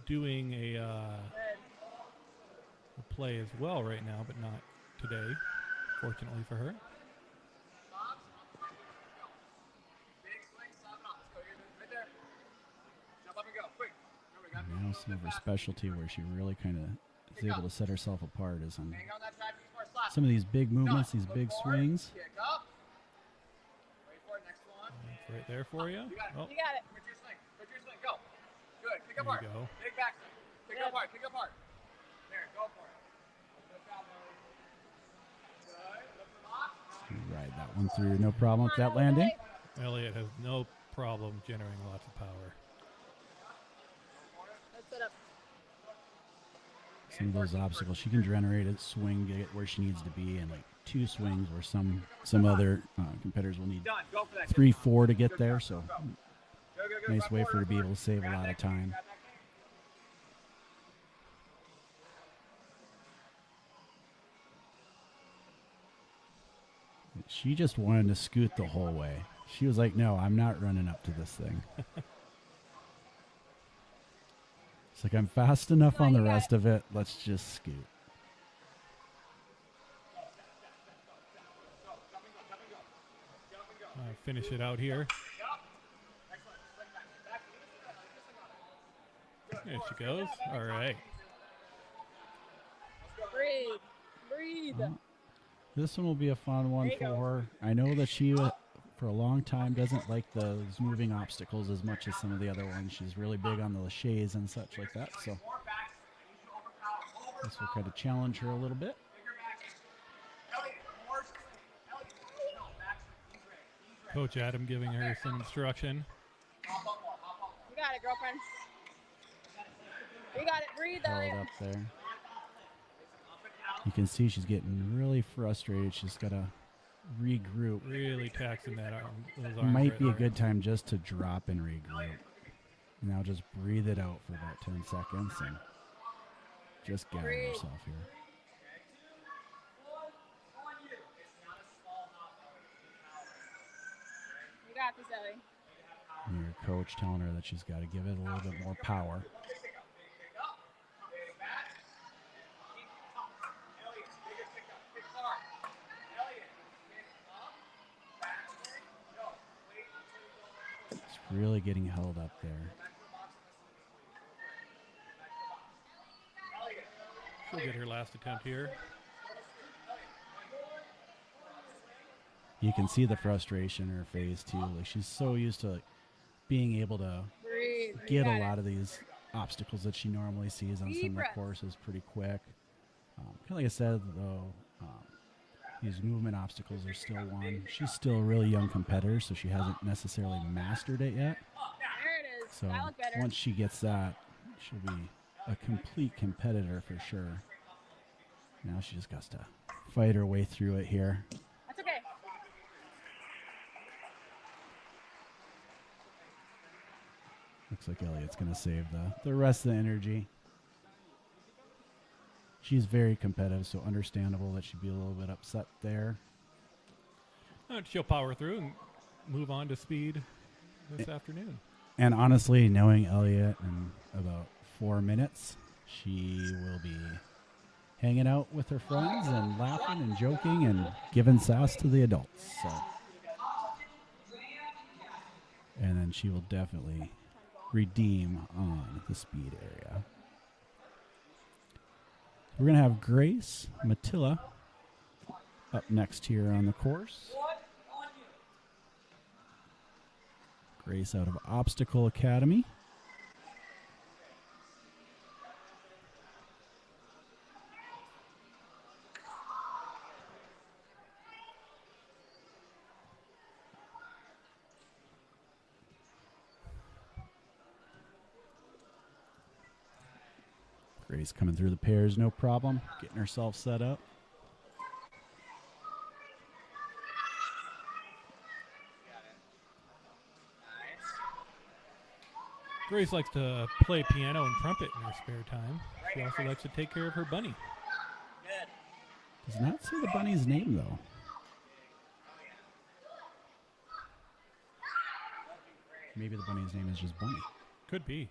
doing a play as well right now, but not today, fortunately for her. Now some of her specialty where she really kind of is able to set herself apart is on some of these big movements, these big swings. It's right there for you. Oh, You got it. Put your swing. Put your swing. Go. Good. Kick there apart. you go. Big back swing. Kick Good. apart. Kick apart. There. Go for it. Good job, Maurice. Good. Lift them off. You ride that one through, no problem with that landing. Elliot has no problem generating lots of power. Let's set up. Some of those obstacles, she can generate a swing, get where she needs to be in like 2 swings, where some other competitors will need Done. Go for that. 3, 4 to get there. So Go, go, go. nice way for her to be able to save a lot of time. She just wanted to scoot the whole way. She was like, no, I'm not running up to this thing. It's like, I'm fast enough on the rest of it. Let's just scoot. Finish it out here. There she goes. All right. Breathe. Breathe. This one will be a fun one There you for go. her. I know that she, for a long time, doesn't like those moving obstacles as much as some of the other ones. She's really big on the laches and such like that. So this will kind of challenge her a little bit. Coach Adam giving her some instruction. You got it, girlfriend. You got it. Breathe, Held Elliot. up there. You can see she's getting really frustrated. She's got to regroup. Really taxing that arm. Those arms Might right be a there. good time just to drop and regroup. Now just breathe it out for about 10 seconds. And just gathering herself here. You got this, Ellie. And your coach telling her that she's got to give it a little bit more power. It's really getting held up there. She'll get her last attempt here. You can see the frustration in her face too. Like she's so used to like, being able to Breathe. You get a got lot it. of these obstacles that she normally sees on Deep some of the breath. courses pretty quick. Kind of like I said, though, these movement obstacles are still one. She's still a really young competitor, so she hasn't necessarily mastered it yet. There it is. So That looked better. once she gets that, she'll be a complete competitor for sure. Now she just got to fight her way through it here. That's okay. Looks like Elliot's going to save the rest of the energy. She's very competitive, so understandable that she'd be a little bit upset there. She'll power through and move on to speed this afternoon. And honestly, knowing Elliot in about 4 minutes, she will be hanging out with her friends and laughing and joking and giving sass to the adults. So. And then she will definitely redeem on the speed area. We're going to have Grace Matilla up next here on the course. Grace out of Obstacle Academy. Grace coming through the pairs, no problem. Getting herself set up. Grace likes to play piano and trumpet in her spare time. She also likes to take care of her bunny. Does not say the bunny's name, though. Maybe the bunny's name is just Bunny. Could be.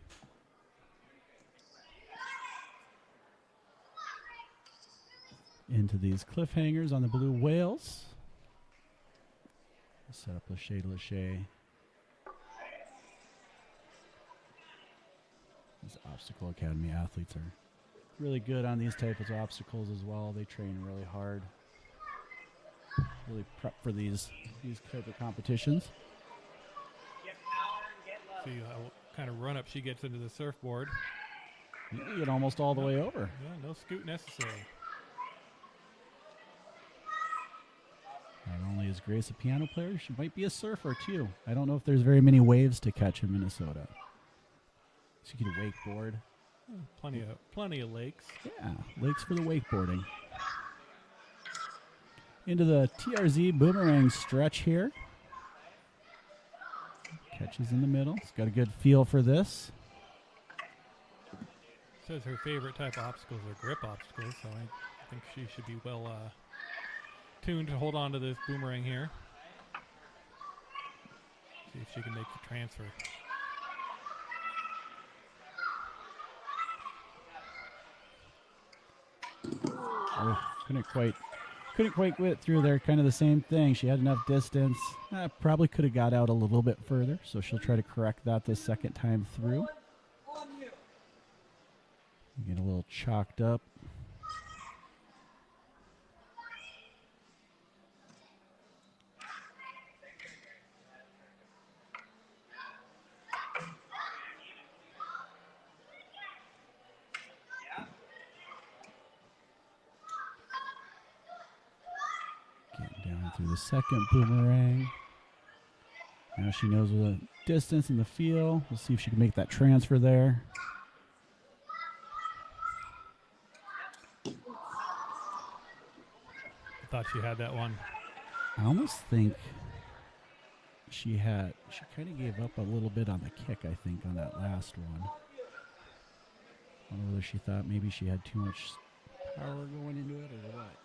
Into these cliffhangers on the blue whales. Set up Lachey to Lachey. These Obstacle Academy athletes are really good on these types of obstacles as well. They train really hard. Really prep for these type of competitions. See how kind of run up she gets into the surfboard. You get almost all the way over. Yeah, no scoot necessary. Not only is Grace a piano player, she might be a surfer too. I don't know if there's very many waves to catch in Minnesota. She could wakeboard. Plenty of lakes. Yeah, lakes for the wakeboarding. Into the TRZ boomerang stretch here. Catches in the middle. She's got a good feel for this. Says her favorite type of obstacles are grip obstacles, so I think she should be well tuned to hold on to this boomerang here. See if she can make the transfer. Oh, couldn't quite get it through there. Kind of the same thing. She had enough distance. Probably could have got out a little bit further, so she'll try to correct that the second time through. Get a little chalked up. Through the second boomerang. Now she knows the distance and the feel. We'll see if she can make that transfer there. I thought she had that one. I almost think she kind of gave up a little bit on the kick, I think, on that last one. I don't know whether she thought maybe she had too much power going into it or what.